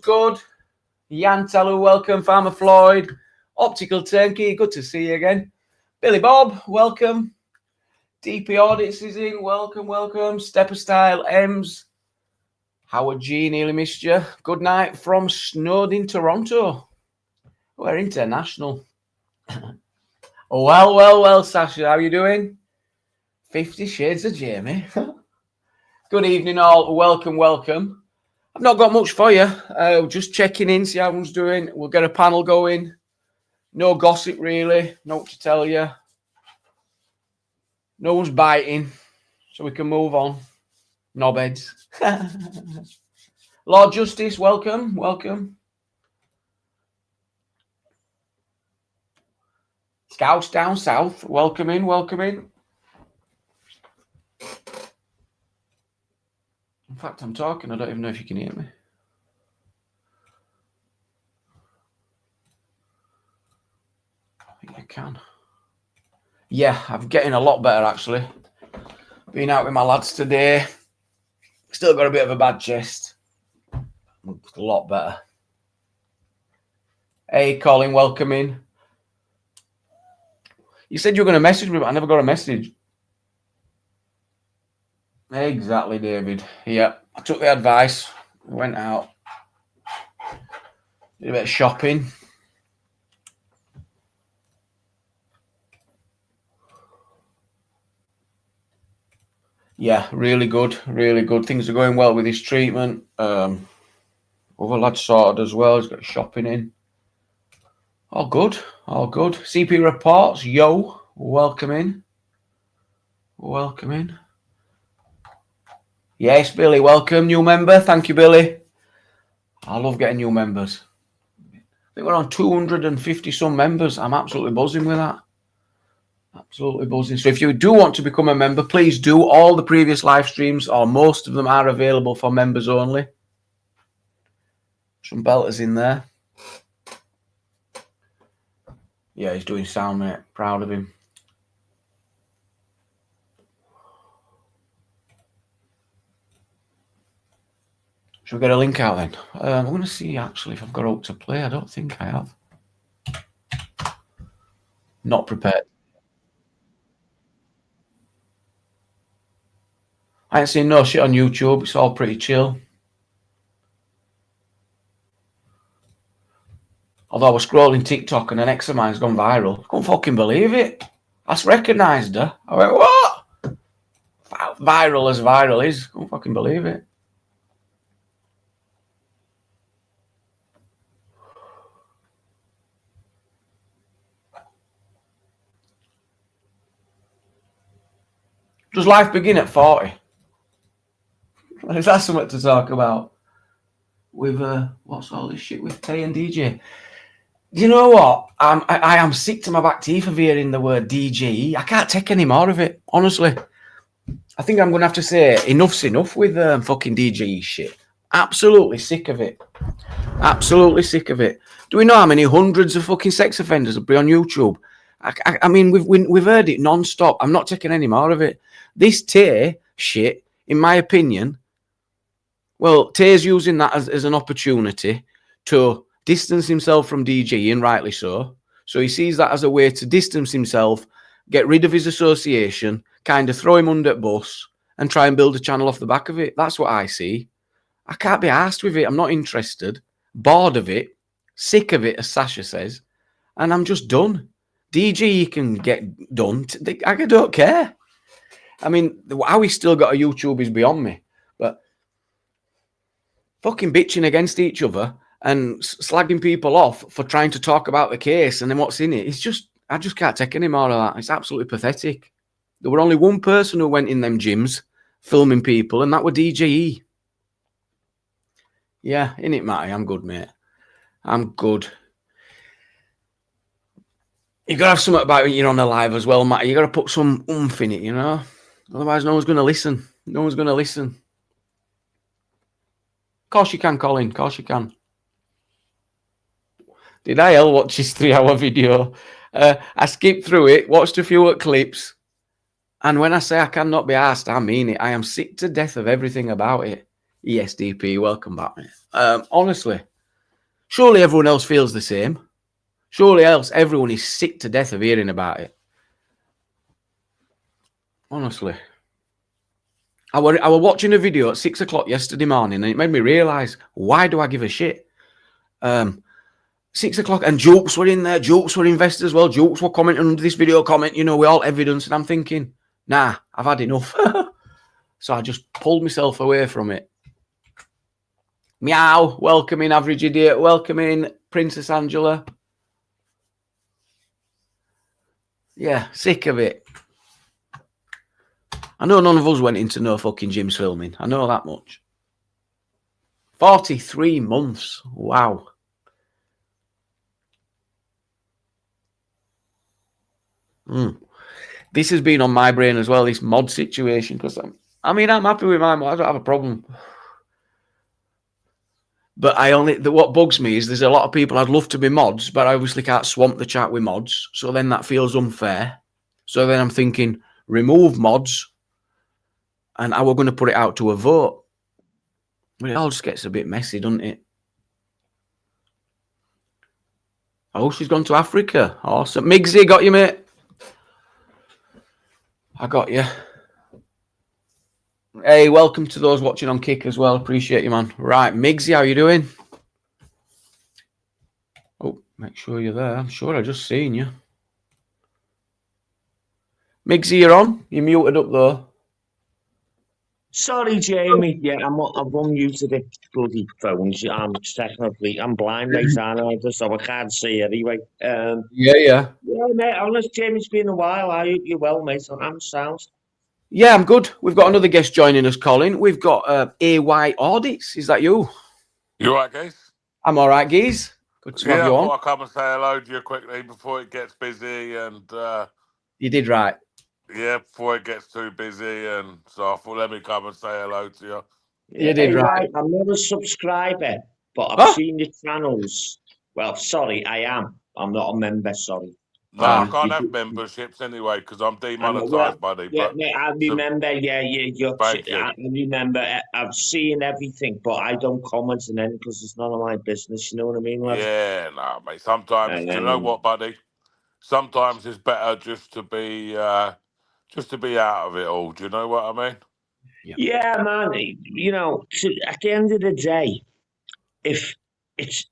good. Jan Talu, welcome. Farmer Floyd, Optical Turnkey, good to see you again. Billy Bob, welcome. DP Audits is in, welcome. Stepper Style, Ems. Howard G, nearly missed you. Good night from snowed in Toronto. We're international. Well, Sasha, how you doing? 50 Shades of Jamie. Good evening all, welcome. I've not got much for you, just checking in, see how everyone's doing. We'll get a panel going. No gossip really, not to tell you. No one's biting, so we can move on. Knobheads. Lord Justice, welcome. Scouts down south, welcome in. In fact, I'm talking, I don't even know if you can hear me. I think you can. Yeah, I'm getting a lot better actually. Been out with my lads today. Still got a bit of a bad chest. A lot better. Hey, Colin, welcome in. You said you were going to message me, but I never got a message. Exactly, David. Yeah, I took the advice. Went out. Did a bit of shopping. Yeah, really good. Things are going well with his treatment. Other lads sorted as well. He's got shopping in. All good. CP reports. Yo, welcome in. Yes, Billy, welcome. New member. Thank you, Billy. I love getting new members. I think we're on 250 some members. I'm absolutely buzzing with that. Absolutely buzzing. So if you do want to become a member, please do. All the previous live streams, or most of them, are available for members only. Some belters in there. Yeah, he's doing sound, mate. Proud of him. Should we get a link out then? I'm going to see actually if I've got up to play. I don't think I have. Not prepared. I ain't seen no shit on YouTube. It's all pretty chill. Although I was scrolling TikTok and an ex of mine's gone viral. I couldn't fucking believe it. I recognised her. I went, what? Viral as viral is. I couldn't fucking believe it. Does life begin at 40? Is that something to talk about? With, what's all this shit with Tay and DJ? You know what? I am sick to my back teeth of hearing the word DGE. I can't take any more of it, honestly. I think I'm going to have to say enough's enough with fucking DGE shit. Absolutely sick of it. Do we know how many hundreds of fucking sex offenders will be on YouTube? I mean, we've heard it non-stop. I'm not taking any more of it. This Tay shit, in my opinion, well, Tay's using that as an opportunity to distance himself from DG, and rightly so. So he sees that as a way to distance himself, get rid of his association, kind of throw him under the bus, and try and build a channel off the back of it. That's what I see. I can't be arsed with it. I'm not interested. Bored of it. Sick of it, as Sasha says. And I'm just done. DG can get done. I don't care. I mean, how he's still got a YouTube is beyond me. But fucking bitching against each other and slagging people off for trying to talk about the case and then what's in it. It's just, I just can't take any more of that. It's absolutely pathetic. There were only one person who went in them gyms filming people, and that were DGE. Yeah, innit, Matty? I'm good, mate. I'm good. You got to have something about it, you're on the live as well, Matty. You got to put some oomph in it, you know? Otherwise, no one's going to listen. Of course you can, Colin. Of course you can. Did I watch his 3-hour video? I skipped through it, watched a few clips, and when I say I cannot be asked, I mean it. I am sick to death of everything about it. ESDP, welcome back, mate. Honestly, Surely everyone else feels the same. Surely else everyone is sick to death of hearing about it. Honestly. I was watching a video at 6 o'clock yesterday morning, and it made me realise, why do I give a shit? 6 o'clock, and Jukes were in there. Jukes were invested as well. Jukes were commenting under this video comment, with all evidence. And I'm thinking, nah, I've had enough. So I just pulled myself away from it. Meow. Welcome in, Average Idiot. Welcome in, Princess Angela. Yeah, sick of it. I know none of us went into no fucking gyms filming. I know that much. 43 months. Wow. This has been on my brain as well, this mod situation, because I'm happy with mine. I don't have a problem. But what bugs me is there's a lot of people I'd love to be mods, but I obviously can't swamp the chat with mods. So then that feels unfair. So then I'm thinking, remove mods, and how we're going to put it out to a vote. But it all just gets a bit messy, doesn't it? Oh, she's gone to Africa. Awesome. Migsy, got you, mate? I got you. Hey, welcome to those watching on Kick as well. Appreciate you, man. Right, Migsy, how you doing? Oh, make sure you're there. I'm sure I just seen you. Migsy, you're on? You're muted up, though. Sorry, Jamie. Yeah, I've unmuted the bloody phones. I'm blind, mate, so I can't see anyway. Yeah. Yeah, mate, honest, Jamie, it's been a while. I hope you're well, mate. I'm sound. Yeah, I'm good. We've got another guest joining us, Colin. We've got AY Audits. Is that you? You all right, guys? I'm all right, Geese. Good to have you on. I thought I'd come and say hello to you quickly before it gets busy, and you did right. Yeah, before it gets too busy, and so I thought let me come and say hello to you. You did right. I'm not a subscriber, but I've seen your channels. Well, sorry, I am. I'm not a member. Sorry. No, I can't have memberships anyway because I'm demonetized, buddy. Yeah, but I remember. I remember. I've seen everything, but I don't comment on anything because it's none of my business. You know what I mean, lad? Yeah, no, mate. Sometimes, do you know what, buddy? Sometimes it's better just to be out of it all. Do you know what I mean? Yeah, man. You know, at the end of the day, if it's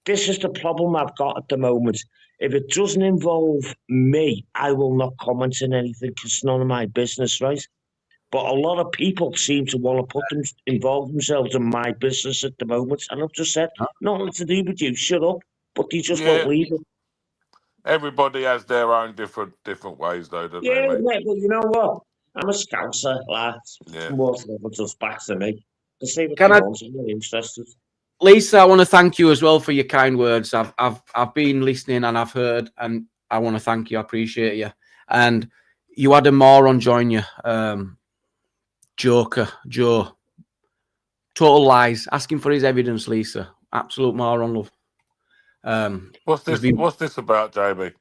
this is the problem I've got at the moment. If it doesn't involve me, I will not comment on anything because it's none of my business, right? But a lot of people seem to want to involve themselves in my business at the moment. And I've just said, nothing to do with you, shut up. But they just won't leave it. Everybody has their own different ways, though, don't they, mate? Yeah, but you know what? I'm a scouser, lad. More just back to me. To see what I'm really interested. Lisa, I want to thank you as well for your kind words. I've been listening and I've heard, and I want to thank you. I appreciate you. And you had a moron join you, Joe. Total lies. Asking for his evidence, Lisa. Absolute moron, love. What's this about, Jamie?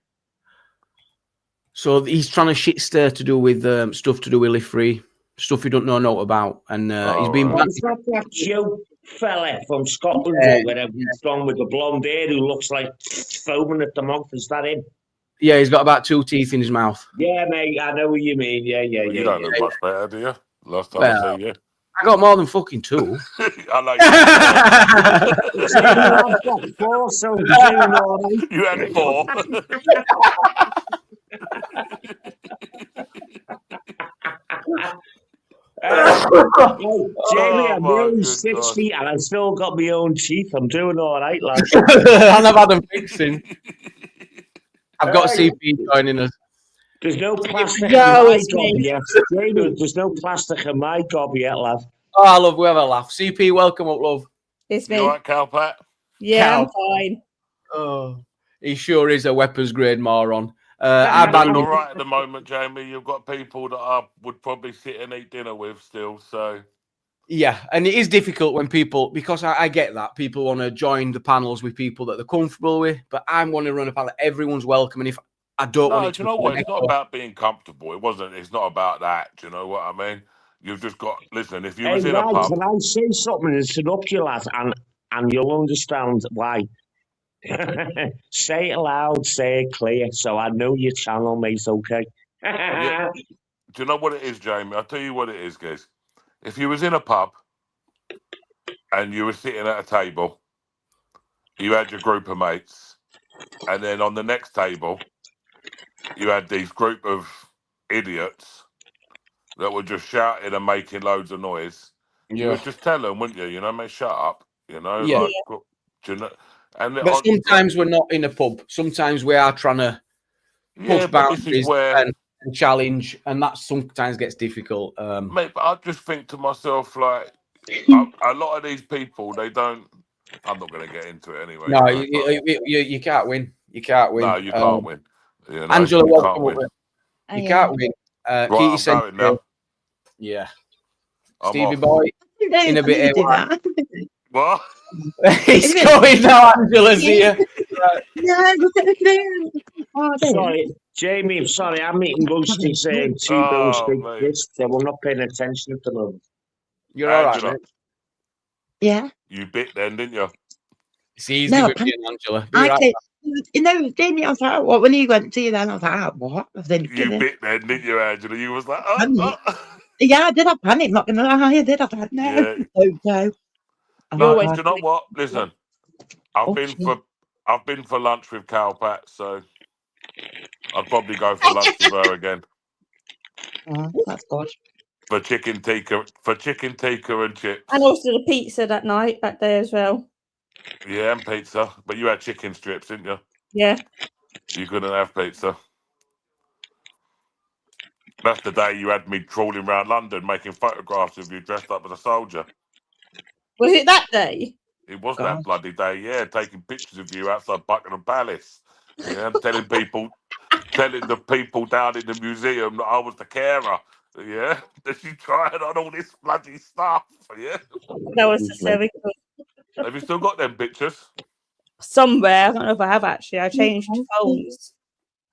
So he's trying to shit stir to do with stuff to do with Live Free, stuff he don't know about, and he's been. It's not that Joe fella from Scotland or wherever he's from with the blonde hair who looks like foaming at the mouth. Is that him? Yeah, he's got about 2 teeth in his mouth. Yeah, mate, I know what you mean. Yeah. You don't look much better, do you? Last time I see you. I got more than fucking 2. I know you. 4, so doing all right. You had 4. Jamie, I'm nearly 60 and I've still got my own teeth. I'm doing all right, lad. And I've had them fixing. I've got CP joining us. There's no plastic in my gob yet. Jamie, there's no plastic in my gob yet, lad. Oh, love, we have a laugh. CP, welcome up, love. It's me. You all right, Calpat? Yeah, I'm fine. Oh, he sure is a weapons grade moron. I'm all right at the moment, Jamie. You've got people that I would probably sit and eat dinner with still, so... Yeah, and it is difficult when people, because I get that, people want to join the panels with people that they're comfortable with, but I'm going to run a panel. Everyone's welcome, and if I don't want it to... Do you know what? It's not about being comfortable. It's not about that. Do you know what I mean? You've just got... Listen, if you was in a pub... Can I say something and interrupt you, lad? And and you'll understand why. Say it loud, say it clear, so I know your channel, mate, okay? Yeah. Do you know what it is, Jamie? I'll tell you what it is, guys. If you was in a pub and you were sitting at a table, you had your group of mates, and then on the next table, you had these group of idiots that were just shouting and making loads of noise. You would just tell them, wouldn't you? You know, mate, shut up. You know, Yeah. like, do you know? And But sometimes we're not in a pub. Sometimes we are trying to push boundaries this is where, and challenge, and that sometimes gets difficult. mate, but I just think to myself, like, a lot of these people, they don't. I'm not going to get into it anyway. No, You know, you can't win. You can't win. no, you can't win. You know, Angela, you can't win. You can't win. Right, Keith I'm said, going now. Yeah. I'm Stevie off. boy, in a bit. What? He's going now. Angela's here. Sorry, Jamie, sorry, I'm eating roasty saying T-bone steak crisps, so I'm not paying attention at the moment. You're all right, Angela. mate? Yeah. You bit then, didn't you? It's easy with you, Angela. You know, Jamie, I was like, what, when he went to you then, I was like, what? I was you bit then, didn't you, Angela? You was like, Yeah, I did have panic, not gonna lie, I did. I was like, no, yeah. don't go. No, do you know what? Listen, I've been for lunch with Cal Pat, so I'd probably go for lunch with her again. That's good. For chicken tikka and chips. And also the pizza that day as well. Yeah, and pizza. But you had chicken strips, didn't you? Yeah. You couldn't have pizza. That's the day you had me trawling around London making photographs of you dressed up as a soldier. Was it that day? It was that bloody day, yeah, taking pictures of you outside Buckingham Palace. Yeah, telling the people down in the museum that I was the carer. Yeah, that you tried on all this bloody stuff. Yeah, that was hysterical. Have you still got them pictures? Somewhere, I don't know if I have actually. I changed phones.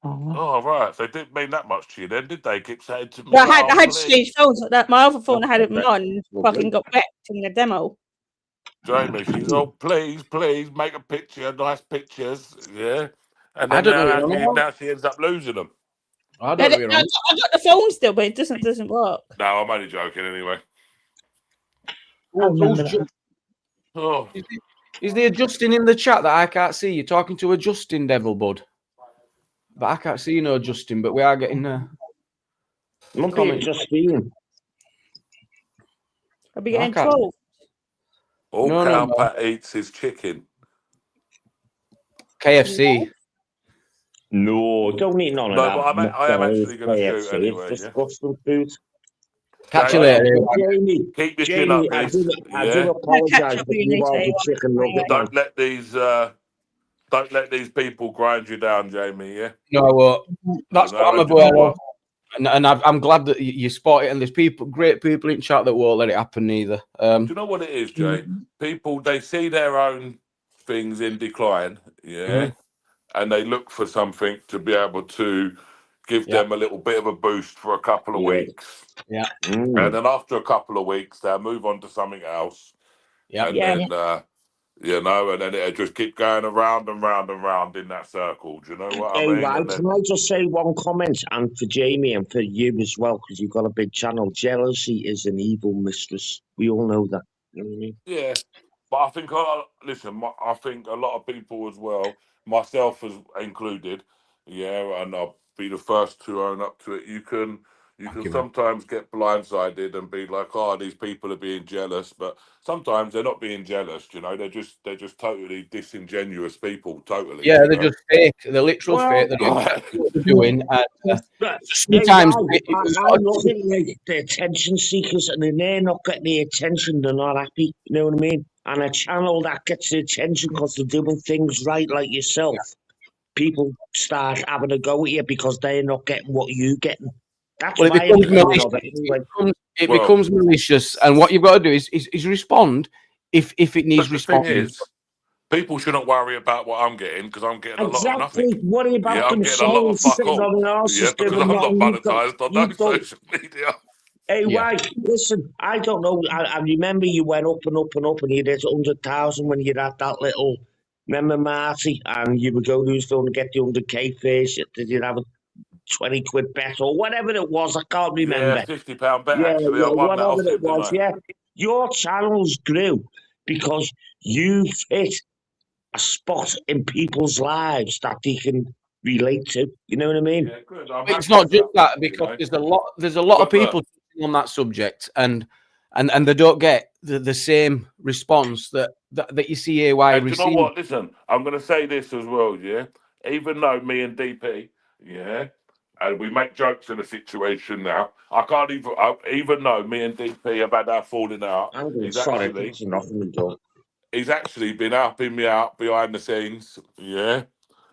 Oh right, so they didn't mean that much to you then, did they? Keep saying to me, Well, I had to change phones. That my other phone I had it on fucking got wrecked in the demo. Jamie, she's please make a picture, nice pictures, yeah. And then now she ends up losing them. I don't know. I got the phone still, but it doesn't work. No, I'm only joking anyway. Is there Justin in the chat that I can't see? You're talking to a Justin Devil Bud, but I can't see no Justin. But we are getting there. Justin. I'll be getting 12. All Cal Pat eats is chicken. KFC. No, don't eat none of that. No, but I am actually going to shoot anyway. It's disgusting food. Catch you later. Jamie, keep your chin up, I do apologise, but you are the chicken nugget. Don't let these people grind you down, Jamie. Yeah. No, that's what I'm aware of. And I'm glad that you spot it. And there's great people in chat that won't let it happen either. Do you know what it is, Jay? People, they see their own things in decline, yeah, and they look for something to be able to give them a little bit of a boost for a couple of weeks. Yeah. And then after a couple of weeks, they'll move on to something else. Yeah. And then, and then it'll just keep going around and round and round in that circle. Do you know what I mean? Can I just say one comment, and for Jamie and for you as well, because you've got a big channel. Jealousy is an evil mistress. We all know that. You know what I mean? Yeah. But I think, I think a lot of people as well, myself as included, and I'll be the first to own up to it. You can sometimes get blindsided and be like, oh, these people are being jealous, but sometimes they're not being jealous. You know, they're just totally disingenuous people. Totally. Yeah, they're just fake. They're literal fake. They're what they're doing. Sometimes I'm looking like the attention seekers, and then they're not getting the attention. They're not happy. You know what I mean? And a channel that gets the attention because they're doing things right, like yourself. People start having a go at you because they're not getting what you're getting. That's it becomes malicious. It becomes malicious, and what you've got to do is respond if it needs responding. People shouldn't worry about what I'm getting because I'm getting a lot of nothing. Worry about I'm getting a lot of fuck all. Yeah, because I'm not monetized on no social media. Hey, Yeah. why? Listen, I don't know. I remember you went up and up and up, and you did 100,000 when you had that little. Remember Marty, and you were going, who's going to get the 100K first? Did you have a 20 quid bet or whatever it was? I can't Yeah, remember. £50 bet Yeah, actually. I yeah, won that whatever off it him, didn't was. I? Yeah, your channels grew because you've hit a spot in people's lives that they can relate to. You know what I mean? Yeah, good. I'm It's happy not with just that. that, You because know, there's a lot of but look, people on that subject, and they don't get the same response that you see AY and do you know receive. what? Listen, I'm going to say this as well. Yeah, even though me and DP, yeah, and we make jokes in a situation now, I can't even though me and DP have had our falling out. I'm going He's sorry, actually there's nothing done. he's actually been helping me out behind the scenes, yeah,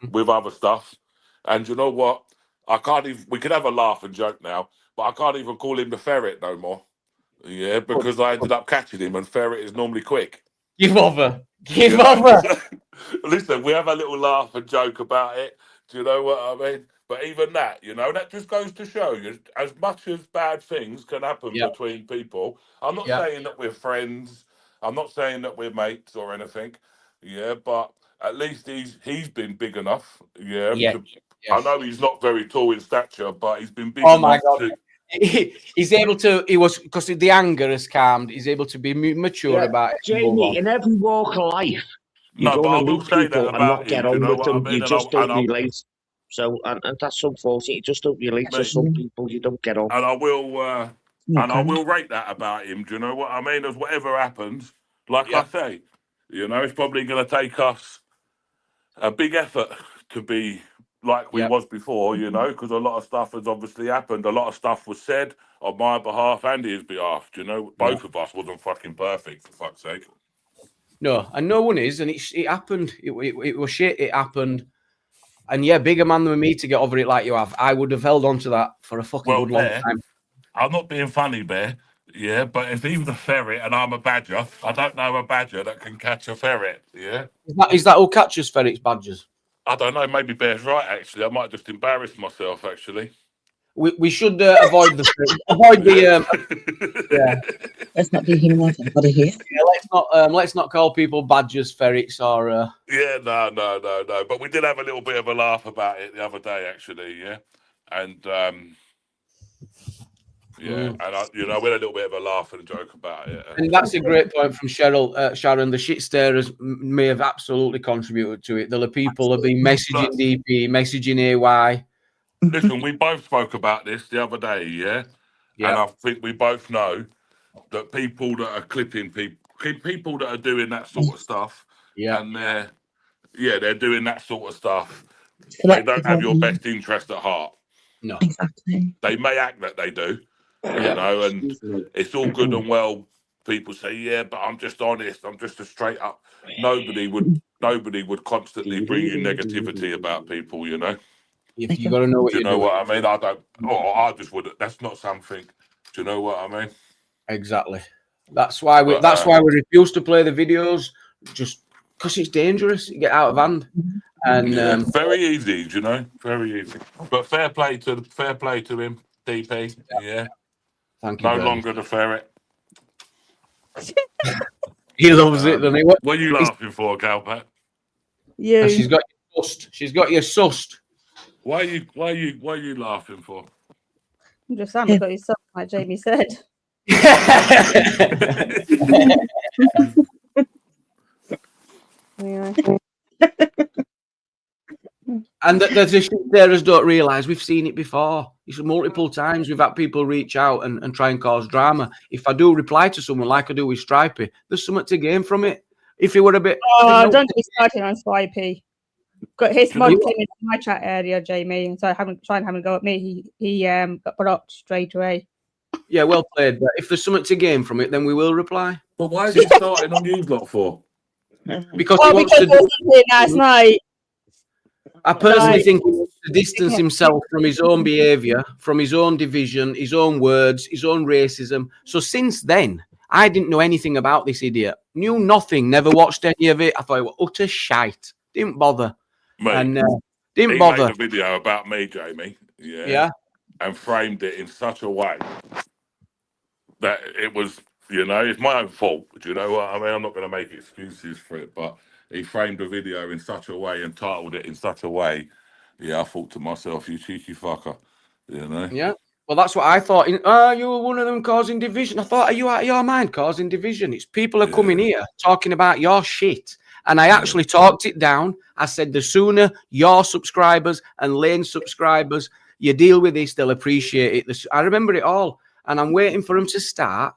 with other stuff. And you know what? I can't even. We could have a laugh and joke now, but I can't even call him the ferret no more. Yeah, because I ended up catching him, and ferret is normally quick. Give over. You Give know, over. listen, we have a little laugh and joke about it. Do you know what I mean? But even that, that just goes to show you, as much as bad things can happen Yeah. between people. I'm not Yeah. saying that we're friends. I'm not saying that we're mates or anything. Yeah, but at least he's been big enough. Yeah, Yeah. I Yes. know he's not very tall in stature, but he's been big Oh my enough God. to. He's able to. He was, because the anger has calmed. He's able to be mature Yeah, about it and move Jamie, on. in every walk of life, you're No, but going I to will meet say that people and about not him. get Do you on know with what I them. You mean? just don't And I, relate. So, and that's unfortunate. You just don't relate to mate, some people. You don't get on. and I will No comment. rate that about him. Do you know what I mean? As whatever happens, like I Yeah. say, it's probably going to take us a big effort to be like we Yeah. was before. Because a lot of stuff has obviously happened. A lot of stuff was said on my behalf and his behalf. Yeah. Both of us wasn't fucking perfect, for fuck's sake. No, and no one is, and it happened. It was shit. It happened. And yeah, bigger man than me to get over it like you have. I would have held on to that for a fucking Well, good long Bear, time. I'm not being funny, Bear. Yeah, but if he was a ferret and I'm a badger, I don't know a badger that can catch a ferret. Yeah. Is that who catches ferrets, badgers? I don't know. Maybe Bear's right. Actually, I might just embarrass myself. Actually, We should avoid the yeah. Let's not dehumanize anybody here. Let's not call people badgers, ferrets, or yeah, no. But we did have a little bit of a laugh about it the other day, actually. Yeah, and and we had a little bit of a laugh and a joke about it. And that's a great point from Cheryl. Sharon, the shit starers may have absolutely contributed to it. There'll have people have been messaging Look, DP, messaging AY. listen, we both spoke about this the other day. Yeah, and Yeah, I think we both know that people that are clipping people that are doing that sort of stuff, yeah, and they're doing that sort of stuff. They don't Selective, have aren't your you? best interest at heart. no, Exactly. They may act that they do, yeah, and it's all good and well. People say, "Yeah, but I'm just honest. I'm just a straight up." Nobody would constantly bring you negativity about people. you got to know what Do you you're know doing. what I mean? I don't. Or I just would. That's not something. Do you know what I mean? Exactly. That's why we. But That's why we refuse to play the videos, just because it's dangerous. You get out of hand, and yeah, very easy. Very easy. But fair play to him, DP. Yeah, thank you, no Bernie. longer the ferret. He loves it, doesn't he? What are you laughing for, Calpat? You. She's got you sussed. She's got you sussed. Why are you laughing for? I'm just saying, I got you something like Jamie said. Anyway. And the shit sharers don't realise we've seen it before. It's multiple times we've had people reach out and try and cause drama. If I do reply to someone like I do with Stripey, there's something to gain from it. If it were a bit, Oh, don't get me started on Swipey. Got his mod You- came into my chat earlier, Jamie, and so I haven't trying to have a go at me. He got blocked straight away. yeah, well played. But if there's something to gain from it, then we will reply. But why is he starting on you lot for? Because Oh, he wants because to. I was here last night. I personally Right. think he wants to distance himself from his own behaviour, from his own division, his own words, his own racism. So since then, I didn't know anything about this idiot. Knew nothing. Never watched any of it. I thought it was utter shite. Didn't bother. Mate, And he didn't made bother. a video about me, Jamie. Yeah. Yeah. And framed it in such a way that it was, you know, it's my own fault. Do you know what I mean? I'm not going to make excuses for it, but he framed the video in such a way and titled it in such a way. Yeah, I thought to myself, you cheeky fucker, you know? Yeah. Well, that's what I thought. You were one of them causing division. I thought, are you out of your mind causing division? It's people are coming here talking about your shit. And I actually talked it down. I said, the sooner your subscribers and Lane's subscribers, you deal with this, they'll appreciate it. I remember it all. And I'm waiting for him to start.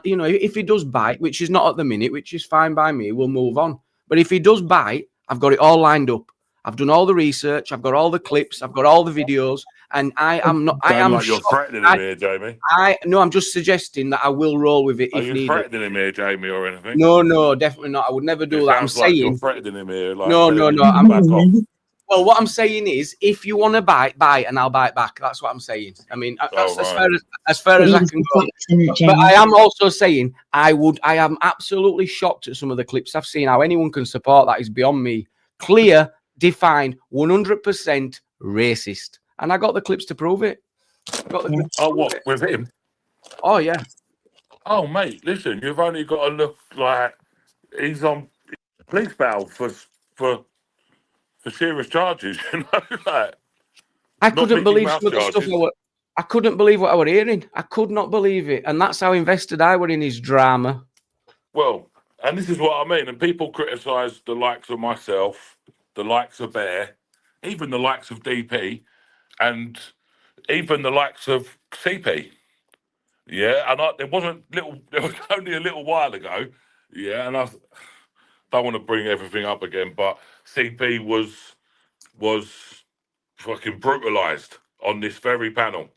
You know, if he does bite, which is not at the minute, which is fine by me, we'll move on. But if he does bite, I've got it all lined up. I've done all the research. I've got all the clips. I've got all the videos. And I am not. I am like you're threatening him here, Jamie. No, I'm just suggesting that I will roll with it if Are you needed. threatening him here, Jamie, or anything? No, definitely not. I would never do that. I'm Sounds like you're saying threatening him here. Like, no. I'm back off. Well, what I'm saying is, if you want to bite, and I'll bite back. That's what I'm saying. I mean, that's as far as I can go. But I am also saying I am absolutely shocked at some of the clips I've seen. How anyone can support that is beyond me. Clear, defined, 100% racist. And I got the clips to prove it. What, with him? Oh, yeah. Oh, mate, listen, you've only got to look like he's on police bail for serious charges, you know? Like, I couldn't believe some of the stuff I couldn't believe what I was hearing. I could not believe it. And that's how invested I were in his drama. Well, and this is what I mean. And people criticise the likes of myself, the likes of Bear, even the likes of DP, and even the likes of CP. Yeah, and there was only a little while ago. Yeah, and I don't want to bring everything up again, but CP was fucking brutalised on this very panel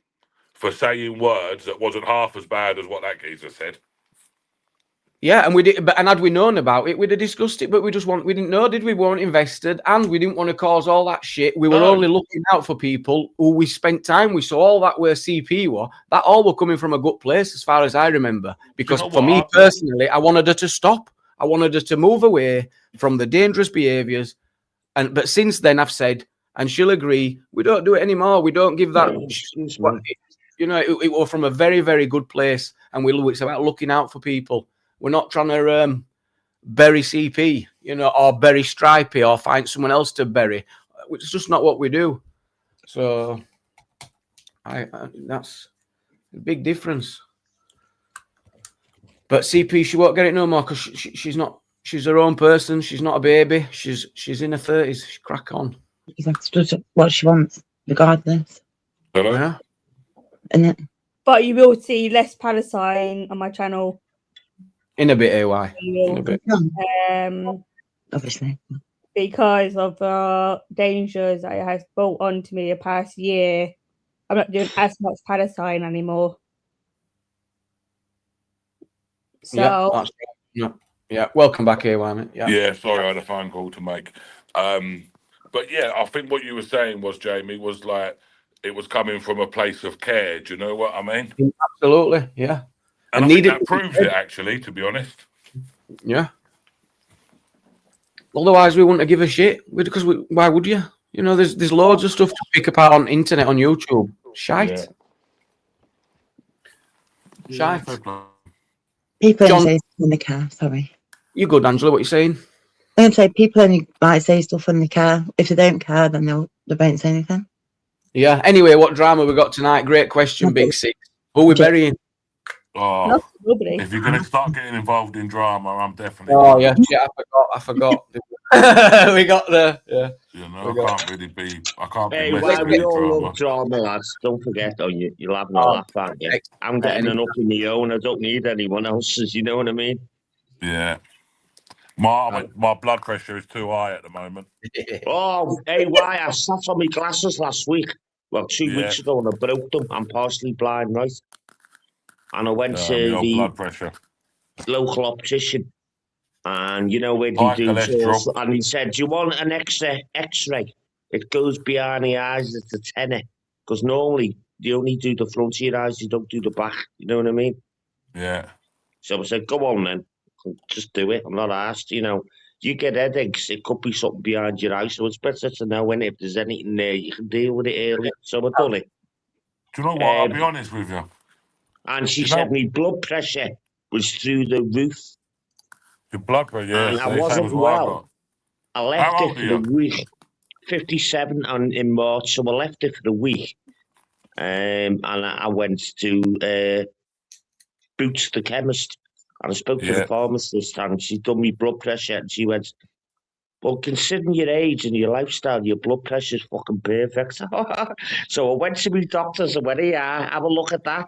for saying words that wasn't half as bad as what that geezer said. Yeah, and we did, and had we known about it, we'd have discussed it. But we didn't know, did we? We weren't invested, and we didn't want to cause all that shit. We were only looking out for people who we spent time with. So all that where CP were, that all were coming from a good place, as far as I remember. Because for me personally, I wanted her to stop. I wanted her to move away from the dangerous behaviours. But since then, I've said, and she'll agree, we don't do it anymore. We don't give that. You know, it was from a very, very good place, and it's about looking out for people. We're not trying to bury CP, you know, or bury Stripey, or find someone else to bury. It's just not what we do. So, that's a big difference. But CP, she won't get it no more because she's not. She's her own person. She's not a baby. She's in her 30s. She crack on. That's what she wants, regardless. Hello? Yeah. Isn't it? But you will see less Palestine on my channel. In a bit, AY. In a bit. Obviously. Because of dangers that it has brought on to me the past year. I'm not doing as much Palestine anymore. So yeah. Welcome back, AY, mate. Yeah, sorry, I had a phone call to make. But yeah, I think what you were saying was, Jamie, was like it was coming from a place of care. Do you know what I mean? Absolutely, yeah. And I think that proves it, actually, to be honest. Yeah. Otherwise, we wouldn't have give a shit. Because why would you? You know, there's loads of stuff to pick apart on internet, on YouTube. Shite. Yeah. Shite. People only say stuff in the car. Sorry. You good, Angela? What you saying? I'm going to say people only might say stuff in the car. If they don't care, then they won't say anything. Yeah. Anyway, what drama we got tonight? Great question, Big Six. Who are we burying? Oh, nobody. if you're going to start getting involved in drama, I'm definitely. Oh, yeah. I forgot. We got the. Yeah. You know, I can't really be. I can't be. Hey, messing why with we all drama. love drama, lads? Don't forget, you'll have no laugh, aren't you? I'm getting enough in my own. I don't need anyone else's. You know what I mean? Yeah. My blood pressure is too high at the moment. Oh, hey, why? I sat on my glasses last week. Well, 2 weeks ago, and I broke them. I'm partially blind, right? And I went to the blood pressure. local optician, and you know where they do tools, and he said, "Do you want an X-ray? It goes behind the eyes. It's a tenner, because normally they only do the front of your eyes. You don't do the back. You know what I mean?" Yeah. So I said, "Go on then, just do it. I'm not asked. You know, you get headaches. It could be something behind your eyes, so it's better to know when if there's anything there, you can deal with it early." So I done it. Do you know what? I'll be honest with you. And she You said know- my blood pressure was through the roof. Your blood pressure, yeah. And I See, same wasn't as what I well. got. I How left old it are for the you? week. 57 in March, so I left it for the week. And I went to Boots, the chemist, and I spoke to the Yeah. pharmacist, and she done me blood pressure, and she went, well, considering your age and your lifestyle, your blood pressure's fucking perfect. So I went to my doctors and went, yeah, have a look at that.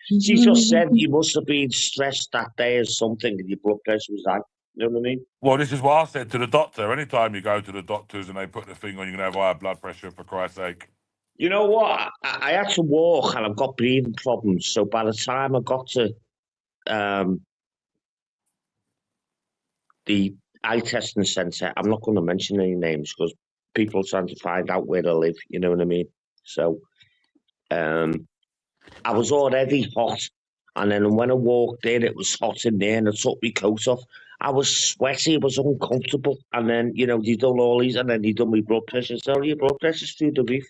She just said you must have been stressed that day or something, and your blood pressure was high. You know what I mean? Well, this is what I said to the doctor. Anytime you go to the doctors and they put the thing on, you're going to have higher blood pressure, for Christ's sake. You know what? I had to walk, and I've got breathing problems. So by the time I got to the eye testing centre, I'm not going to mention any names because people are trying to find out where I live. You know what I mean? So I was already hot. And then when I walked in, it was hot in there, and I took my coat off. I was sweaty, it was uncomfortable. And then, you know, they done all these, and then they done my blood pressure. So your blood pressure's through the roof.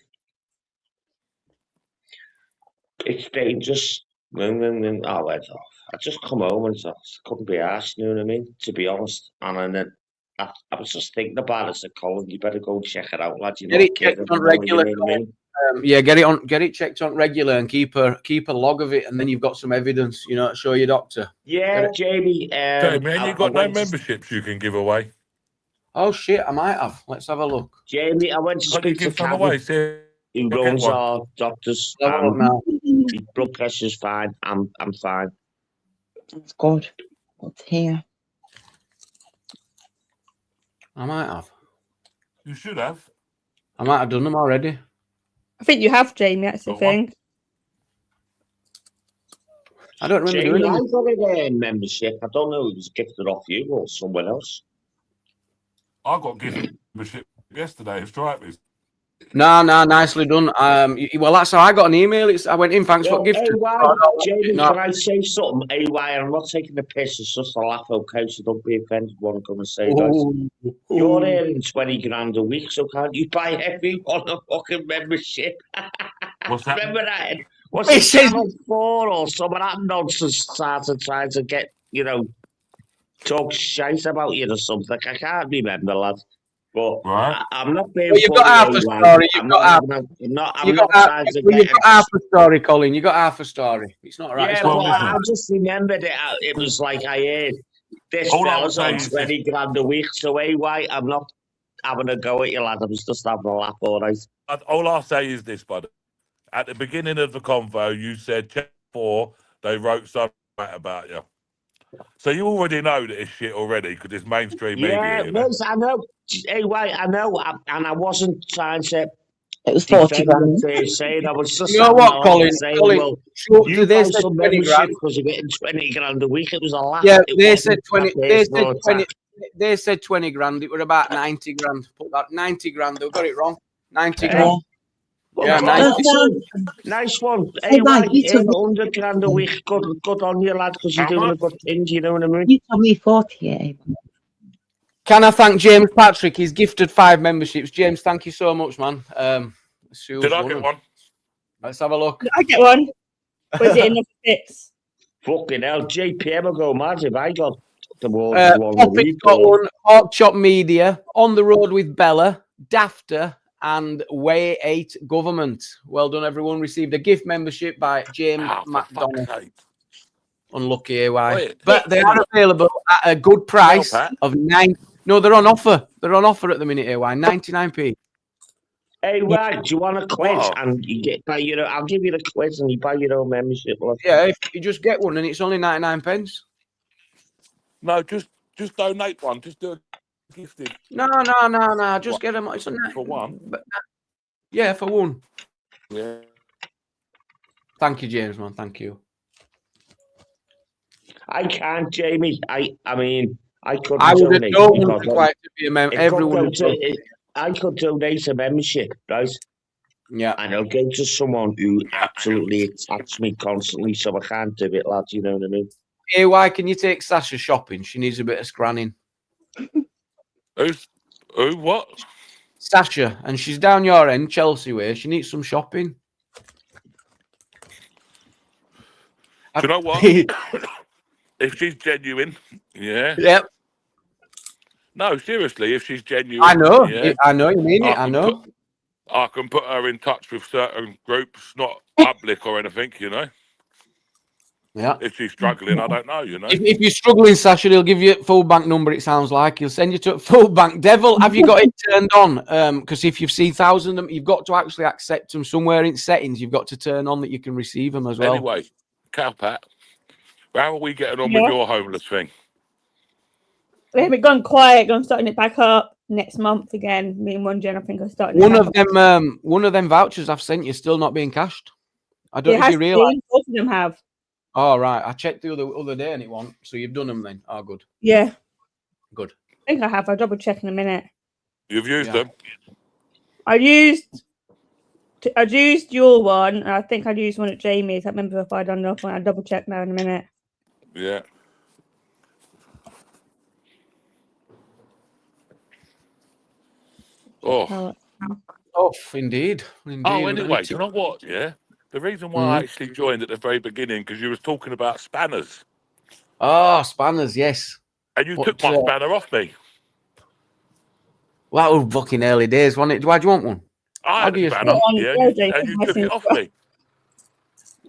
It's dangerous. I went off. I just come home and I couldn't be asked, you know what I mean? To be honest. And then I was just thinking about it. I said, Colin, you better go and check it out, lad. You're Get not it checked kidding. on You regular. know what I mean? Yeah, get it checked on regular and keep a log of it, and then you've got some evidence, you know, to show your doctor. Yeah, Jamie. Jamie, and I you got no went to, memberships you can give away. Oh shit, I might have. Let's have a look. Jamie, I went to Can't you speak to give some Karen, away? See, who you'll get runs one. our doctors. Let's have a look now. My blood pressure's fine. I'm fine. That's good. What's here? I might have. You should have. I might have done them already. I think you have, Jamie. That's the Got one? thing. I don't remember Jamie, doing I them. got a membership. I don't know if it was gifted off you or someone else. I got gift membership yesterday. It's Stripes. No, nicely done. Well, that's how I got an email. I went in, thanks for Well, gift. AY, Jamie, No. can I say something? AY, I'm not taking the piss. It's just a laugh, okay? So don't be offended when I come and say, guys, you're earning 20 grand a week, so can't you buy everyone a fucking membership? What's that? Remember that? Was It it says- Channel 4 or some of that nonsense started trying to get, you know, talk shite about you or something? I can't remember, lad. But Right. I'm not being Well, you've got funny, half a AY. story. You've got half. I'm not You've got trying to well, get you've got half a story, Colin. You got half a story. It's not right. Yeah, It's but not Well, listen. I just remembered it. It was like I heard this All I'll fella's say on is 20 grand a week. So, AY, I'm not having a go at you, lad. I was just having a laugh, all right. all I'll say is this, bud. At the beginning of the convo, you said Channel 4, they wrote something about you. So you already know that it's shit already because it's mainstream Yeah, media, you know? Liz, I know. AY, I know. And I wasn't trying to It was 40 defend grand. the saying. I was just You know having what, a laugh Colin? saying, Colin, well, so you they buy said some 20 membership grand. because you're getting 20 grand a week. It was a laugh. Yeah, It they wasn't said 20. a They said personal 20. attack. They said 20 grand. It were about 90 grand. Put that 90 grand. They got it wrong. 90 Hey, grand. well, Yeah, nice one. Hey, AY, right, you earn told 100 grand a week. Good on you, lad, because you're How doing a much? good thing. Do you know what I mean? You told me 48. Can I thank James Patrick? He's gifted 5 memberships. James, thank you so much, man. Let's see who's Did I won get them. one? Let's have a look. Did I get one? Was it enough bits? Fucking hell, JPM will go mad if I got the one Poppy's got one. Hawk Chop Media, On the Road with Bella, Dafter, and Way 8 Government. Well done, everyone. Received a gift membership by James Oh, for McDonald. fuck's sake. Unlucky AY. Wait, But they are available at a good price Pat. of 9. No, they're on offer. They're on offer at the minute, AY. 99p. Hey, right, do you want a quiz? What? And you get by your own, I'll give you the quiz and you buy your own membership. Love. Yeah, if you just get one and it's only 99 pence. No, just donate one. Just do a gifted No. Just What? get them. It's a for one. But, yeah, for one. Yeah. Thank you, James, man. Thank you. I can't, Jamie. I mean, I couldn't I would have donate. known because quite to be a member. it Everyone. could go to, I could donate a membership, right? Yeah. And it'll go to someone who absolutely attacks me constantly, so I can't do it, lad. You know what I mean? Hey, why can you take Sasha shopping? She needs a bit of scranning. Who? What? Sasha, and she's down your end, Chelsea way. She needs some shopping. Do you know what? If she's genuine, yeah. Yep. No, seriously, if she's genuine, I know. yeah. I know you mean it. I know. I can put her in touch with certain groups, not public or anything, you know. Yeah. If she's struggling, I don't know, you know. If you're struggling, Sasha, he'll give you a full bank number. It sounds like he'll send you to a full bank. Devil, have you got it turned on? Because if you've seen thousands of them, you've got to actually accept them somewhere in settings. You've got to turn on that you can receive them as well. Anyway, Cowpat, how are we getting on with your homeless thing? We've gone quiet. I'm starting it back up next month again. Me and one Jen, I think, are starting. One of them vouchers I've sent you still not being cashed. I don't know if you realise. Both of them have. Oh right, I checked the other day and it won't. So you've done them then? Oh, good. Yeah. Good. I think I have. I'll double check in a minute. You've used them? I used your one. And I think I used one at Jamie's. I remember if I'd done enough one. I'll double check now in a minute. Yeah. Oh, indeed. Oh, anyway, you know what? Yeah, the reason why I actually joined at the very beginning because you was talking about spanners. Oh, spanners, yes. And you took my spanner off me. Well, that was fucking early days, wasn't it? Why do you want one? I had a spanner, and you took it off me.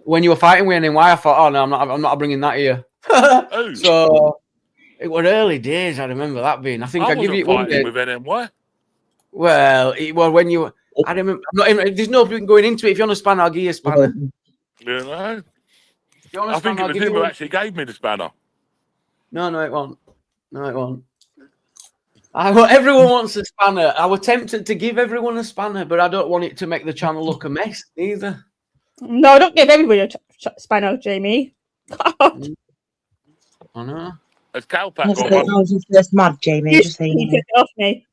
When you were fighting with him, why I thought, oh no, I'm not bringing that here. So it was early days. I remember that being. I think I give you one day. With NMY. Well, when you, I remember. There's no point going into it. If you want a spanner, I'll give you a spanner. You know. I think it was him who actually gave me the spanner. No, it won't. No, it won't. Everyone wants a spanner. I was tempted to give everyone a spanner, but I don't want it to make the channel look a mess either. No, don't give everybody a spanner, Jamie. I know. Has Cowpat I was your first mod, Jamie. Just saying. You took it off me.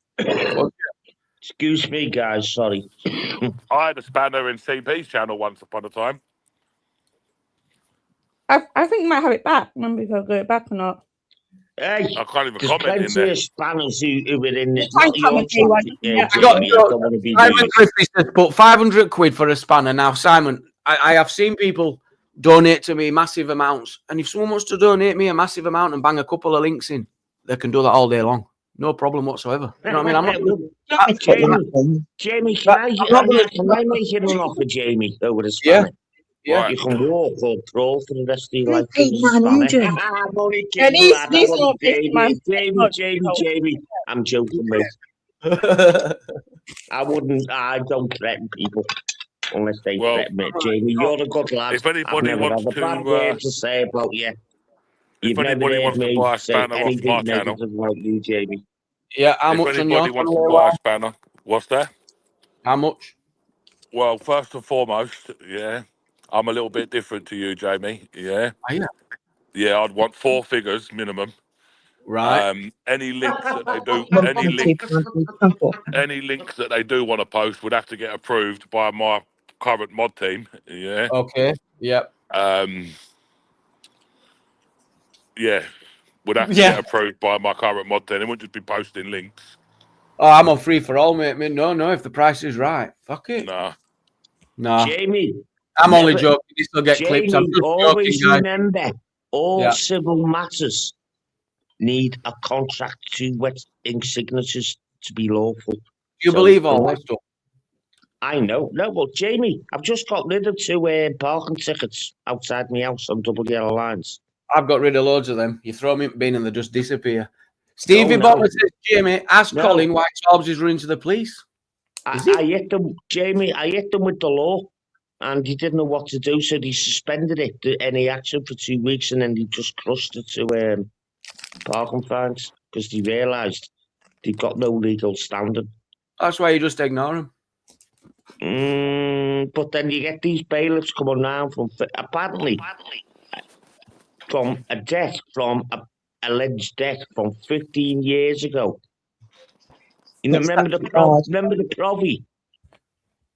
Excuse me, guys. Sorry. I had a spanner in CP's channel once upon a time. I think you might have it back. Remember if I'll go it back or not. Hey, I can't even there's comment in plenty there. of spanners who were in it. I got Simon Cliffy says, put 500 quid for a spanner. Now, Simon, I have seen people donate to me massive amounts. And if someone wants to donate me a massive amount and bang a couple of links in, they can do that all day long. No problem whatsoever. You know what I mean? Jamie, can I make it an offer, Jamie, over the spanner? Yeah. You can walk or crawl for the rest of your life. I'm only kidding, Jamie. I'm joking, mate. I don't threaten people unless they threaten me. Jamie, you're a good lad. If anybody wants a bad word to say about you. If anybody wants to buy a spanner off my channel, about you, Jamie. Yeah, how if much anybody wants to buy a spanner, what's that? How much? Well, first and foremost, yeah, I'm a little bit different to you, Jamie. Yeah. Are you? Yeah, I'd want 4 figures minimum. Right. Any links that they do, any links that they do want to post would have to get approved by my current mod team. Yeah. Okay. Yep. Yeah, would have to get approved by my current mod team. They wouldn't just be posting links. Oh, I'm on free for all, mate. No. If the price is right, fuck it. Nah. Jamie, I'm only joking. You still get Jamie, clips. I'm just always joking, remember, all civil matters need a contract to wet ink signatures to be lawful. Do you believe all that stuff? I know. No, but Jamie, I've just got rid of 2 parking tickets outside my house on double yellow lines. I've got rid of loads of them. You throw them in the bin and they just disappear. Stevie Butler says, Jamie, ask Colin why Torbs is running to the police. I hit them, Jamie, I hit them with the law and he didn't know what to do, so he suspended it, any action for 2 weeks, and then he just crushed it to parking fines because he realised they've got no legal standing. That's why you just ignore them. But then you get these bailiffs coming round from, apparently, from a debt, from a alleged debt from 15 years ago. You know, remember the Provi?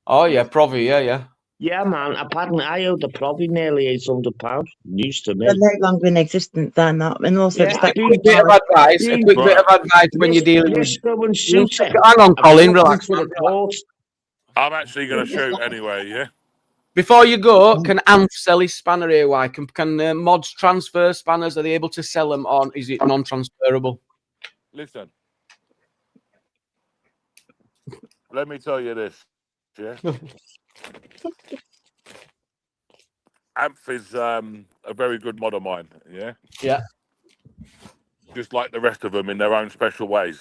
Oh, yeah, Provi, yeah. Yeah, man, apparently I owed the Provi nearly £800. Used to me. They're no longer in existence, they're not. And also, a quick bit of advice when you're dealing with... Hang on, Colin, relax. I'm actually going to shoot anyway, yeah? Before you go, can Anth sell his spanner AY? Can mods transfer spanners? Are they able to sell them on? Is it non-transferable? Listen, let me tell you this. Yeah, Amph is a very good mod of mine. Yeah, Yeah. just like the rest of them in their own special ways.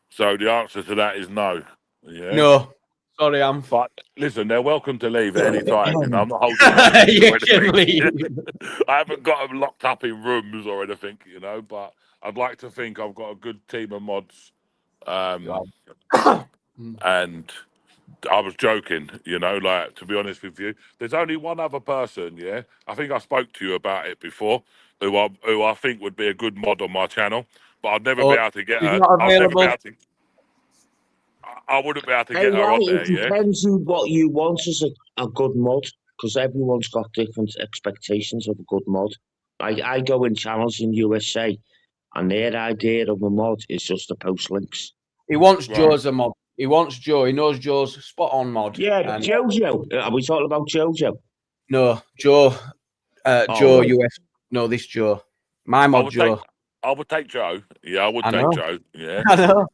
So the answer to that is no. Yeah. No. Sorry, Anth. But listen, they're welcome to leave at any time. You know, I'm not holding them hostage You or can anything. leave. I haven't got them locked up in rooms or anything, you know. But I'd like to think I've got a good team of mods. And I was joking, you know. Like, to be honest with you, there's only one other person. Yeah, I think I spoke to you about it before. Who I think would be a good mod on my channel, but I'd never be able to get He's her. not I'd never be available. able to. I wouldn't be able to Hey, get her right, on there. it Yeah. depends on what you want as a good mod, because everyone's got different expectations of a good mod. I go in channels in USA, and their idea of a mod is just to post links. He wants Right. Joe as a mod. He wants Joe. He knows Joe's spot on mod. Yeah, And Jojo. Are we talking about Jojo? no, Joe. Oh, Joe right. US. No, this Joe. My mod Joe. I would take Joe. Yeah, I would I take know. Joe. Yeah. I know.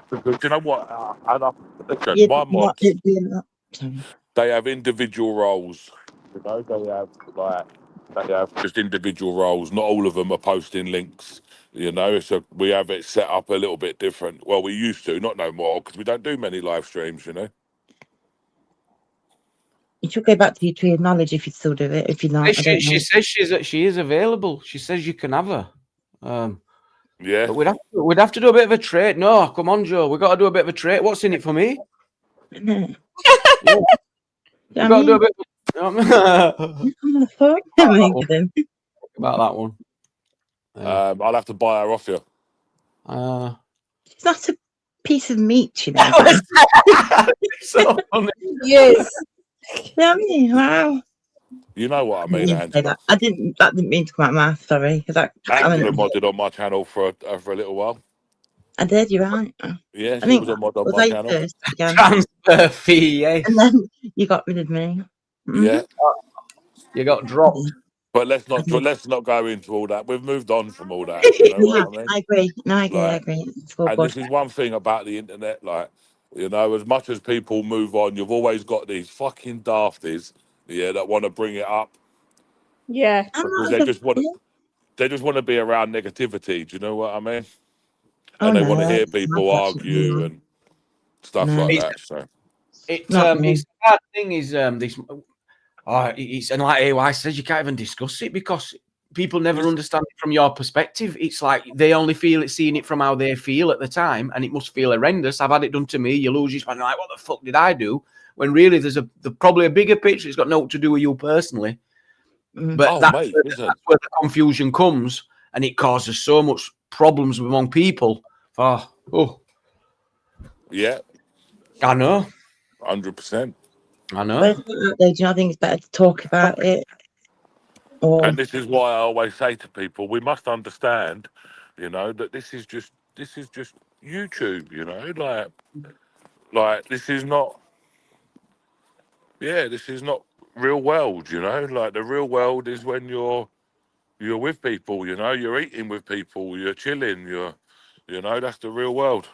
Because you know what? Listen, Yeah, my not mods, it being that. Sorry. they have individual roles. You know, they have just individual roles. Not all of them are posting links. You know, so we have it set up a little bit different. Well, we used to, not no more, because we don't do many live streams. You know. You should go back to your tree of knowledge if you still do it. If you like, I don't know. She says she is available. She says you can have her. Yeah. But we'd have to do a bit of a trade. No, come on, Joe. We've got to do a bit of a trade. What's in it for me? No. Yeah. I We've got to do a mean, bit. fuck them. About that one. I'll have to buy her off you. It's not a piece of meat, you know. So funny. Yes. You know what I mean? Wow. You know what I mean, Say Angela. that. That didn't mean to come out my mouth. Sorry. Angela modded on my channel for a little while. I did. You're right. Yeah, I she think was a mod on was my I channel. first again, Transfer fee, yes. and then you got rid of me. Yeah. You got dropped. But let's not go into all that. We've moved on from all that. You know what I mean? I agree. No, I agree. Like, I agree. It's all And good. this is one thing about the internet. Like, you know, as much as people move on, you've always got these fucking dafties, yeah, that want to bring it up Yeah. because they just want to be around negativity. Do you know what I mean? Oh, And they no, want to hear it's not people that, argue no. and stuff No. like that. So It's Not me. it's the hard thing is this. It's and like AY says, you can't even discuss it because people never understand it from your perspective. It's like they only feel it, seeing it from how they feel at the time, and it must feel horrendous. I've had it done to me. You lose your span, like, what the fuck did I do? When really there's probably a bigger picture. It's got nothing to do with you personally. But that's where the confusion comes, and it causes so much problems among people. yeah, I know. 100%. I know. But do you not think it's better to talk about it? Or And this is why I always say to people, we must understand, you know, that this is just YouTube, you know, like this is not real world, you know. Like the real world is when you're with people, you know, you're eating with people, you're chilling, you know, that's the real world.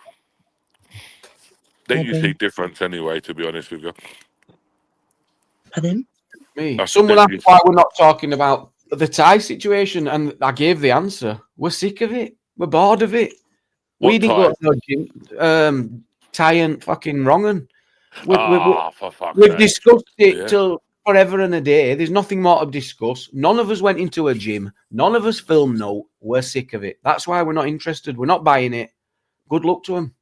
Then you see difference anyway, to be honest with you. pardon? Me. Someone asked why we're not talking about the Thai situation, and I gave the answer. We're sick of it. We're bored of it. We didn't go to no gym. Thai and fucking wrong. We've discussed it till forever and a day. There's nothing more to discuss. None of us went into a gym. None of us filmed no. We're sick of it. That's why we're not interested. We're not buying it. Good luck to him.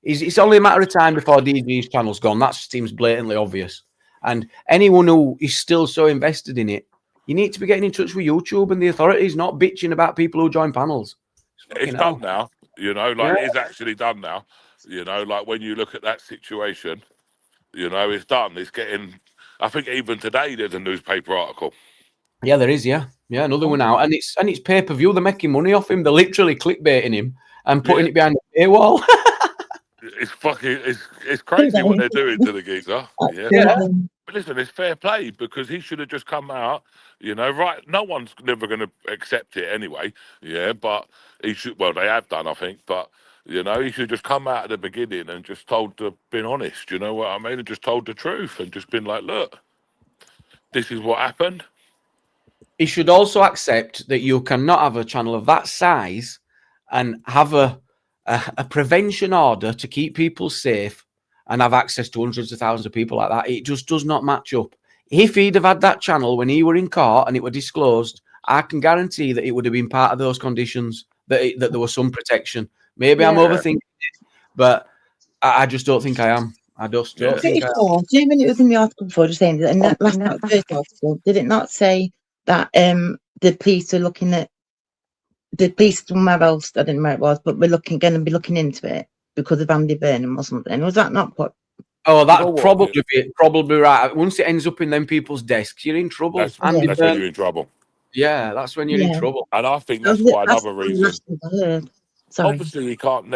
It's only a matter of time before DG's channel's gone. That seems blatantly obvious. And anyone who is still so invested in it, you need to be getting in touch with YouTube and the authorities, not bitching about people who join panels. It's done now, you know, like it is actually done now. You know, like when you look at that situation, you know, it's done. It's getting, I think even today there's a newspaper article. Yeah, there is, yeah. Another one out. And it's pay-per-view. They're making money off him. They're literally clickbaiting him and putting it behind the paywall. it's fucking, it's crazy what they're doing to the geezer. Yeah, Yeah. but listen, it's fair play because he should have just come out. You know, right? No one's never going to accept it anyway. Yeah, but he should. Well, they have done, I think. But you know, he should just come out at the beginning and just been honest. You know what I mean? And just told the truth and just been like, look, this is what happened. He should also accept that you cannot have a channel of that size and have a prevention order to keep people safe and have access to hundreds of thousands of people like that. It just does not match up. If he'd have had that channel when he were in court and it were disclosed, I can guarantee that it would have been part of those conditions, that there was some protection. Maybe I'm overthinking it, but I just don't think I am. I just don't think I am. Sure. Do you know when it was in the article before, just saying that in that first article, did it not say that the police are looking at the police somewhere else? I don't know where it was, but we're going to be looking into it because of Andy Burnham or something. Was that not what? Oh, that'd probably right. Once it ends up in them people's desks, you're in trouble. That's when you're in trouble. Yeah, that's when you're in trouble. And I think that's why another reason. Sorry. Obviously, he can't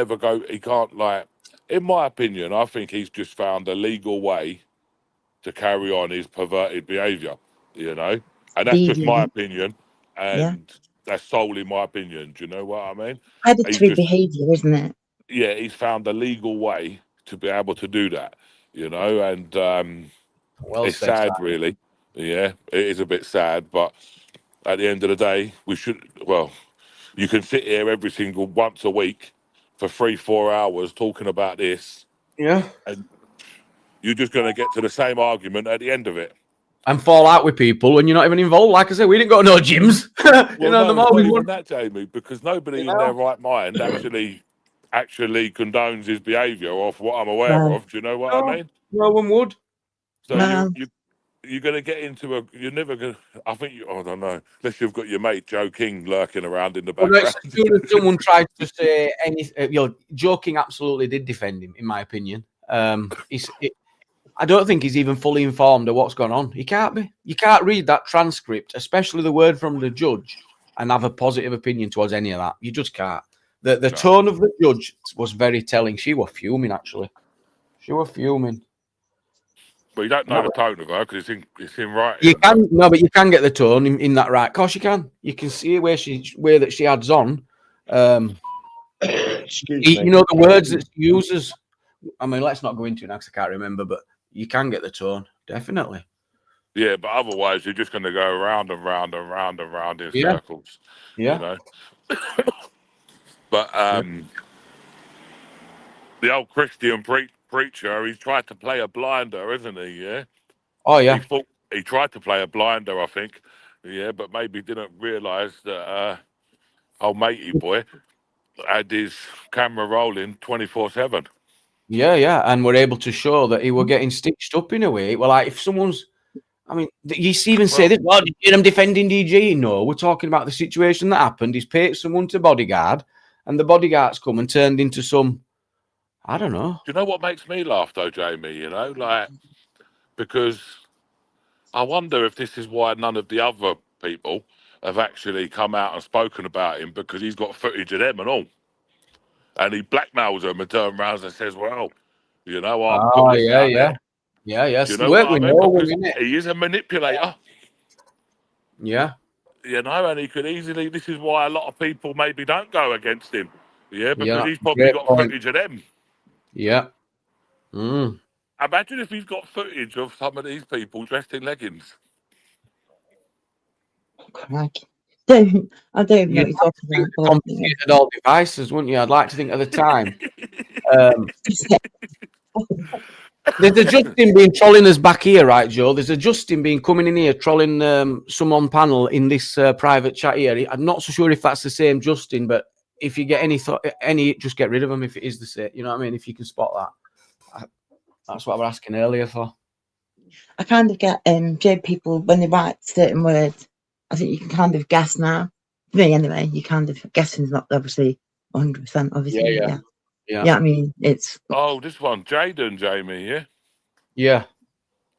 like. In my opinion, I think he's just found a legal way to carry on his perverted behaviour. You know, and that's just my opinion, and that's solely my opinion. Do you know what I mean? Predatory behaviour, isn't it? Yeah, he's found a legal way to be able to do that. You know, and it's sad, really. Yeah, it is a bit sad, but at the end of the day, we should. Well, you can sit here once a week for 3-4 hours talking about this. Yeah. And you're just going to get to the same argument at the end of it. And fall out with people when you're not even involved. Like I said, we didn't go to no gyms. Well, no, it's not even that, Jamie, because nobody in their right mind actually condones his behaviour off what I'm aware of. Do you know what I mean? No one would. So you're going to get into you're never going to, I don't know, unless you've got your mate Joe King lurking around in the background. As soon as someone tried to say anything, Joe King absolutely did defend him, in my opinion. I don't think he's even fully informed of what's gone on. He can't be. You can't read that transcript, especially the word from the judge, and have a positive opinion towards any of that. You just can't. The tone of the judge was very telling. She was fuming, actually. She was fuming. But you don't know the tone of her because it's in writing. You can but you can get the tone in that right. Of course, you can. You can see where that she adds on. You know the words that she uses. I mean, let's not go into it now because I can't remember, but you can get the tone, definitely. Yeah, but otherwise you're just going to go round and round and round and round in circles. Yeah. You know. But the old Christian preacher, he's tried to play a blinder, isn't he? Yeah. Oh yeah. He tried to play a blinder, I think. Yeah, but maybe didn't realise that old matey boy had his camera rolling 24/7. Yeah, and we're able to show that he were getting stitched up in a way. Well, like if someone's, I mean, you even say this. Well, I'm defending DG. No, we're talking about the situation that happened. He's paid someone to bodyguard, and the bodyguards come and turned into some. I don't know. Do you know what makes me laugh though, Jamie? You know, like because I wonder if this is why none of the other people have actually come out and spoken about him because he's got footage of them and all. And he blackmails them and turns around and says, well, you know, I'm putting this out there. Yeah. Do you know what I mean? Because he is a manipulator. Yeah. You know, and he could easily, this is why a lot of people maybe don't go against him. Yeah, because he's probably got footage of them. Yeah. Imagine if he's got footage of some of these people dressed in leggings. Crikey. I don't know what you're talking about. Confiscated all devices, wouldn't you? I'd like to think at the time. There's a Justin being trolling us back here, right, Joe? There's a Justin being coming in here trolling some on panel in this private chat here. I'm not so sure if that's the same Justin, but if you get any, just get rid of them if it is the same. You know what I mean? If you can spot that. That's what I was asking earlier for. I kind of get Joe people when they write certain words. I think you can kind of guess now. For me, anyway, you kind of guessing's not obviously 100%. Obviously, yeah. I mean, it's this one, Jaden, Jamie, yeah. Yeah.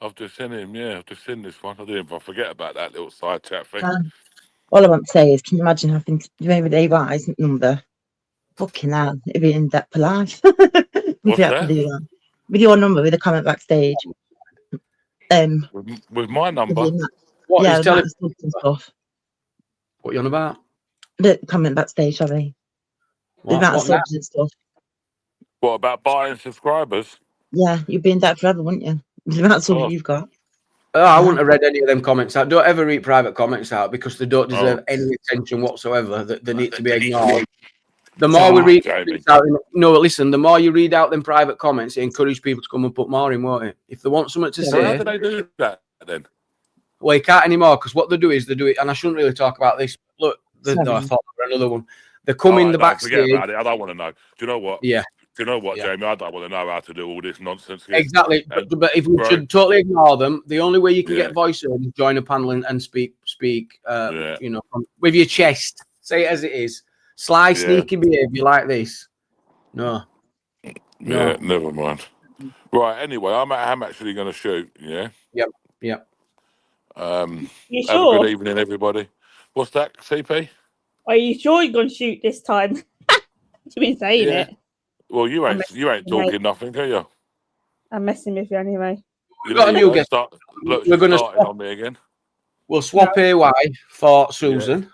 I've just seen him. Yeah, I've just seen this one. I didn't forget about that little side chat thing. All I want to say is, can you imagine having to maybe the AY's number? Fucking hell, it'd be in depth alive. If you had to do that. With your number, with a comment backstage. With my number. What Yeah, is telling and stuff. What you on about? The comment backstage, sorry. The amount of subs and stuff. What about buying subscribers? Yeah, you'd be in debt forever, wouldn't you? The amount of subs you've got. I wouldn't have read any of them comments out. Don't ever read private comments out because they don't deserve any attention whatsoever. That they need to be ignored. The more we read out, no, listen. The more you read out them private comments, it encourages people to come and put more in, won't it? If they want something to say, how do they do that then? Well, you can't anymore because what they do is they do it, and I shouldn't really talk about this. Look, I thought for another one. They come in the backstage. Forget about it. I don't want to know. Do you know what? Yeah. Do you know what, Jamie? I don't want to know how to do all this nonsense. Exactly. But if we should totally ignore them, the only way you can get voice heard is join a panel and speak. You know, with your chest. Say it as it is. Sly, sneaky behaviour like this. No. Yeah, never mind. Right. Anyway, I'm actually going to shoot. Yeah. Yep. You have sure? a good evening, everybody. What's that, CP? Are you sure you're going to shoot this time? You've been saying it. Well, you ain't talking nothing, are you? I'm messing with you anyway. We've got a new guest. Look, we're going to start on me again. We'll swap AY for Susan. Yeah.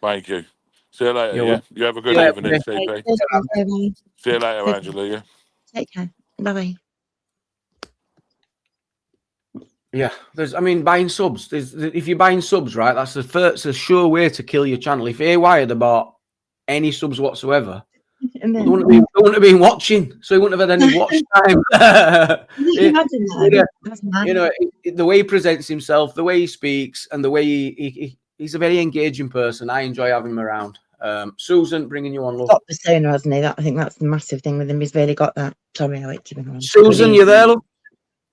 Thank you. See you later. You have a good evening, CP. See you later, Angela. Yeah. Take care. Bye. Yeah, buying subs. If you're buying subs, right, that's a sure way to kill your channel. If AY had bought any subs whatsoever, they wouldn't have been watching, so he wouldn't have had any watch time. Imagine that. You know, the way he presents himself, the way he speaks, and the way he's a very engaging person. I enjoy having him around. Susan, bringing you on, love. Got the persona, hasn't he? I think that's the massive thing with him. He's really got that. Sorry, I wait to be on. Susan, you there, love?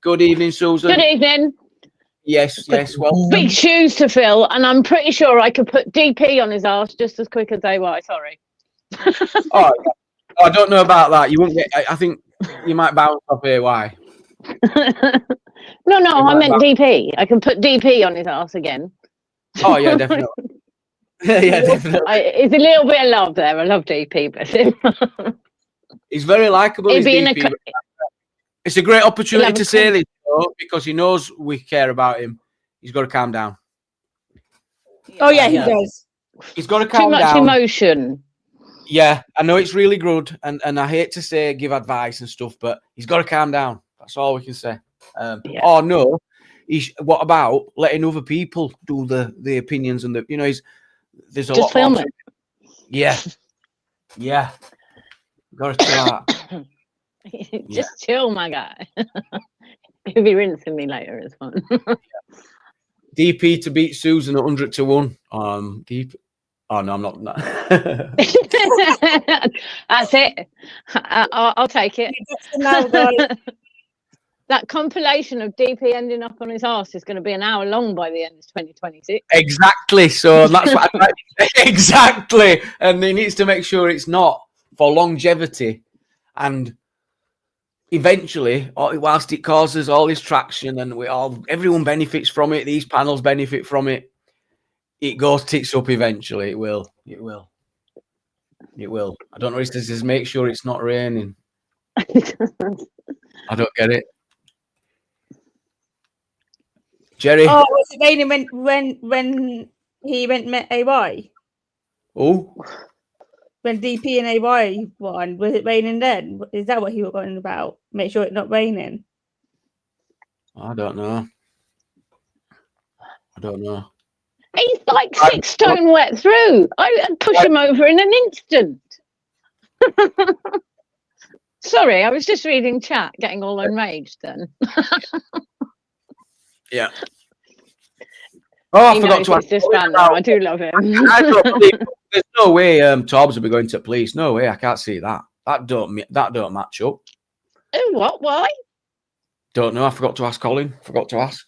Good evening, Susan. Good evening. Yes. Well, big shoes to fill, and I'm pretty sure I could put DP on his arse just as quick as AY. Sorry. I don't know about that. You won't get. I think you might bounce off AY. No, I meant DP. I can put DP on his arse again. Oh yeah, definitely. Definitely. It's a little bit of love there. I love DP, bless him. He's very likable. It's a great opportunity to say this though, because he knows we care about him. He's got to calm down. Oh yeah, he does. He's got to calm down. Too much emotion. Yeah, I know it's really good, and I hate to say give advice and stuff, but he's got to calm down. That's all we can say. Or no, what about letting other people do the opinions and there's a lot more. Yeah. Got to chill out. Just chill, my guy. He'll be rinsing me later. It's fun. DP to beat Susan 100-1. DP. Oh no, I'm not. That's it. I'll take it. That compilation of DP ending up on his arse is going to be an hour long by the end of 2026. Exactly. So that's what exactly. And he needs to make sure it's not for longevity, and eventually, whilst it causes all this traction and everyone benefits from it, these panels benefit from it. It goes tits up eventually. It will. I don't know. It says make sure it's not raining. I don't get it. Jerry. Oh, was it raining when he went met AY? Oh. When DP and AY won, was it raining then? Is that what he was going about? Make sure it's not raining. I don't know. He's like 6 stone wet through. I'd push him over in an instant. Sorry, I was just reading chat, getting all enraged then. Yeah. Oh, I forgot to ask. I do love him. There's no way Torbs will be going to police. No way. I can't see that. That don't match up. Oh, what? Why? Don't know. I forgot to ask Colin. I forgot to ask.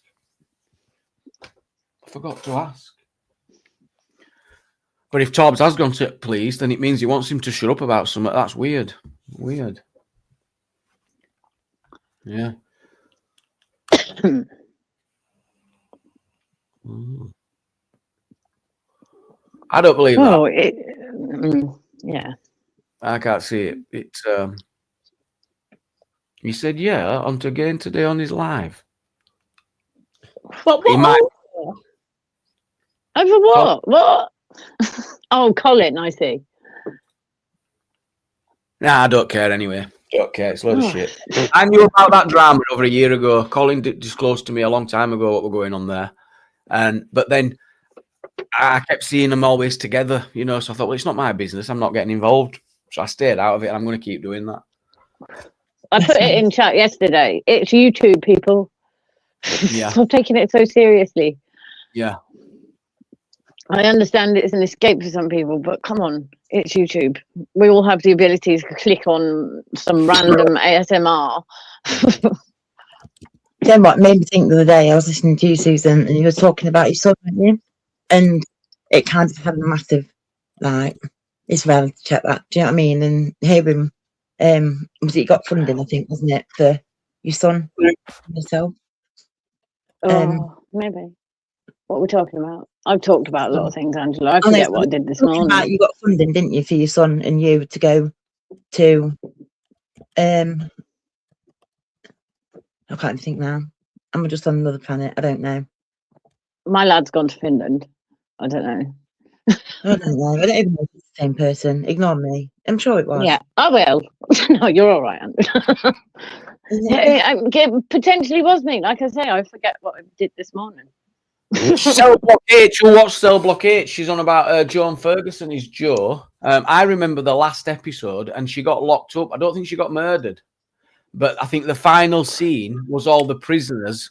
But if Torbs has gone to police, then it means he wants him to shut up about something. That's weird. Yeah. I don't believe that. Yeah. I can't see it. It's He said, yeah, on to again today on his live. But He what? might- Over what? What? Oh, Colin, I see. Nah, I don't care anyway. Don't care. It's a load of shit. I knew about that drama over a year ago. Colin disclosed to me a long time ago what was going on there. But then I kept seeing them always together, you know, so I thought, well, it's not my business. I'm not getting involved. So I stayed out of it, and I'm going to keep doing that. I put it in chat yesterday. It's YouTube, people. Yeah. Stop taking it so seriously. Yeah. I understand it's an escape for some people, but come on, it's YouTube. We all have the ability to click on some random ASMR. You know what made me think the other day? I was listening to you, Susan, and you were talking about your son, weren't you? And it kind of had a massive, like, it's rare to check that. Do you know what I mean? And hear him, was it got funding? I think, wasn't it, for your son yourself? Maybe. What we're talking about? I've talked about a lot of things, Angela. I forget what I did this morning. About, you got funding, didn't you, for your son and you to go to? I can't think now. I'm just on another planet. I don't know. My lad's gone to Finland. I don't know. I don't know. I don't even know if it's the same person. Ignore me. I'm sure it was. Yeah, I will. No, you're all right, Angela. It potentially was me. Like I say, I forget what I did this morning. Cell Block H, who watched Cell Block H? She's on about Joan Ferguson is Joe. I remember the last episode and she got locked up. I don't think she got murdered, but I think the final scene was all the prisoners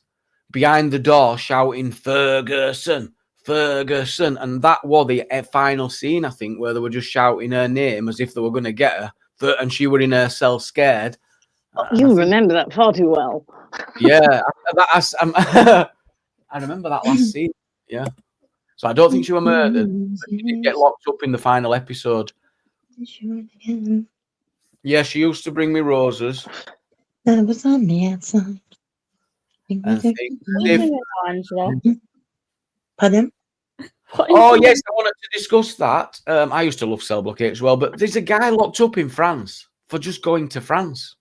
behind the door shouting Ferguson, Ferguson, and that was the final scene, I think, where they were just shouting her name as if they were going to get her, and she were in her cell scared. You remember that far too well. Yeah, I remember that last scene. Yeah. So I don't think she was murdered. But she did get locked up in the final episode. Yeah, she used to bring me roses. That was on the outside. Angela. Pardon? Oh, yes, I wanted to discuss that. I used to love Cell Block 8 as well, but there's a guy locked up in France for just going to France.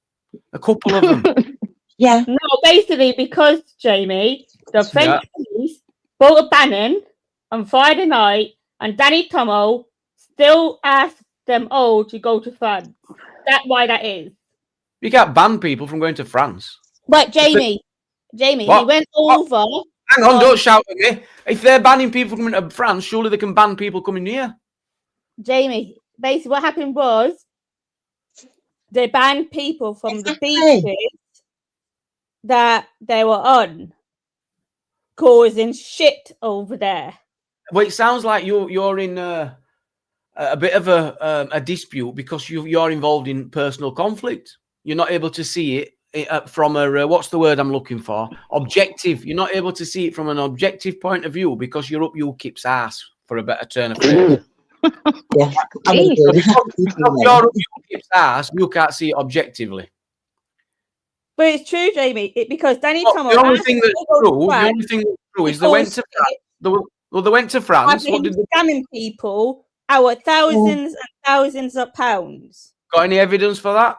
A couple of them. Yeah. No, basically because, Jamie, the French police brought a banning on Friday night and Danny Tomo still asked them all to go to France. That's why that is. You can't ban people from going to France. But Jamie, he went over. Hang on, don't shout at me. If they're banning people coming to France, surely they can ban people coming here. Jamie, basically what happened was they banned people from the beaches that they were on, causing shit over there. Well, it sounds like you're in a bit of a dispute because you're involved in personal conflict. You're not able to see it from a what's the word I'm looking for? Objective. You're not able to see it from an objective point of view because you're up UKIP's ass, for a better turn of phrase. Yeah. Because you're up UKIP's ass, you can't see it objectively. But it's true, Jamie, because Danny Tomo. The only thing that's true is they went to France. They went to France. What did they scamming people out thousands and thousands of pounds? Got any evidence for that?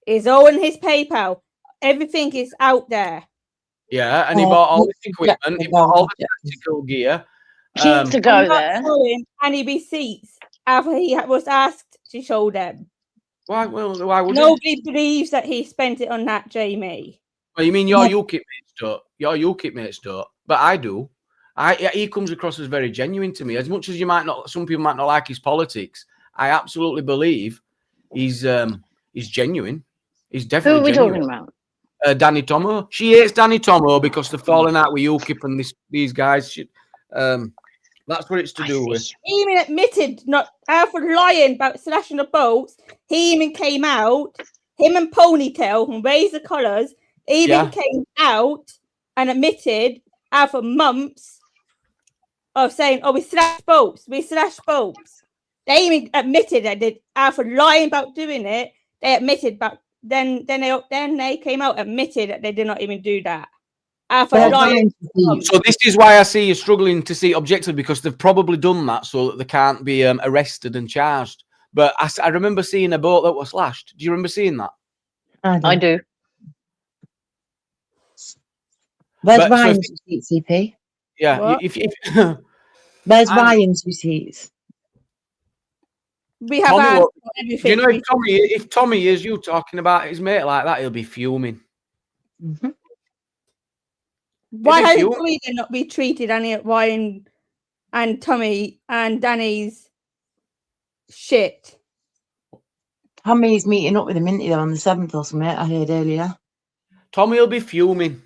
It's all in his PayPal. Everything is out there. Yeah, and he bought all the equipment. He bought all the tactical gear. To go there. Any receipts after he was asked to show them. Why? Well, why would nobody believes that he spent it on that, Jamie? Well, you mean your UKIP mates don't? Your UKIP mates don't, but I do. He comes across as very genuine to me. As much as you might not, some people might not like his politics. I absolutely believe he's genuine. He's definitely. Who are we genuine. talking about? Danny Tomo. She hates Danny Tomo because they're falling out with UKIP and these guys. That's what it's to do with. He even admitted not after lying about slashing the boats. He even came out, him and Ponytail and Raise the Colours, even came out and admitted after months of saying, "Oh, we slashed boats. They even admitted that they, after lying about doing it, they admitted, but then they came out admitted that they did not even do that. So this is why I see you struggling to see objectively, because they've probably done that so that they can't be arrested and charged. But I remember seeing a boat that was slashed. Do you remember seeing that? I do. Where's But so Ryan's receipts, CP? yeah, What? if Where's And- Ryan's receipts? We have Tommy, asked what- for do you everything. know if Tommy is you talking about his mate like that, he'll be fuming. Mm-hmm. Why He'll be has fuming. Tommy then not be treated any Ryan and Tommy and Danny's shit? Tommy's meeting up with him, isn't he, on the 7th or something, I heard earlier. Tommy will be fuming.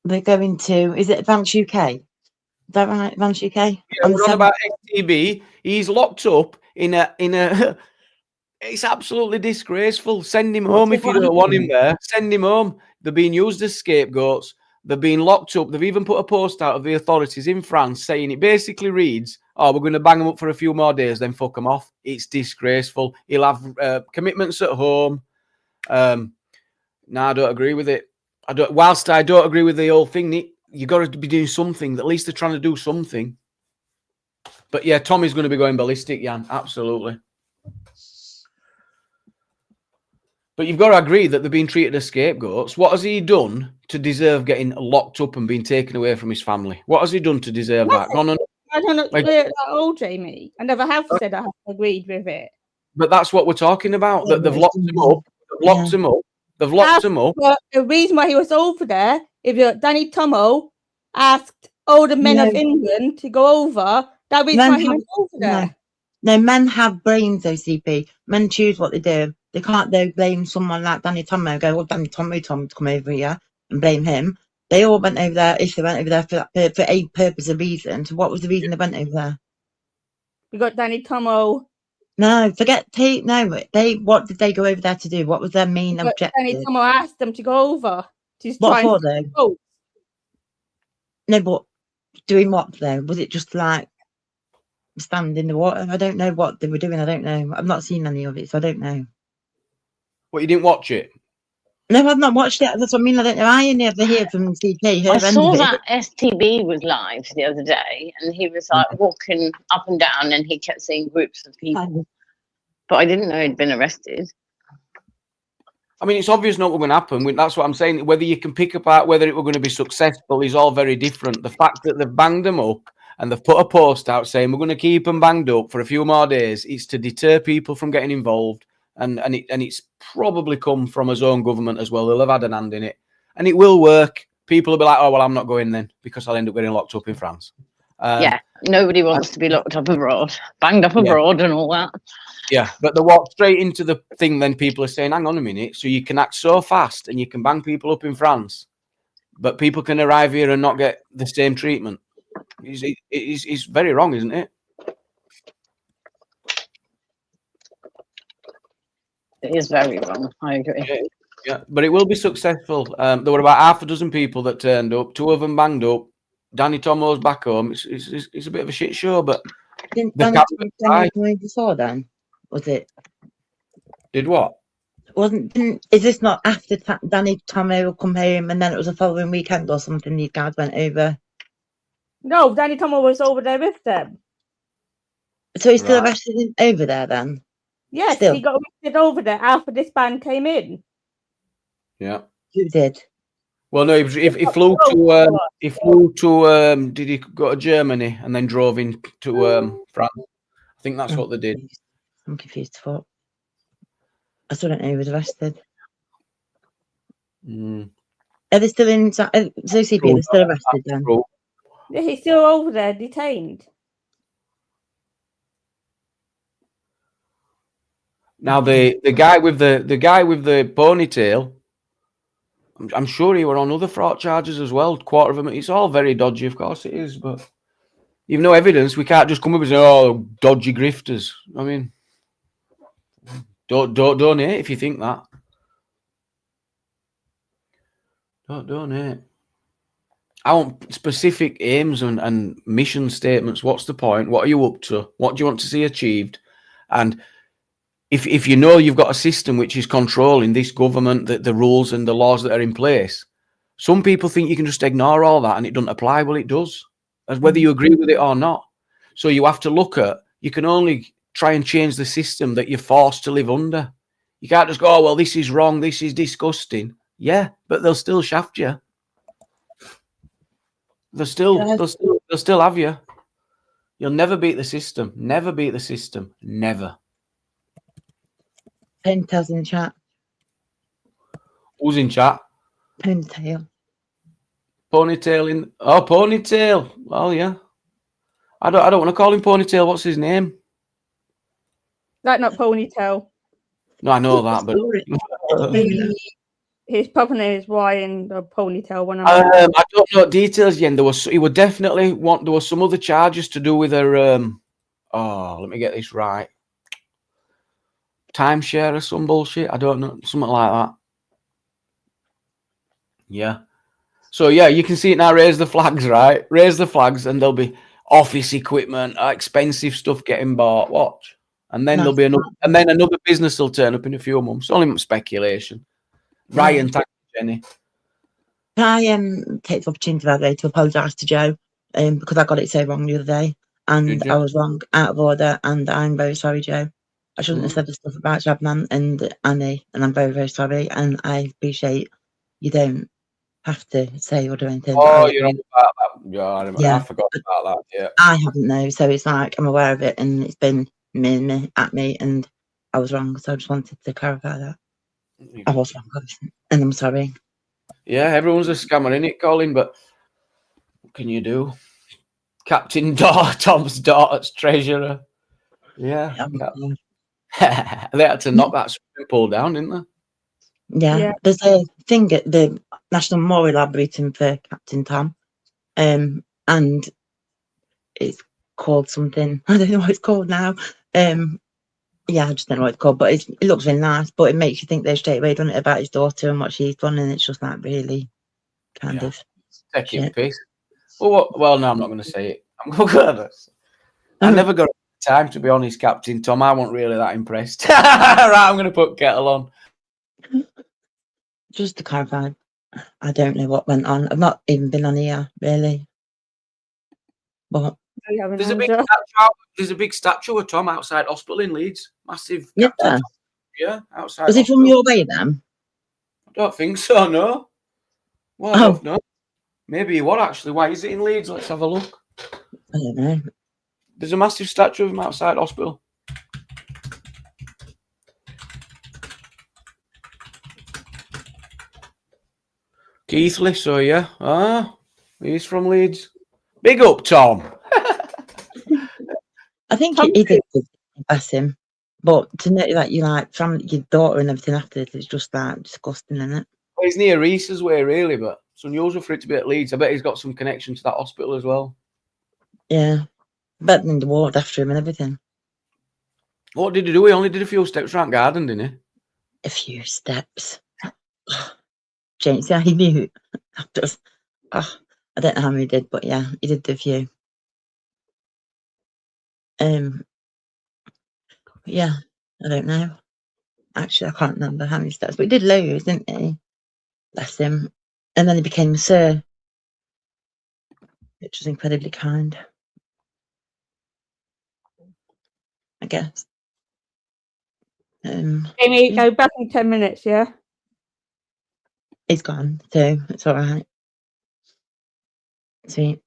They're going to, is it Advance UK? Is that right, Advance UK? Yeah, we're on about STB. He's locked up in a. It's absolutely disgraceful. Send him home if you don't want him there. Send him home. They're being used as scapegoats. They're being locked up. They've even put a post out of the authorities in France saying it basically reads, "Oh, we're going to bang them up for a few more days, then fuck them off." It's disgraceful. He'll have commitments at home. No, I don't agree with it. Whilst I don't agree with the whole thing, you got to be doing something. At least they're trying to do something. But yeah, Tommy's going to be going ballistic, Jan. Absolutely. But you've got to agree that they're being treated as scapegoats. What has he done to deserve getting locked up and being taken away from his family? What has he done to deserve that? Gone on, I don't know Like- at all, Jamie. I never have said I have agreed with it. but that's what we're talking about. That they've locked him up. They've locked him up. They've locked him up. But the reason why he was over there, if Danny Tomo asked older men of No. England to go over, that reason Men why he have- was over there. No, men have brains, though, CP. Men choose what they do. They can't, though, blame someone like Danny Tomo and go, well, Danny Tomo told him to come over here and blame him. They all went over there, if they went over there for a purpose or reason. So what was the reason they went over there? We got Danny Tomo. No, forget what did they go over there to do? What was their main But objective? Danny Tomo asked them to go over to What try for, and though? vote. No, but doing what, though? Was it just like stand in the water? I don't know what they were doing. I don't know. I've not seen any of it, so I don't know. What, you didn't watch it? No, I've not watched it. That's what I mean. I don't know. I only ever hear from CK. Her I end saw of it. that STB was live the other day, and he was like walking up and down, and he kept seeing groups of people. But I didn't know he'd been arrested. I mean, it's obvious not going to happen. That's what I'm saying. Whether you can pick apart whether it were going to be successful is all very different. The fact that they've banged them up and they've put a post out saying we're going to keep them banged up for a few more days is to deter people from getting involved. And it's probably come from his own government as well. They'll have had an hand in it. And it will work. People will be like, oh, well, I'm not going then because I'll end up getting locked up in France. Yeah, nobody wants to be locked up abroad, banged up abroad and all that. Yeah, but they walk straight into the thing. Then people are saying, hang on a minute. So you can act so fast and you can bang people up in France, but people can arrive here and not get the same treatment. It's very wrong, isn't it? It is very wrong. I agree. Yeah, but it will be successful. There were about half a dozen people that turned up. 2 of them banged up. Danny Tomo's back home. It's a bit of a shit show, but Didn't the Danny captain died. come over before then? Was it? Did what? Is this not after Danny Tomo come home and then it was the following weekend or something? These guys went over. No, Danny Tomo was over there with them. So he's still Right. arrested over there then? Yes, Still. he got arrested over there after this band came in. Yeah. Who did? Well, no, he flew to. He flew to. Did he go to Germany and then drove into France? I think that's what they did. I'm confused. What? I still don't know he was arrested. Mm. Are they still in? So CP, they're still arrested then? Yeah, he's still over there, detained. Now the guy with the ponytail, I'm sure he were on other fraud charges as well. Quarter of them. It's all very dodgy, of course it is, but you've no evidence. We can't just come up and say, "Oh, dodgy grifters." I mean, don't donate if you think that. Don't donate. I want specific aims and mission statements. What's the point? What are you up to? What do you want to see achieved? And if you know you've got a system which is controlling this government, the rules and the laws that are in place, some people think you can just ignore all that and it doesn't apply. Well, it does, as whether you agree with it or not. So you have to look at, you can only try and change the system that you're forced to live under. You can't just go, oh, well, this is wrong, this is disgusting. Yeah, but they'll still shaft you. They'll still have you. You'll never beat the system. Never beat the system. Never. Ponytails in the chat. Who's in chat? Ponytail. Ponytail in. Oh, Ponytail. Well, yeah. I don't want to call him Ponytail. What's his name? That not Ponytail. No, I know that, but His proper name is Ryan the Ponytail. When I don't know details yet. He would definitely want. There was some other charges to do with her. Oh, let me get this right. Timeshare or some bullshit. I don't know, something like that. Yeah. So yeah, you can see it now. Raise the flags, right? Raise the flags, and there'll be office equipment, expensive stuff getting bought. Watch, and then there'll be another, and then another business will turn up in a few months. Only speculation. Ryan, thank you, Jenny. Can I take the opportunity by the way to apologise to Joe because I got it so wrong the other day, and I was wrong, out of order, and I'm very sorry, Joe. I shouldn't have said the stuff about Shabnam and Annie, and I'm very, very sorry, and I appreciate you don't have to say or do anything. Oh, you're on about that. Yeah, I forgot about that. Yeah, I haven't though, so it's like I'm aware of it, and it's been me at me, and I was wrong, so I just wanted to clarify that. I was wrong, obviously, and I'm sorry. Yeah, everyone's a scammer, innit, Colin? But what can you do? Captain Tom's daughter's treasurer. Yeah. They had to knock that swimming pool down, didn't they? Yeah. There's a thing at the National Memorial Arboretum for Captain Tom, and it's called something. I don't know what it's called now. Yeah, I just don't know what it's called, but it looks really nice. But it makes you think there straight away, doesn't it, about his daughter and what she's done, and it's just like really kind of taking piss. Well, no, I'm not going to say it. I'm going to. I never got time, to be honest, Captain Tom. I wasn't really that impressed. Right, I'm going to put kettle on. Just to clarify, I don't know what went on. I've not even been on here, really. But there's a big statue of Tom outside hospital in Leeds. Massive. Captain Tom. Yeah, outside. Was he from your way then? I don't think so, no. Well, I don't know. Maybe he was actually. Why is it in Leeds? Let's have a look. I don't know. There's a massive statue of him outside hospital. Keithley, so yeah. He's from Leeds. Big up, Tom. I think he did, bless him. But to know that you like family, your daughter and everything after it, it's just that disgusting, isn't it? Well, he's near Reese's way, really, but it's unusual for it to be at Leeds. I bet he's got some connection to that hospital as well. Yeah. Better than the ward after him and everything. What did he do? He only did a few steps around garden, didn't he? A few steps. James, yeah, he knew. I don't know how many did, but yeah, he did a few. Yeah, I don't know. Actually, I can't remember how many steps, but he did loads, didn't he? Bless him. And then he became Sir, which was incredibly kind, I guess. Amy, go back in 10 minutes, yeah? He's gone, so it's all right. Sweet.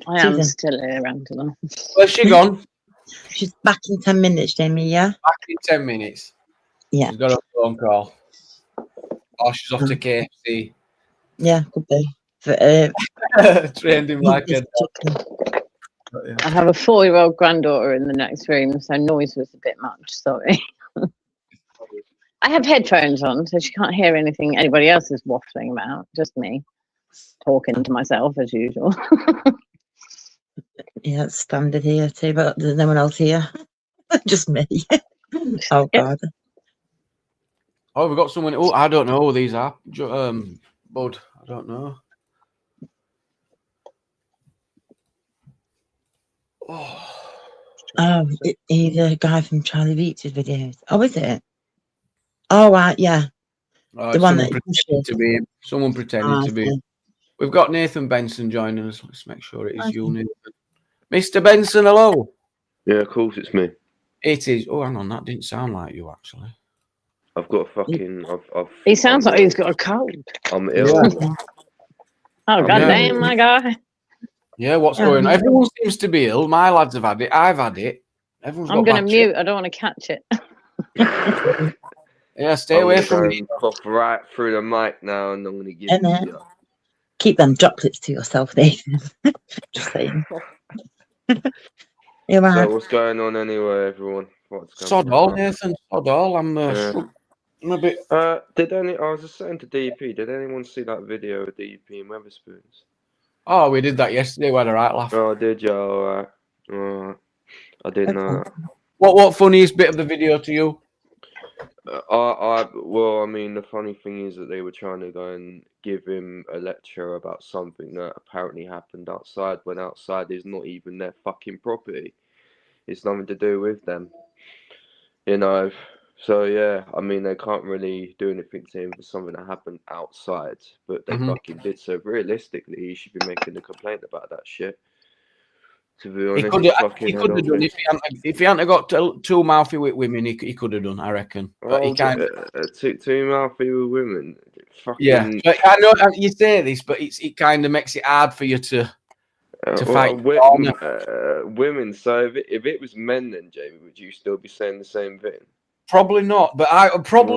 I am still here, Angela. Where's she gone? She's back in 10 minutes, Jamie, yeah? Back in 10 minutes. Yeah. She's got a phone call. Oh, she's off to KFC. Yeah, could be. Trained him like a dog. I have a 4-year-old granddaughter in the next room, so noise was a bit much, sorry. I have headphones on, so she can't hear anything anybody else is waffling about, just me talking to myself as usual. Yeah, it's standard here too, but there's no one else here. Just me. Oh, God. Oh, we've got someone. Oh, I don't know who these are. Bud, I don't know. Oh, he's a guy from Charlie Beach's videos. Oh, is it? Oh, right, yeah. Oh, the one that pretending to be him. Someone pretending to be him. We've got Nathan Benson joining us. Let's make sure it is you, Nathan. Mr. Benson, hello. Yeah, of course it's me. It is. Oh, hang on. That didn't sound like you, actually. I've got a fucking. He sounds I'm like he's ill. got a cold. I'm ill. Yeah. Oh, goddamn, my guy. Yeah, what's going on? Everyone seems to be ill. My lads have had it. I've had it. Everyone's I'm got going to bad mute. I don't want to catch it. Yeah, stay away from me. Cough right through the mic now, and I'm gonna give And it to you. keep them droplets to yourself, Nathan. Just saying. You're right. So what's going on anyway, everyone? What's going Sod on? all, Nathan. Sod all. I'm a bit. I was just saying to DP, did anyone see that video of DP and Weatherspoons? Oh, we did that yesterday. We had a right laugh. Oh, did you? Alright. I didn't know that. What funniest bit of the video to you? Well, I mean, the funny thing is that they were trying to go and give him a lecture about something that apparently happened outside, when outside is not even their fucking property. It's nothing to do with them, you know. So yeah, I mean, they can't really do anything to him for something that happened outside, but they fucking did. So realistically, he should be making a complaint about that shit. To be honest, he could have done if he hadn't got too mouthy with women. He could have done, I reckon. But he can't. Too mouthy with women. Fucking, yeah, but I know you say this, but it kind of makes it hard for you to fight. Women. So if it was men, then Jamie, would you still be saying the same thing? Probably not, but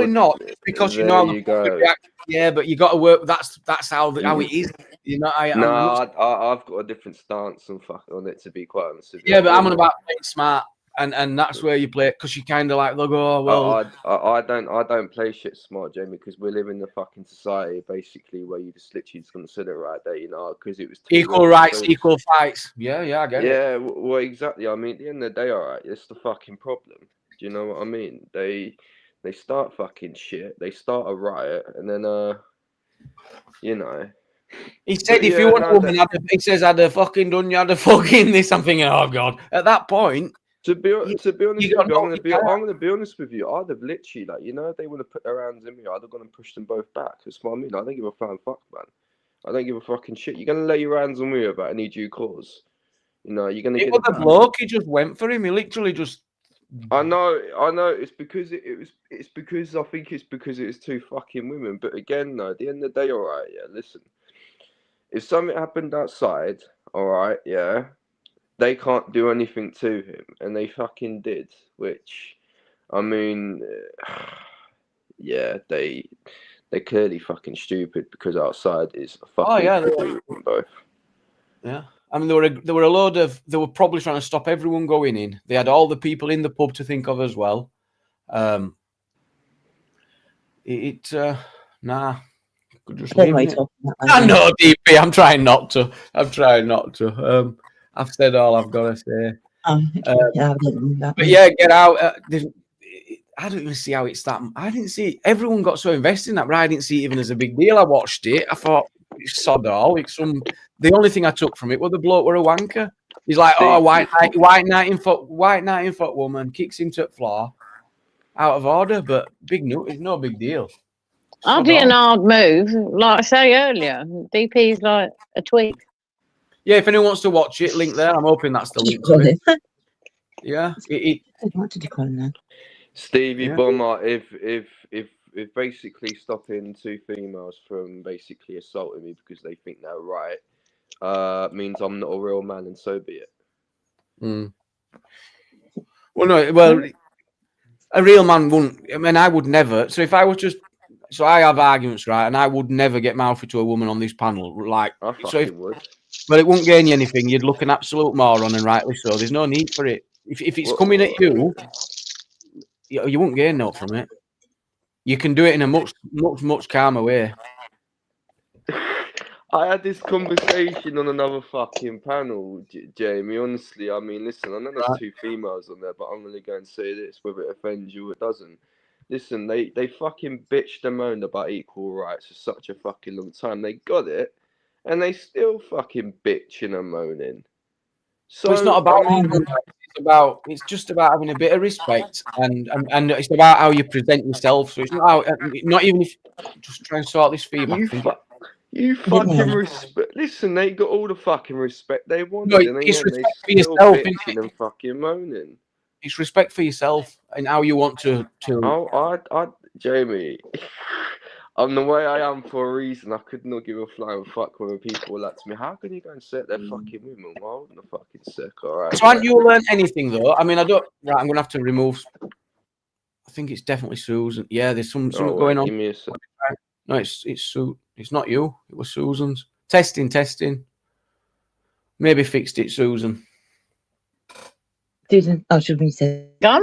not because you know react. Yeah, but you got to work. That's how it is. You know, I've got a different stance on it, to be quite honest with you. Yeah, but I'm on about playing smart, and that's where you play it, because you kind of like they'll go, oh, well. I don't play shit smart, Jamie, because we live in the fucking society basically where you just literally just consider it right there, you know, because it was equal rights, equal fights. Yeah, I get it. Yeah, well, exactly. I mean, at the end of the day, all right, it's the fucking problem. Do you know what I mean? They start fucking shit. They start a riot, and then you know. He said, if you want a woman, he says, I'd have fucking done you, I'd have fucking this. I'm thinking, oh god. At that point, to be honest with you, I'm gonna be honest with you. I'd have literally, like, you know, if they would have put their hands in me, I'd have gone and pushed them both back. That's what I mean. I don't give a flying fuck, man. I don't give a fucking shit. You're gonna lay your hands on me about any due cause. You know, you're gonna get the bloke. He just went for him. He literally just. I know. It's because it's because I think it's because it was two fucking women. But again, no. At the end of the day, all right. Yeah, listen. If something happened outside, all right, yeah, they can't do anything to him, and they fucking did. Which, I mean, yeah, they're clearly fucking stupid, because outside is a fucking both. Yeah. I mean, there were a load of. They were probably trying to stop everyone going in. They had all the people in the pub to think of as well. Nah. Could just leave it. I know, DP. I'm trying not to. I've said all I've got to say. But yeah, get out. I don't even see how it's that. I didn't see it. Everyone got so invested in that, but I didn't see it even as a big deal. I watched it. I thought, sod all. The only thing I took from it was the bloke were a wanker. He's like, oh, white 19-foot woman, kicks him to the floor, out of order, but it's no big deal. Hardly an hard move, like I say earlier. DP's like a tweak. Yeah, if anyone wants to watch it, link there. I'm hoping that's the link to it. Yeah. What did you call him then? Stevie Bomber, if basically stopping two females from basically assaulting me because they think they're right, means I'm not a real man, and so be it. Well, a real man wouldn't. I mean, I would never. So if I was just. So I have arguments, right? And I would never get mouthy to a woman on this panel. Like, I fucking would. Well, it won't gain you anything. You'd look an absolute moron, and rightly so. There's no need for it. If it's coming at you, you won't gain nothing from it. You can do it in a much calmer way. I had this conversation on another fucking panel, Jamie. Honestly, I mean, listen, I know there's two females on there, but I'm going to go and say this, whether it offends you or it doesn't. Listen, they fucking bitched and moaned about equal rights for such a fucking long time. They got it, and they still fucking bitching and moaning. So it's not about it's just about having a bit of respect, and it's about how you present yourself. So it's not even if just try and sort this feedback. You fucking respect. Listen, they got all the fucking respect they wanted. No, it's respect for yourself, isn't it? And fucking moaning. It's respect for yourself and how you want to. Jamie, I'm the way I am for a reason. I could not give a flying fuck whether people were like to me, how can you go and set their fucking women? Why wouldn't I fucking sick? All right. So haven't you learned anything though? I mean, I don't. Right, I'm gonna have to remove. I think it's definitely Susan. Yeah, there's something going on. Give me a sec. No, it's Sue. It's not you. It was Susan's. Testing. Maybe fixed it, Susan. Susan, oh, should we say? Gone?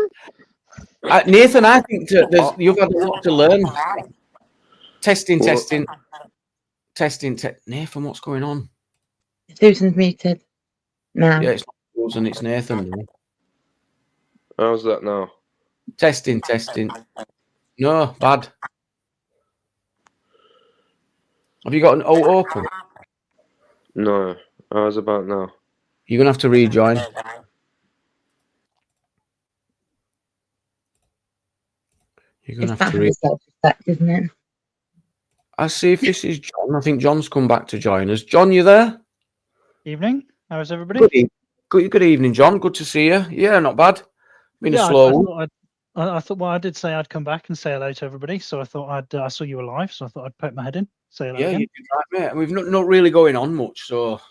Nathan, I think you've had a lot to learn. Testing. Nathan, what's going on? Susan's muted now. Yeah, it's not Susan, it's Nathan. How's that now? Testing. No, bad. Have you got an alt open? No. How's about now? You're gonna have to rejoin. You're gonna have to self-respect, isn't it? I'll see if this is John. I think John's come back to join us. John, you there? Evening. How's everybody? Good evening, John. Good to see you. Yeah, not bad. Been a slow. I thought, well, I did say I'd come back and say hello to everybody. So I thought I saw you were live, so I thought I'd poke my head in, say hello again. You did right, mate. And we've not really going on much, so.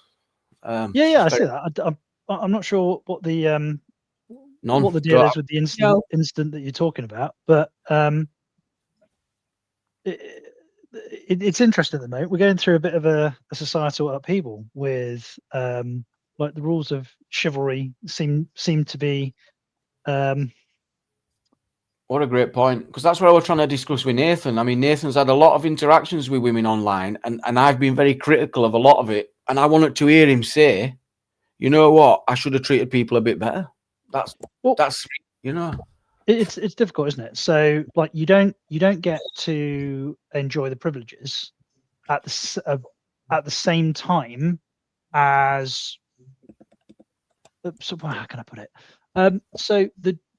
I see that. I'm not sure what the what the deal is with the incident that you're talking about, but it's interesting at the moment. We're going through a bit of a societal upheaval with like the rules of chivalry seem to be. What a great point, because that's what I was trying to discuss with Nathan. I mean, Nathan's had a lot of interactions with women online, and I've been very critical of a lot of it. And I wanted to hear him say, you know what, I should have treated people a bit better. That's you know. It's difficult, isn't it? So like you don't get to enjoy the privileges at the same time as. So how can I put it? So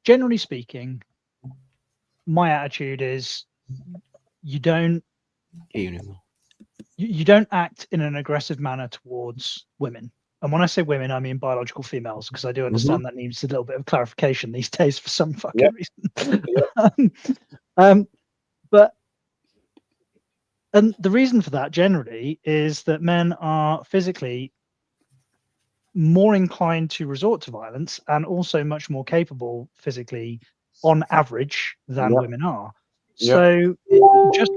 generally speaking, my attitude is you don't act in an aggressive manner towards women. And when I say women, I mean biological females, because I do understand that needs a little bit of clarification these days for some fucking reason. But the reason for that generally is that men are physically more inclined to resort to violence and also much more capable physically on average than women are. So just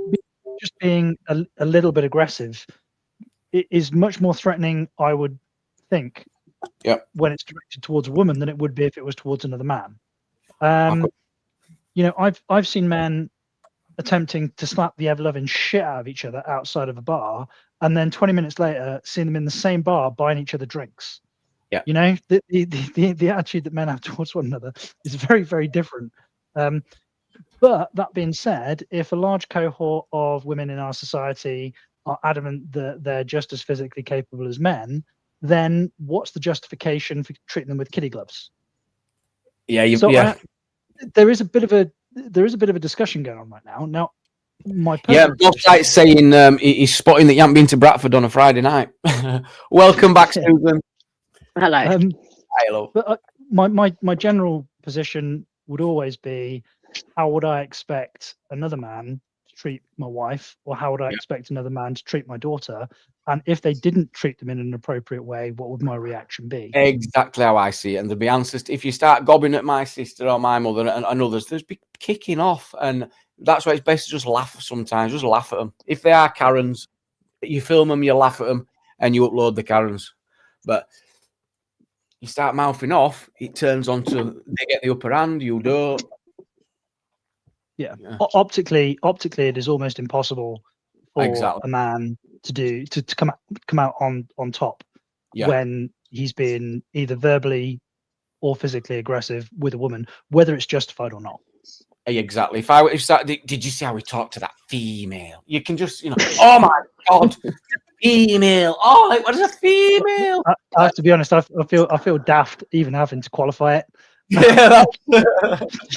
being a little bit aggressive is much more threatening, I would think, when it's directed towards a woman than it would be if it was towards another man. You know, I've seen men attempting to slap the ever-loving shit out of each other outside of a bar, and then 20 minutes later seeing them in the same bar buying each other drinks. You know, the attitude that men have towards one another is very, very different. But that being said, if a large cohort of women in our society are adamant that they're just as physically capable as men, then what's the justification for treating them with kiddie gloves? There is a bit of a discussion going on right now. Now, Bob Site's saying he's spotting that you haven't been to Bradford on a Friday night. Welcome back, Susan. Hello. Hello. But my general position would always be, how would I expect another man to treat my wife, or how would I expect another man to treat my daughter? And if they didn't treat them in an appropriate way, what would my reaction be? Exactly how I see it. And to be honest, if you start gobbing at my sister or my mother and others, there's be kicking off. And that's why it's best to just laugh sometimes. Just laugh at them. If they are Karens, you film them, you laugh at them, and you upload the Karens. But you start mouthing off, it turns on to they get the upper hand, you don't. Yeah. Optically, it is almost impossible for a man to come out on top when he's been either verbally or physically aggressive with a woman, whether it's justified or not. Exactly. Did you see how we talked to that female? You can just, oh my God, female. Oh, what is a female? I have to be honest. I feel daft even having to qualify it. Yeah, you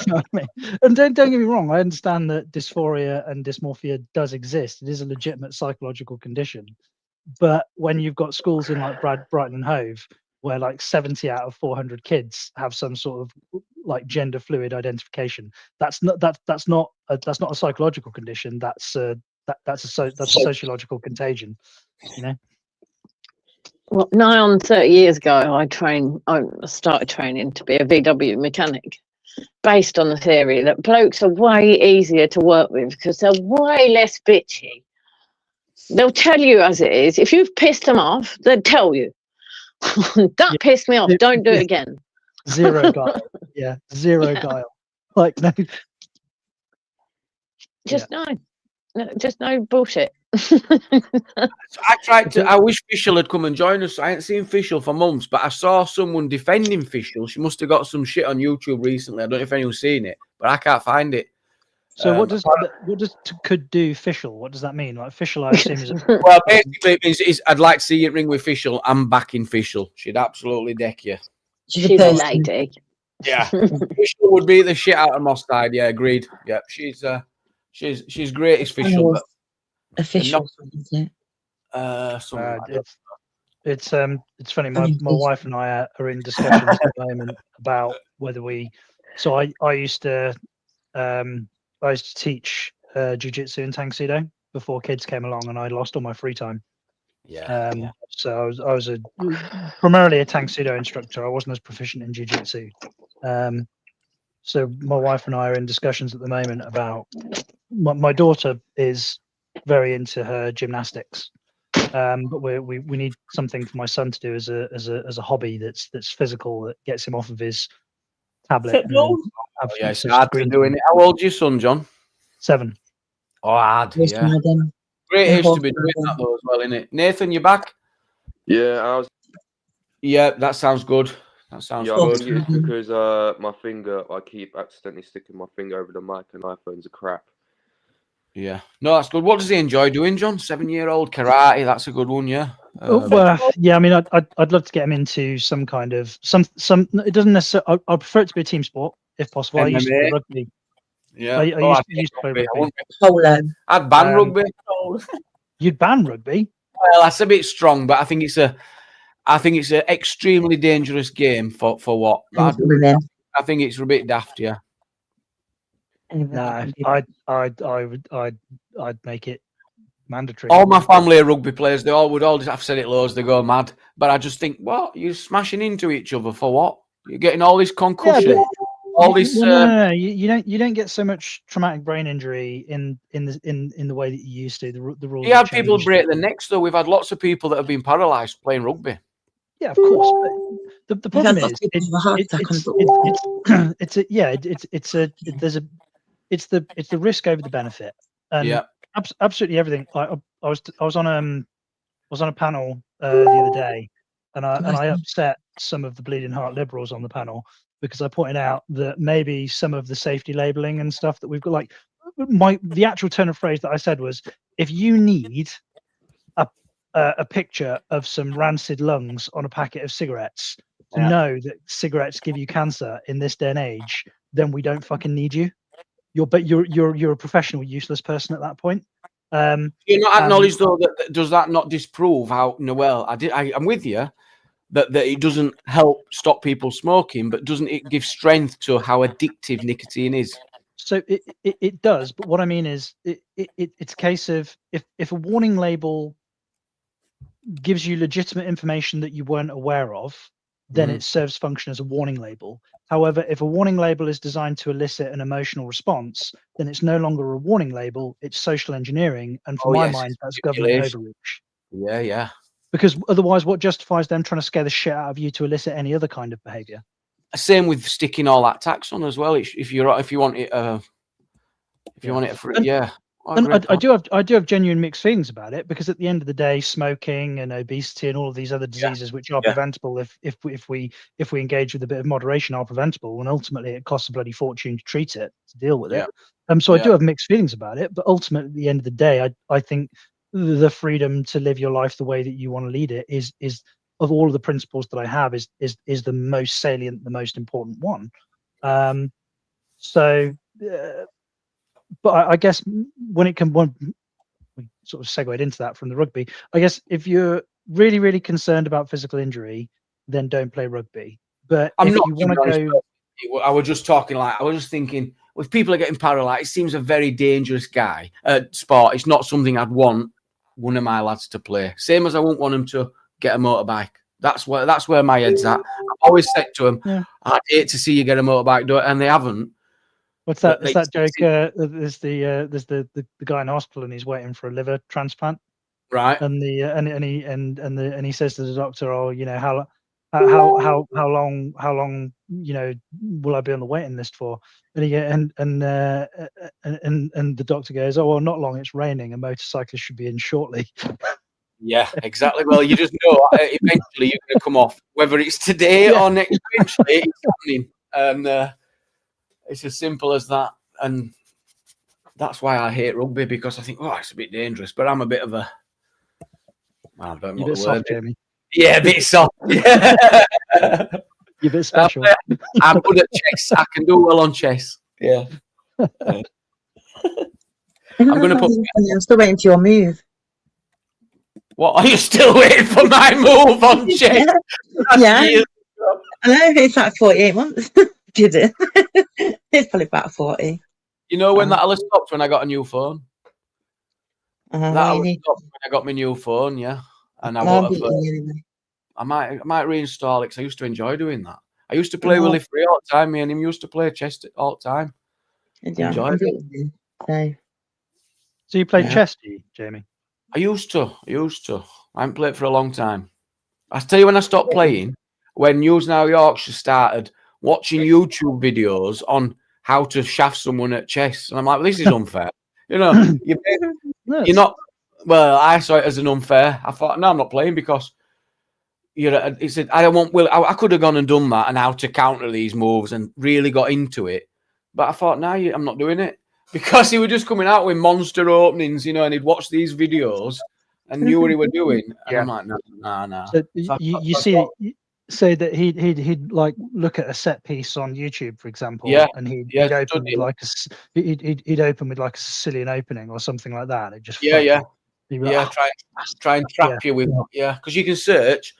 know what I mean? And don't get me wrong. I understand that dysphoria and dysmorphia does exist. It is a legitimate psychological condition. But when you've got schools in like Brighton and Hove, where like 70 out of 400 kids have some sort of like gender fluid identification. That's not a psychological condition. That's a sociological contagion. You know. Well, nigh on 30 years ago, I started training to be a VW mechanic, based on the theory that blokes are way easier to work with because they're way less bitchy. They'll tell you as it is. If you've pissed them off, they'll tell you. That pissed me off. Don't do it again. Zero guile. Yeah, zero guile. Like no. Just no bullshit. I tried to. I wish Fischl had come and joined us. I ain't seen Fischl for months, but I saw someone defending Fischl. She must have got some shit on YouTube recently. I don't know if anyone's seen it, but I can't find it. So what does could do Fischl? What does that mean? Like Fischl, I assume is. Well, basically, it means I'd like to see you ring with Fischl. I'm backing Fischl. She'd absolutely deck you. She's a lady. Yeah, Fischl would beat the shit out of Mosside. Yeah, agreed. Yeah, she's great as Fischl. But official, it's funny. My wife and I are in discussions at the moment about whether we. So I used to teach jiu-jitsu and tang sudo before kids came along, and I lost all my free time. So I was primarily a tang sudo instructor. I wasn't as proficient in jiu-jitsu. So my wife and I are in discussions at the moment about my daughter is very into her gymnastics, but we need something for my son to do as a hobby that's physical, that gets him off of his tablet. It's hard to do. How old's your son, John? 7. Oh, hard. Yeah. Great age to be doing that though as well, isn't it? Nathan, you back? Yeah, Yeah, that sounds good. That sounds good. I think it's because my finger, I keep accidentally sticking my finger over the mic, and iPhones are crap. Yeah. No, that's good. What does he enjoy doing, John? 7-year-old karate. That's a good one, yeah. Well, yeah. I mean, I'd love to get him into some kind of some. It doesn't necessarily. I prefer it to be a team sport if possible. I used to play rugby. Yeah. I used to play rugby. Polo. I'd ban rugby. You'd ban rugby? Well, that's a bit strong, but I think it's an extremely dangerous game for what? I think it's a bit daft, yeah. No, I'd make it mandatory. All my family are rugby players. They all would all just. I've said it loads. They go mad, but I just think, what? You're smashing into each other for what? You're getting all this concussion, all this. No, you don't get so much traumatic brain injury in the way that you used to. The rules. You had people break their necks though. We've had lots of people that have been paralysed playing rugby. Yeah, of course. But the problem is, it's the risk over the benefit, and absolutely everything. I was on a panel the other day, and I upset some of the bleeding heart liberals on the panel because I pointed out that maybe some of the safety labeling and stuff that we've got, like the actual turn of phrase that I said was, if you need a picture of some rancid lungs on a packet of cigarettes to know that cigarettes give you cancer in this day and age, then we don't fucking need you. You're a professional useless person at that point. You're not acknowledged though that does that not disprove how Noel? I'm with you that it doesn't help stop people smoking, but doesn't it give strength to how addictive nicotine is? So it does, but what I mean is it's a case of if a warning label gives you legitimate information that you weren't aware of, then it serves function as a warning label. However, if a warning label is designed to elicit an emotional response, then it's no longer a warning label, it's social engineering. And for my mind, that's government overreach. Yeah. Because otherwise, what justifies them trying to scare the shit out of you to elicit any other kind of behavior? Same with sticking all that tax on as well. If you want it for yeah. And I do have genuine mixed feelings about it, because at the end of the day, smoking and obesity and all of these other diseases which are preventable if we engage with a bit of moderation are preventable, and ultimately it costs a bloody fortune to treat it, to deal with it. So I do have mixed feelings about it, but ultimately at the end of the day, I think the freedom to live your life the way that you want to lead it is of all of the principles that I have is the most salient, the most important one. But I guess when we sort of segued into that from the rugby, I guess if you're really, really concerned about physical injury, then don't play rugby. But if you want to go, I was just talking like I was just thinking, if people are getting paralyzed, it seems a very dangerous sport. It's not something I'd want one of my lads to play. Same as I wouldn't want him to get a motorbike. That's where my head's at. I've always said to him, I'd hate to see you get a motorbike, do it, and they haven't. What's that? Is that joke? There's the guy in hospital and he's waiting for a liver transplant, right? And he says to the doctor, "Oh, you know how long will I be on the waiting list for?" And the doctor goes, "Oh well, not long. It's raining. A motorcyclist should be in shortly." Yeah, exactly. Well, you just know eventually you're going to come off, whether it's today or next. Eventually, it's happening, and it's as simple as that. And that's why I hate rugby, because I think, oh, it's a bit dangerous. But I'm a bit of a, I don't know what the word. Jamie. Yeah, a bit soft. You're a bit special. I'm good at chess. I can do well on chess. Yeah. I'm going to put. I'm still waiting for your move. What, are you still waiting for my move on chess? Yeah. I know, it's like 48 months. Did it? It's probably about 40. You know when that'll have stopped? When I got a new phone. That'll Really? stop when I got my new phone, yeah. And I might reinstall it, because I used to enjoy doing that. I used to play with Willie Free all the time. Me and him used to play chess all the time. Yeah, so you played chess, Jamie? I used to. I haven't played for a long time. I tell you when I stopped playing, when News Now Yorkshire started watching YouTube videos on how to shaft someone at chess. And I'm like, this is unfair. You know, you're not. Well, I saw it as an unfair. I thought, no, I'm not playing because he said, I don't want Will. I could have gone and done that and how to counter these moves and really got into it. But I thought, no, I'm not doing it, because he was just coming out with monster openings, and he'd watch these videos and knew what he was doing. And I'm like, no. So you see, so that he'd like look at a set piece on YouTube, for example, and he'd open with like he'd open with like a Sicilian opening or something like that. It just try and trap you with because you can search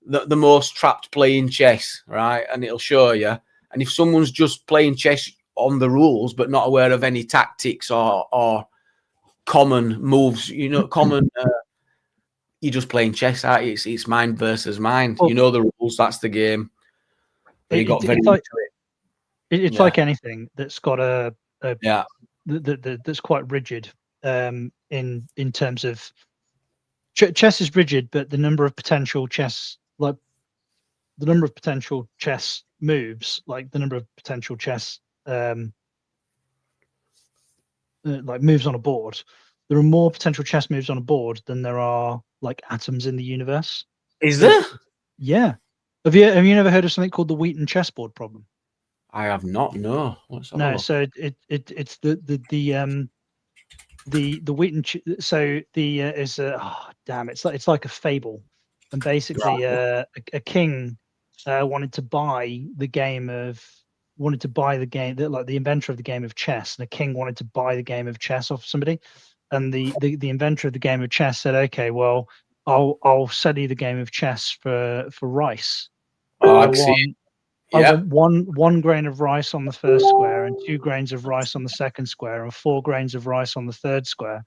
the most trapped playing chess, right, and it'll show you. And if someone's just playing chess on the rules but not aware of any tactics or common moves, common. You're just playing chess, aren't you? It's mind versus mind. Well, you know the rules. That's the game. It's like anything that's got that's quite rigid. In terms of chess is rigid, but the number of potential chess moves, like the number of potential chess like moves on a board. There are more potential chess moves on a board than there are like atoms in the universe. Is there? Yeah. Have you never heard of something called the Wheaton chessboard problem? I have not. No. No. So it's the Wheaton. So the is it's like a fable, and basically a king wanted to buy the game, like the inventor of the game of chess, and a king wanted to buy the game of chess off somebody. And the inventor of the game of chess said, "Okay, well, I'll sell you the game of chess for rice. I want one grain of rice on the first square, and 2 grains of rice on the second square, and 4 grains of rice on the third square.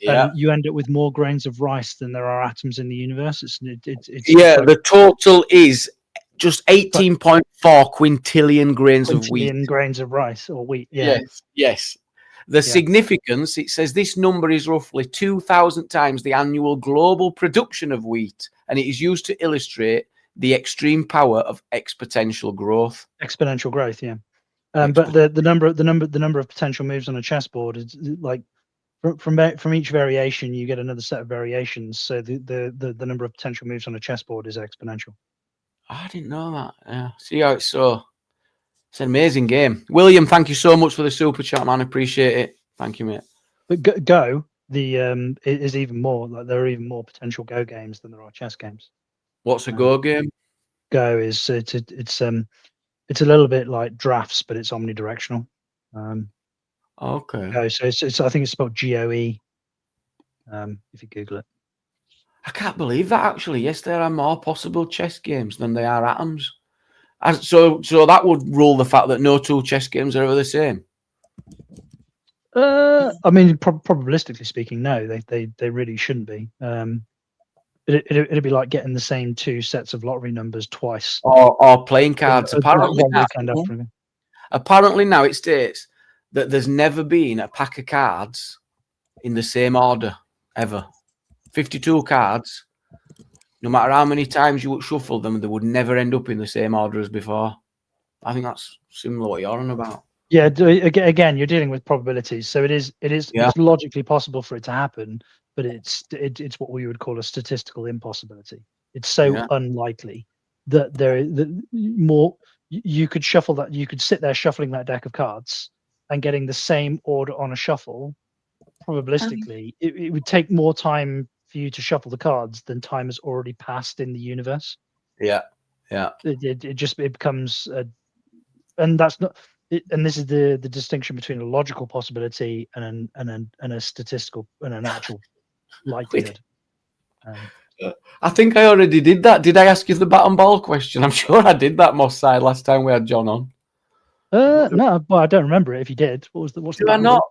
And you end up with more grains of rice than there are atoms in the universe. The total is just 18.4 quintillion grains of wheat. Grains of rice or wheat. Yes. The significance, it says this number is roughly 2,000 times the annual global production of wheat, and it is used to illustrate the extreme power of exponential growth. Exponential growth, yeah. But the number of potential moves on a chessboard is like from each variation you get another set of variations. So the number of potential moves on a chessboard is exponential. I didn't know that. Yeah. See how it's so. It's an amazing game. William, thank you so much for the super chat, man. I appreciate it. Thank you, mate. But Go, is even more. Like there are even more potential Go games than there are chess games. What's a Go game? Go is it's a little bit like drafts, but it's omnidirectional. Okay. Go, so it's I think it's spelled GOE. If you Google it. I can't believe that actually. Yes, there are more possible chess games than there are atoms. So that would rule the fact that no two chess games are ever the same. I mean, probabilistically speaking, no, they really shouldn't be. It'd be like getting the same two sets of lottery numbers twice, or playing cards. Apparently now it states that there's never been a pack of cards in the same order ever. 52 cards. No matter how many times you would shuffle them, they would never end up in the same order as before. I think that's similar to what you're on about. Yeah, again, you're dealing with probabilities, so it's logically possible for it to happen, but it's what we would call a statistical impossibility. It's so unlikely that you could shuffle that. You could sit there shuffling that deck of cards and getting the same order on a shuffle. Probabilistically, it would take more time for you to shuffle the cards than time has already passed in the universe. Yeah. It becomes and that's not. And this is the distinction between a logical possibility and a statistical and an actual likelihood. I think I already did that. Did I ask you the bat and ball question? I'm sure I did that Moss side last time we had John on. No, well, I don't remember it. If you did, what's the I not?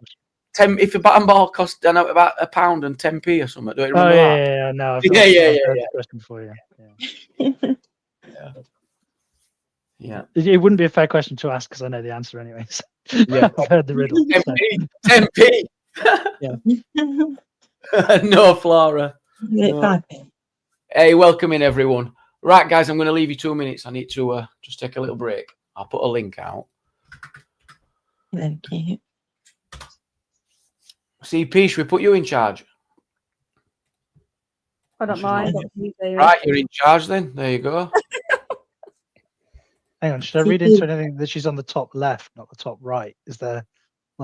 10. If a bat and ball cost about £1 and 10p or something, do you remember that? Yeah. No, I've heard the question before. Yeah. It wouldn't be a fair question to ask because I know the answer anyways. Yeah, I've heard the riddle. 10p. No, Flora. No. Hey, welcome in everyone. Right, guys, I'm going to leave you 2 minutes. I need to just take a little break. I'll put a link out. Okay. CP, should we put you in charge? I don't mind. Right, you're in charge then. There you go. Hang on, should I read into anything that she's on the top left, not the top right? Is there?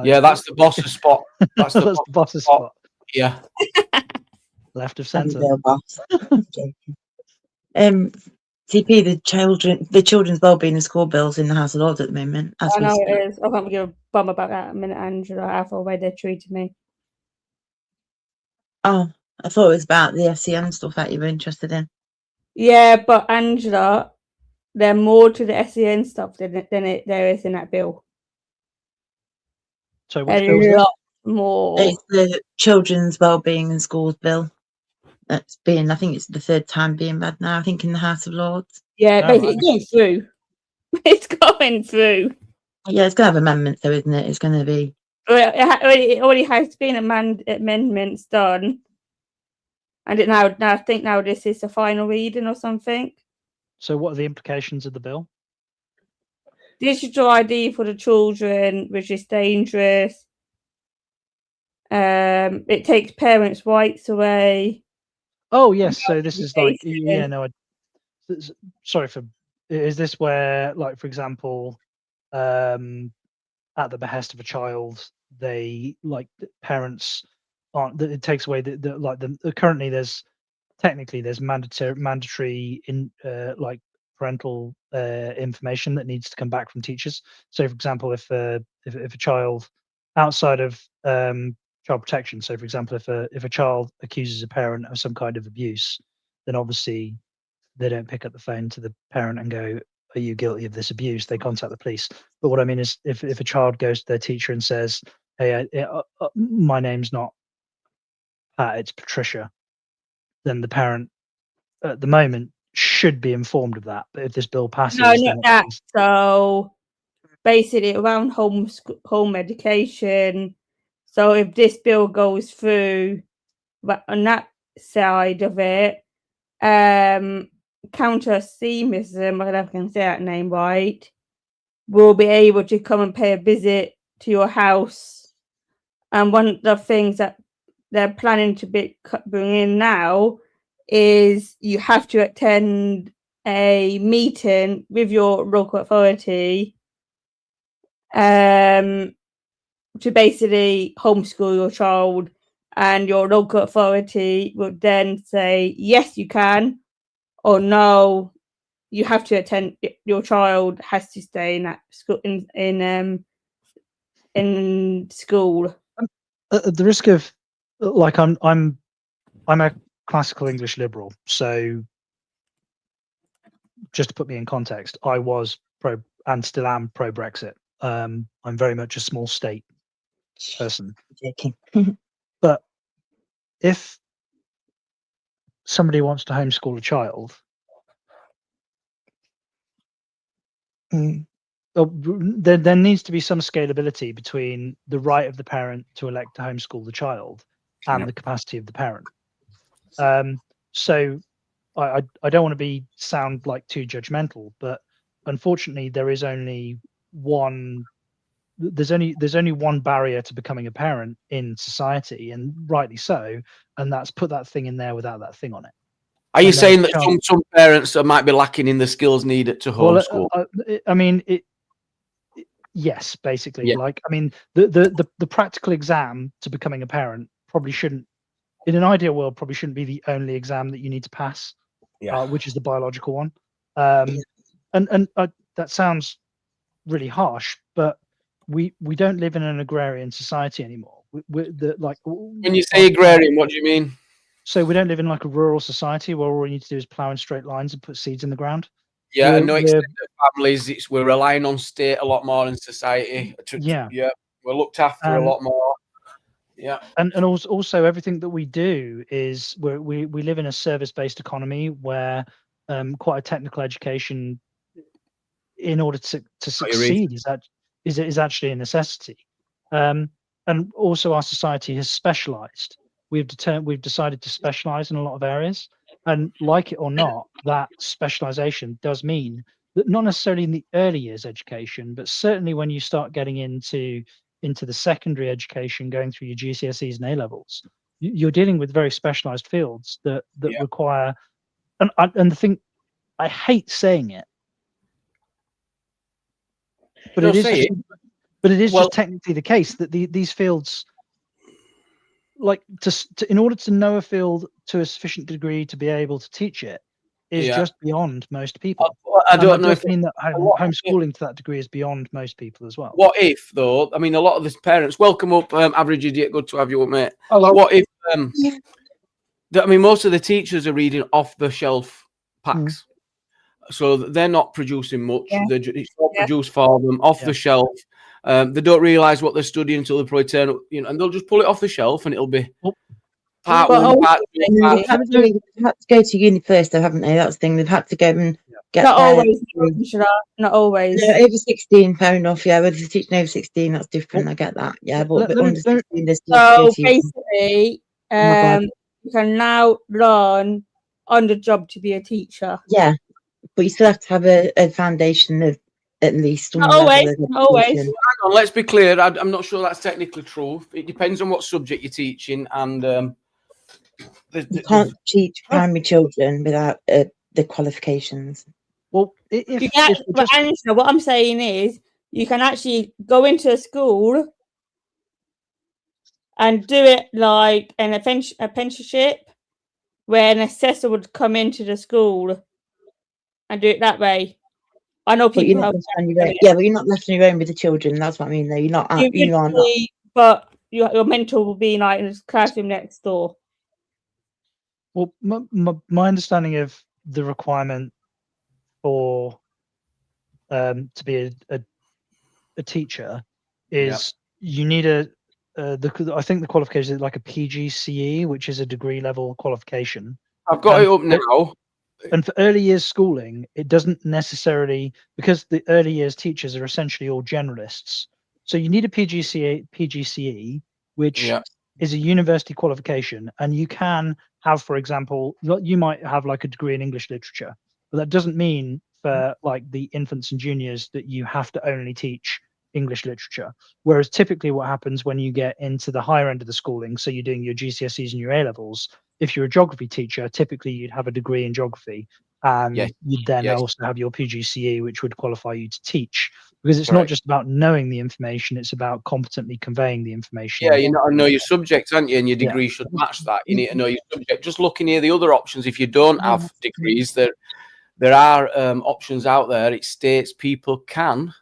Yeah, that's the boss's spot. That's the boss's spot. Yeah. Left of centre. CP, the children's wellbeing and school bills in the House of Lords at the moment. I know it is. I can't give a bum about that a minute, Angela. I thought the way they treated me. Oh, I thought it was about the SEN stuff that you were interested in. Yeah, but Angela, there's more to the SEN stuff than there is in that bill. So which bill is it? More. It's the children's wellbeing and schools bill. That's been, I think it's the third time being read now, I think, in the House of Lords. Yeah, basically it's going through. It's going through. Yeah, it's going to have amendments though, isn't it? It's going to be... It already has been amendments done. And I think now this is the final reading or something. So what are the implications of the bill? Digital ID for the children, which is dangerous. It takes parents' rights away. Oh yes, so this is like sorry for. Is this where, like, for example, at the behest of a child, they parents aren't? It takes away currently there's mandatory parental information that needs to come back from teachers. So, for example, if a child outside of child protection, so for example, if a child accuses a parent of some kind of abuse, then obviously they don't pick up the phone to the parent and go, "Are you guilty of this abuse?" They contact the police. But what I mean is, if a child goes to their teacher and says, "Hey, my name's not Pat, it's Patricia," then the parent at the moment should be informed of that. But if this bill passes, no, not that. So basically, around home education. So if this bill goes through, but on that side of it, counter-extremism, I don't know if I can say that name right, will be able to come and pay a visit to your house. And one of the things that they're planning to bring in now is you have to attend a meeting with your local authority to basically homeschool your child, and your local authority would then say, yes, you can, or no, you have to attend, your child has to stay in that school in school. At the risk of, like, I'm a classical English liberal, so just to put me in context, I was pro and still am pro Brexit. I'm very much a small state person. Joking. But if somebody wants to homeschool a child, there needs to be some scalability between the right of the parent to elect to homeschool the child and the capacity of the parent. So I don't want to sound like too judgmental, but unfortunately there is only one. There's only one barrier to becoming a parent in society, and rightly so, and that's put that thing in there without that thing on it. Are you saying that some parents might be lacking in the skills needed to homeschool? I mean, yes, basically. Yeah. Like, I mean, the practical exam to becoming a parent probably shouldn't, in an ideal world, probably shouldn't be the only exam that you need to pass, which is the biological one. And that sounds really harsh, but we don't live in an agrarian society anymore. When you say agrarian, what do you mean? So we don't live in like a rural society where all we need to do is plow in straight lines and put seeds in the ground. Yeah, and no extended families. We're relying on state a lot more in society. We're looked after a lot more. Yeah, and also everything that we do is we live in a service-based economy where quite a technical education, in order to succeed, is actually a necessity. And also our society has specialized. We've decided to specialize in a lot of areas, and like it or not, that specialization does mean that not necessarily in the early years education, but certainly when you start getting into the secondary education, going through your GCSEs and A levels, you're dealing with very specialized fields that require. And the thing, I hate saying it, but it is just technically the case that these fields, like in order to know a field to a sufficient degree to be able to teach it, is just beyond most people. I don't know if mean that homeschooling to that degree is beyond most people as well. What if, though? I mean, a lot of the parents. Welcome up, Average Idiot. Good to have you up, mate. Hello. What if? I mean, most of the teachers are reading off-the-shelf packs, so they're not producing much. It's not produced for them off the shelf. They don't realise what they're studying until they probably turn up, and they'll just pull it off the shelf, and it'll be part one, part two. They've had to go to uni first, though, haven't they? That's the thing. They've had to go and get. Not always. Not always. No, over 16, fair enough. Yeah, whether they're teaching over 16, that's different. I get that. Yeah, but under 16, there's so basically, you can now learn on the job to be a teacher. Yeah, but you still have to have a foundation of at least. Not always. Hang on, let's be clear. I'm not sure that's technically true. It depends on what subject you're teaching, and you can't teach primary children without the qualifications. Well, what I'm saying is, you can actually go into a school and do it like an apprenticeship, where an assessor would come into the school and do it that way. I know people have. But you're not left on your own with the children. That's what I mean. Though you're not. You are not. But your mentor will be like in the classroom next door. Well, my understanding of the requirement for to be a teacher is you need I think the qualification is like a PGCE, which is a degree level qualification. I've got it up now. And for early years schooling, it doesn't necessarily, because the early years teachers are essentially all generalists. So you need a PGCE, which is a university qualification, and you can have, for example, you might have like a degree in English literature, but that doesn't mean for like the infants and juniors that you have to only teach English literature. Whereas typically what happens when you get into the higher end of the schooling, so you're doing your GCSEs and your A levels, if you're a geography teacher, typically you'd have a degree in geography, and you'd then also have your PGCE, which would qualify you to teach, because it's not just about knowing the information, it's about competently conveying the information. Yeah, you know your subject, aren't you? And your degree should match that. You need to know your subject. Just looking here, the other options, if you don't have degrees, there are options out there. It states people can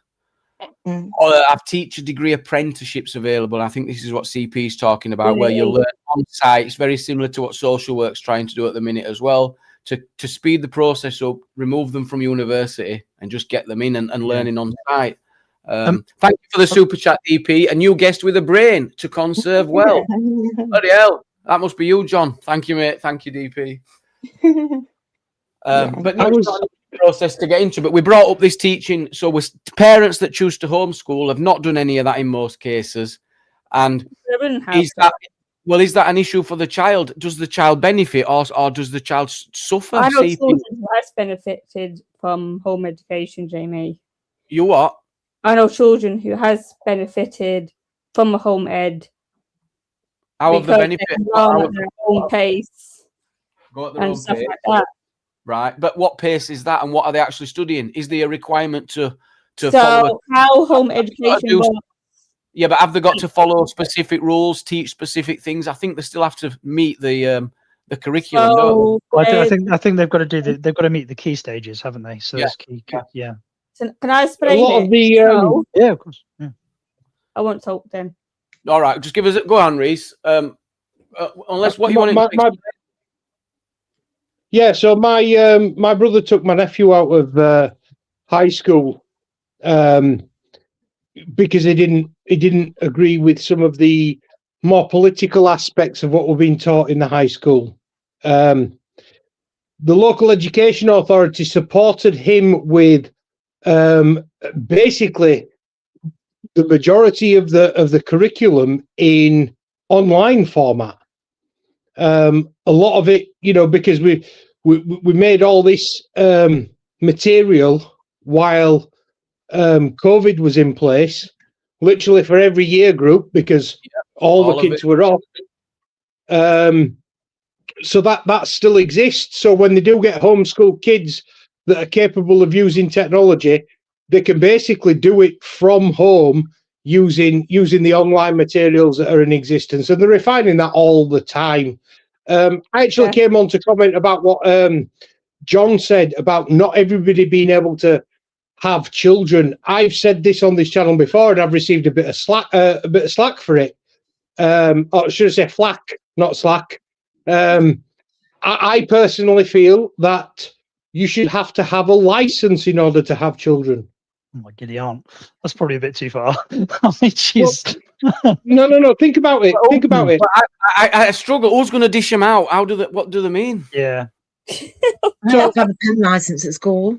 have teacher degree apprenticeships available. I think this is what CP is talking about, where you learn on site. It's very similar to what social work's trying to do at the minute as well, to speed the process up, remove them from university, and just get them in and learning on site. Thank you for the super chat, DP. A new guest with a brain to conserve well. Bloody hell, that must be you, John. Thank you, mate. Thank you, DP. But no, it's not a process to get into. But we brought up this teaching, so we're parents that choose to homeschool have not done any of that in most cases. And is that an issue for the child? Does the child benefit, or does the child suffer? I know children who has benefited from home education, Jamie. You what? I know children who has benefited from a home ed. How have the benefit? Go at their own pace. Go at their own pace. Like that. Right, but what pace is that, and what are they actually studying? Is there a requirement to follow? How home education works? Yeah, but have they got to follow specific rules, teach specific things? I think they still have to meet the curriculum. So, I think they've got to do they've got to meet the key stages, haven't they? So that's key. Yeah. So can I explain a lot of the yeah, of course. Yeah. I won't talk then. All right, just give us go on, Reese. Unless what you want to. Yeah, so my brother took my nephew out of high school because he didn't agree with some of the more political aspects of what were being taught in the high school. The local education authority supported him with basically the majority of the curriculum in online format. A lot of it, because we made all this material while COVID was in place, literally for every year group, because all the kids were off. So that still exists. So when they do get homeschool kids that are capable of using technology, they can basically do it from home using the online materials that are in existence, and they're refining that all the time. I actually came on to comment about what John said about not everybody being able to have children. I've said this on this channel before, and I've received a bit of slack for it. Or should I say flack, not slack? I personally feel that you should have to have a license in order to have children. Oh my giddy aunt, that's probably a bit too far. I mean, she's no. Think about it. Think about it. I struggle. Who's going to dish them out? What do they mean? Yeah. So have a pen license at school.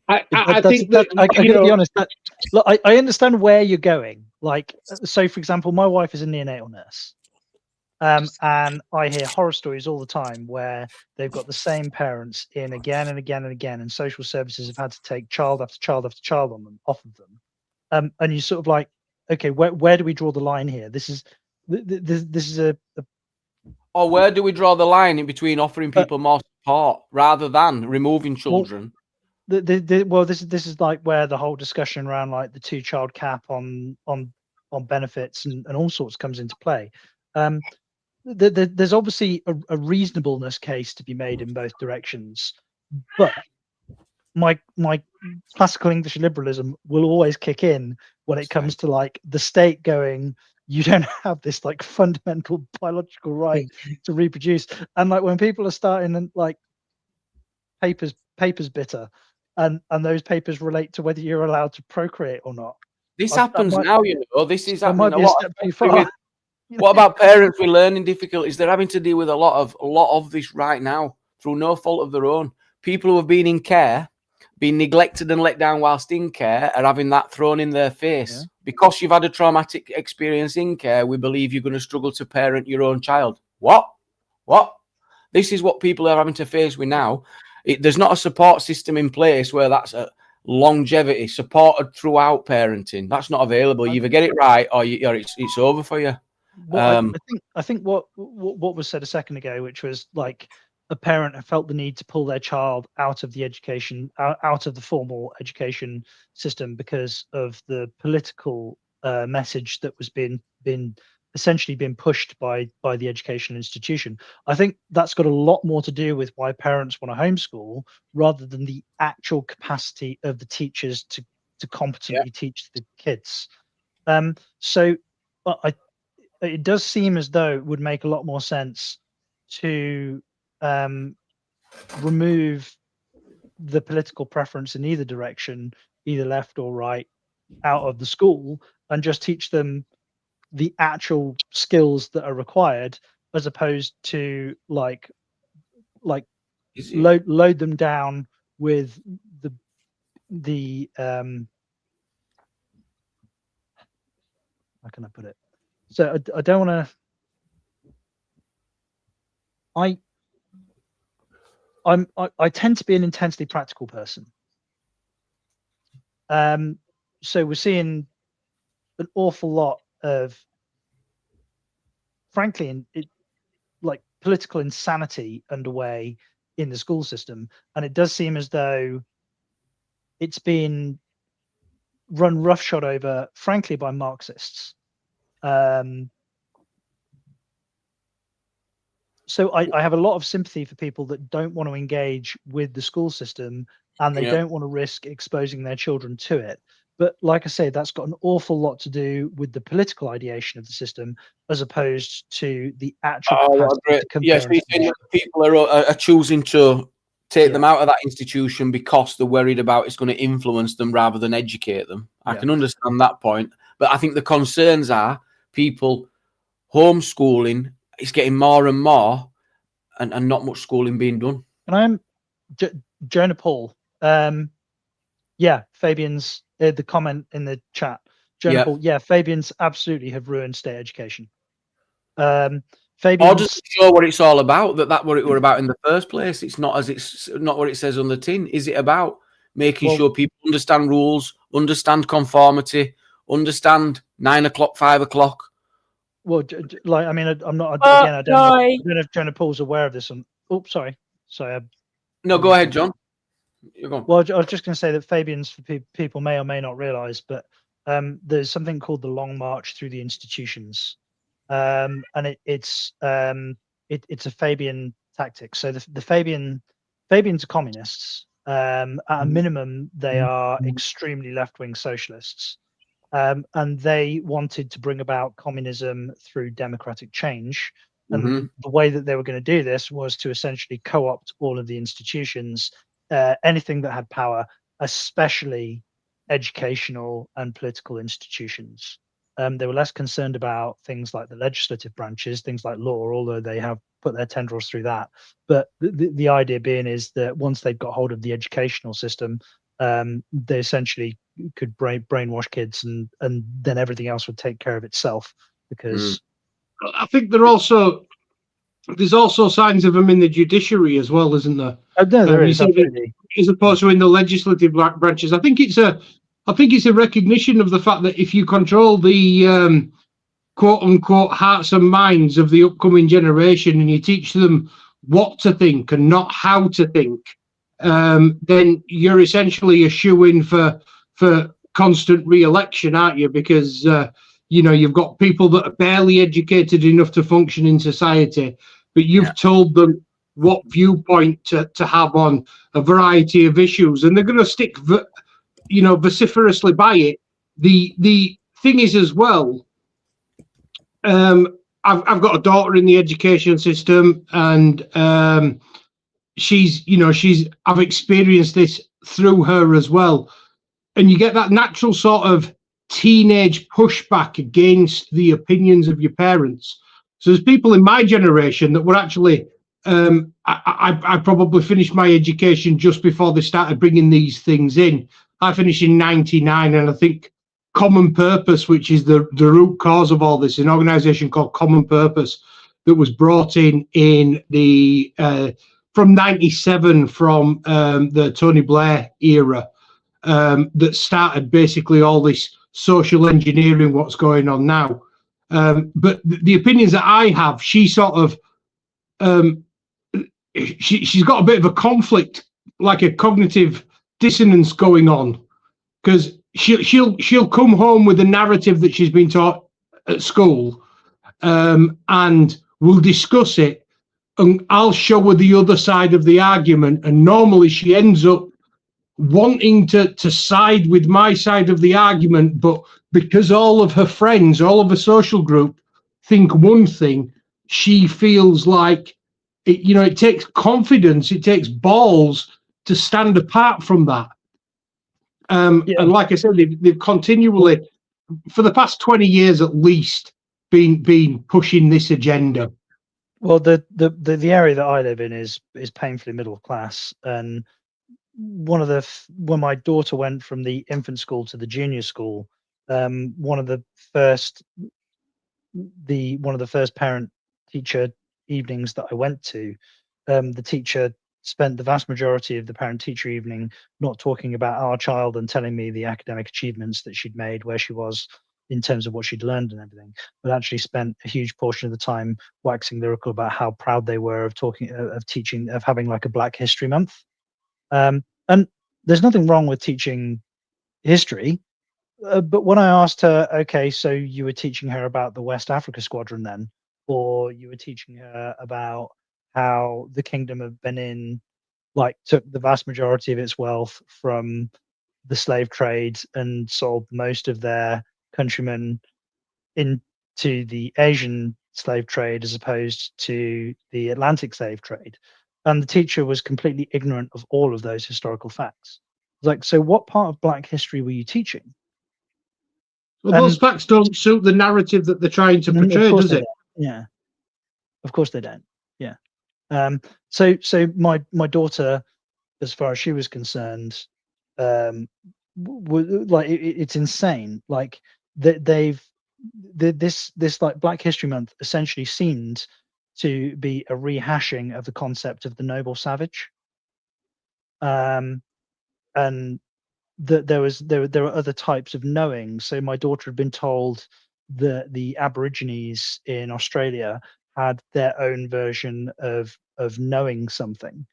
I think that I can be honest. Look, I understand where you're going. Like, so for example, my wife is a neonatal nurse. And I hear horror stories all the time where they've got the same parents in again and again and again, and social services have had to take child after child after child off of them. And you sort of like, okay, where do we draw the line here? This is a or where do we draw the line in between offering people more support rather than removing children? Well, this is like where the whole discussion around like the 2-child cap on benefits and all sorts comes into play. There's obviously a reasonableness case to be made in both directions, but my classical English liberalism will always kick in when it comes to like the state going, you don't have this like fundamental biological right to reproduce, and like when people are starting and like papers bitter, and those papers relate to whether you're allowed to procreate or not. This happens now, this is happening a lot. What about parents with learning difficulties? They're having to deal with a lot of this right now through no fault of their own. People who have been in care, been neglected and let down whilst in care, are having that thrown in their face. Because you've had a traumatic experience in care, we believe you're going to struggle to parent your own child. What? This is what people are having to face with now. There's not a support system in place where that's a longevity supported throughout parenting. That's not available. You either get it right or it's over for you. Well, I think what was said a second ago, which was like a parent have felt the need to pull their child out of the education, out of the formal education system because of the political message that was essentially been pushed by the education institution. I think that's got a lot more to do with why parents want to homeschool rather than the actual capacity of the teachers to competently teach the kids. So it does seem as though it would make a lot more sense to remove the political preference in either direction, either left or right, out of the school, and just teach them the actual skills that are required, as opposed to like load them down with the how can I put it? So I don't want to. I tend to be an intensely practical person. So we're seeing an awful lot of, frankly, like political insanity underway in the school system, and it does seem as though it's been run roughshod over, frankly, by Marxists. So I have a lot of sympathy for people that don't want to engage with the school system, and they don't want to risk exposing their children to it. But like I say, that's got an awful lot to do with the political ideation of the system, as opposed to the actual capacity to compare. So you're saying that people are choosing to take them out of that institution because they're worried about it's going to influence them rather than educate them. I can understand that point, but I think the concerns are people homeschooling is getting more and more, and not much schooling being done. And I'm Jonah Paul. Fabian's the comment in the chat. Jonah Paul. Yeah, Fabian's absolutely have ruined state education. Fabian's, or does it show what it's all about? That what it were about in the first place? It's not what it says on the tin. Is it about making sure people understand rules, understand conformity, understand 9 o'clock, 5 o'clock? Well, like, I mean, I'm not, again, I don't know if Jonah Paul's aware of this. Sorry. No, go ahead, John. You're going. Well, I was just going to say that Fabian's, for people may or may not realize, but there's something called the Long March Through the Institutions. And it's a Fabian tactic. So the Fabians are communists. At a minimum, they are extremely left-wing socialists. And they wanted to bring about communism through democratic change. And the way that they were going to do this was to essentially co-opt all of the institutions, anything that had power, especially educational and political institutions. They were less concerned about things like the legislative branches, things like law, although they have put their tendrils through that. But the idea being is that once they've got hold of the educational system, they essentially could brainwash kids, and then everything else would take care of itself. Because I think there's also signs of them in the judiciary as well, isn't there? Oh, no, there is, absolutely. As opposed to in the legislative branches. I think it's a recognition of the fact that if you control the quote unquote hearts and minds of the upcoming generation, and you teach them what to think and not how to think, then you're essentially a shoo-in for constant re-election, aren't you? Because you've got people that are barely educated enough to function in society, but you've told them what viewpoint to have on a variety of issues, and they're going to stick vociferously by it. The thing is as well, I've got a daughter in the education system, and I've experienced this through her as well. And you get that natural sort of teenage pushback against the opinions of your parents. So there's people in my generation that were actually, I probably finished my education just before they started bringing these things in. I finished in 99, and I think Common Purpose, which is the root cause of all this, an organisation called Common Purpose that was brought in the from 97, from the Tony Blair era, that started basically all this social engineering, what's going on now. But the opinions that I have, she sort of, she's got a bit of a conflict, like a cognitive dissonance going on, because she'll come home with a narrative that she's been taught at school, and we'll discuss it, and I'll show her the other side of the argument, and normally she ends up wanting to side with my side of the argument, but because all of her friends, all of her social group think one thing, she feels like it takes confidence, it takes balls to stand apart from that. And like I said, they've continually, for the past 20 years at least, been pushing this agenda. Well, the area that I live in is painfully middle class, and when my daughter went from the infant school to the junior school, one of the first parent teacher evenings that I went to, the teacher spent the vast majority of the parent teacher evening not talking about our child and telling me the academic achievements that she'd made, where she was in terms of what she'd learned and everything, but actually spent a huge portion of the time waxing lyrical about how proud they were of teaching, of having like a Black History Month. And there's nothing wrong with teaching history, but when I asked her, okay, so you were teaching her about the West Africa Squadron then, or you were teaching her about how the Kingdom of Benin took the vast majority of its wealth from the slave trade and sold most of their countrymen into the Asian slave trade as opposed to the Atlantic slave trade. And the teacher was completely ignorant of all of those historical facts. Like, so what part of Black history were you teaching? Well, those facts don't suit the narrative that they're trying to portray, does it? Yeah, of course they don't. Yeah. So my daughter, as far as she was concerned, it's insane. Like this like Black History Month essentially seemed to be a rehashing of the concept of the noble savage. And that there were other types of knowing. So my daughter had been told that the Aborigines in Australia had their own version of knowing something,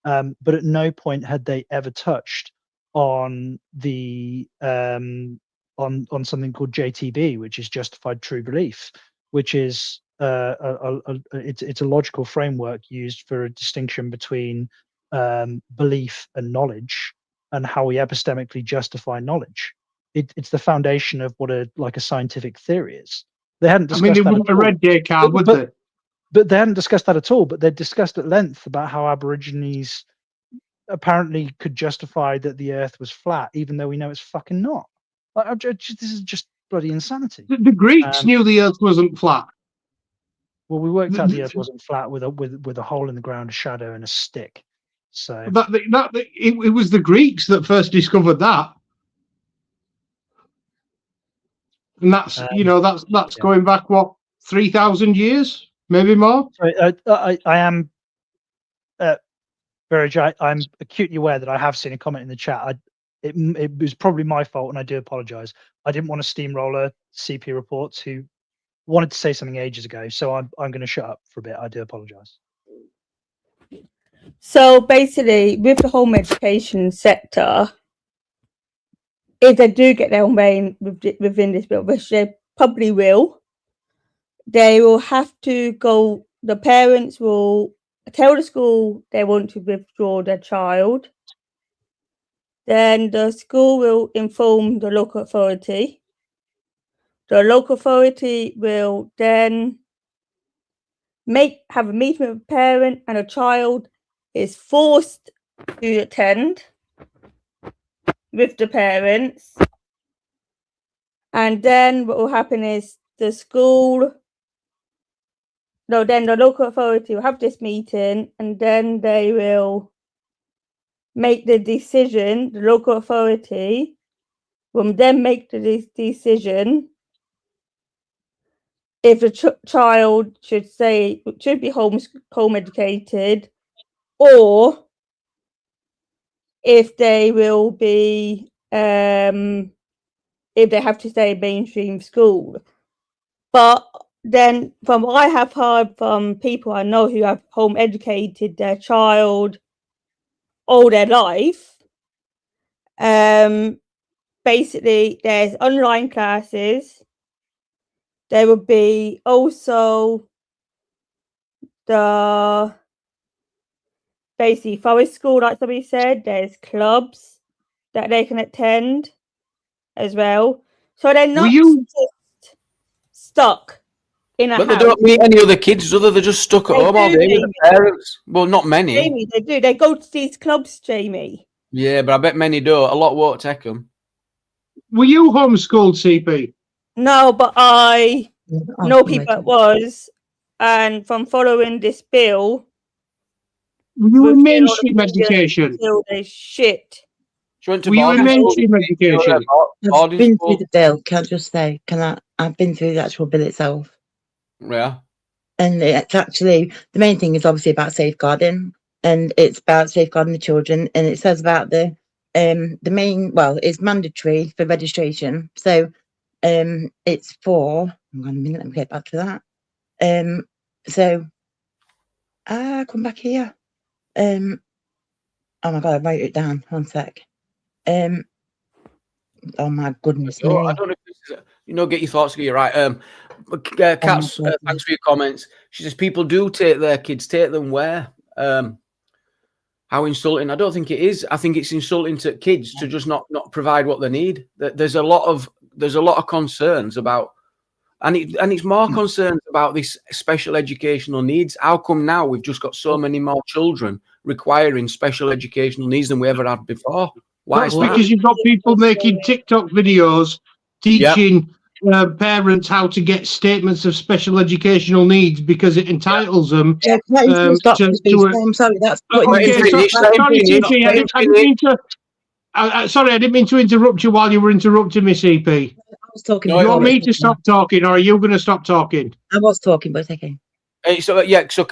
but at no point had they ever touched on the on something called JTB, which is justified true belief, which is it's a logical framework used for a distinction between belief and knowledge, and how we epistemically justify knowledge. It's the foundation of what a scientific theory is. They hadn't discussed they wouldn't have read Descartes, would they? But they hadn't discussed that at all. But they discussed at length about how Aborigines apparently could justify that the Earth was flat, even though we know it's fucking not. This is just bloody insanity. The Greeks knew the Earth wasn't flat. Well, we worked out the Earth wasn't flat with a hole in the ground, a shadow, and a stick. So it was the Greeks that first discovered that, and that's that's going back what, 3,000 years, maybe more. I am I'm acutely aware that I have seen a comment in the chat. It was probably my fault, and I do apologise. I didn't want to steamroller CP reports who wanted to say something ages ago, so I'm going to shut up for a bit. I do apologise. So basically, with the home education sector, if they do get their own way within this bill, which they probably will, they will have to go. The parents will tell the school they want to withdraw their child. Then the school will inform the local authority. The local authority will then have a meeting with a parent, and a child is forced to attend with the parents. And then what will happen is the local authority will have this meeting, and then they will make the decision. The local authority will then make the decision if the child should be home educated, or if they will be if they have to stay in mainstream school. But then, from what I have heard from people I know who have home educated their child all their life, basically there's online classes. There will be also the basically forest school, like somebody said. There's clubs that they can attend as well. So they're not just stuck in a But house. they don't meet any other kids, other they're just stuck at They home all do, day with Jamie. their parents. Well, not many. Jamie, they do. They go to these clubs, Jamie. Yeah, but I bet many don't. A lot won't take them. Were you homeschooled, CP? No, but I Oh, know people that was, and from following this bill, Were you in we've seen all the mainstream videos education? until they shit. She went to Were you in boarding school. mainstream education? I've Boarding been school. through the bill. Can I just say? I've been through the actual bill itself, Yeah. and it's actually the main thing is obviously about safeguarding, and it's about safeguarding the children, and it says about the main. Well, it's mandatory for registration, so it's for. Hang on a minute. Let me get back to that. So come back here. Oh my god, I wrote it down. 1 sec. Oh my goodness me. I don't know if this is get your thoughts. You're right. Cats, thanks for your comments. She says people do take their kids, take them where? How insulting. I don't think it is. I think it's insulting to kids to just not provide what they need. There's a lot of concerns about, and it's more concerns about this special educational needs. How come now we've just got so many more children requiring special educational needs than we ever had before? Why That's is that? because you've got people making TikTok videos teaching parents how to get statements of special educational needs because it entitles them. Yeah, I'm sorry, that's Okay, sorry, TP. Sorry, I didn't mean to interrupt you while you were interrupting me, CP. I was talking. You want me to stop talking, or are you going to stop talking? I was talking, but it's okay. So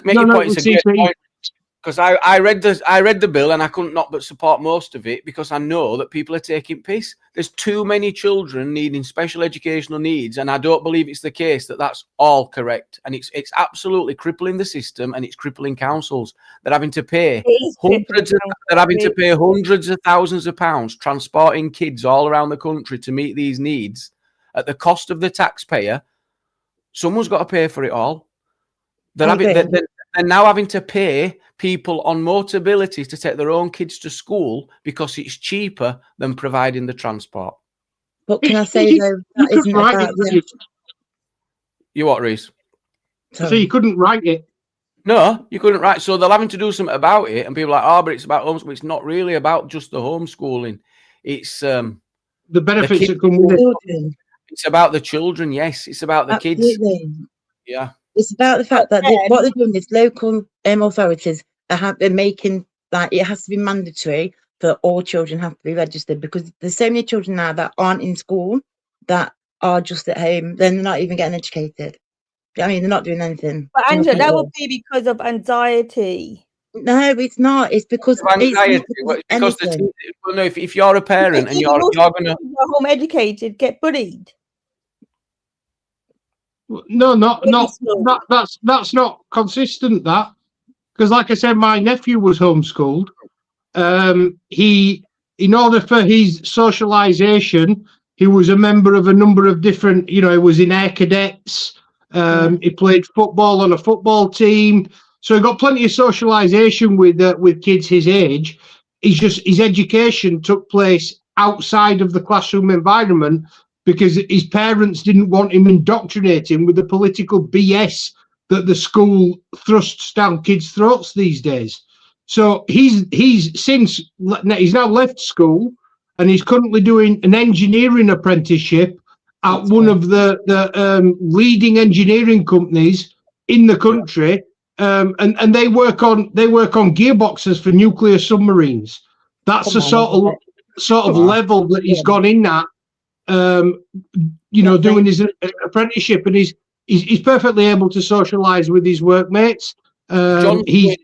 make your point. It's a great point. Because I read the bill and I couldn't not but support most of it because I know that people are taking piss. There's too many children needing special educational needs, and I don't believe it's the case that that's all correct. And it's absolutely crippling the system, and it's crippling councils. They're having to pay hundreds of thousands of pounds transporting kids all around the country to meet these needs at the cost of the taxpayer. Someone's got to pay for it all. They're now having to pay people on Motability to take their own kids to school because it's cheaper than providing the transport. But can I say though, that isn't about You what, Reese? So you couldn't write it. No, you couldn't write. So they're having to do something about it, and people are like, but it's about homeschooling. It's not really about just the homeschooling. It's the benefits that come with it. It's about the children. Yes, it's about the kids. Yeah. It's about the fact that what they're doing is local authorities are making it has to be mandatory for all children have to be registered because there's so many children now that aren't in school that are just at home. Then they're not even getting educated. I mean, they're not doing anything. But Angela, that would be because of anxiety. No, it's not. It's because anxiety. If you're a parent and you're gonna home educated, get bullied. No, that's not consistent. That because, like I said, my nephew was homeschooled. In order for his socialization, he was a member of a number of different. He was in Air Cadets. He played football on a football team, so he got plenty of socialization with kids his age. His education took place outside of the classroom environment. Because his parents didn't want him indoctrinating with the political BS that the school thrusts down kids' throats these days. So he's now left school and he's currently doing an engineering apprenticeship at one of the leading engineering companies in the country, and they work on gearboxes for nuclear submarines. That's the sort of level that he's gone in at. Doing his apprenticeship, and he's perfectly able to socialise with his workmates. It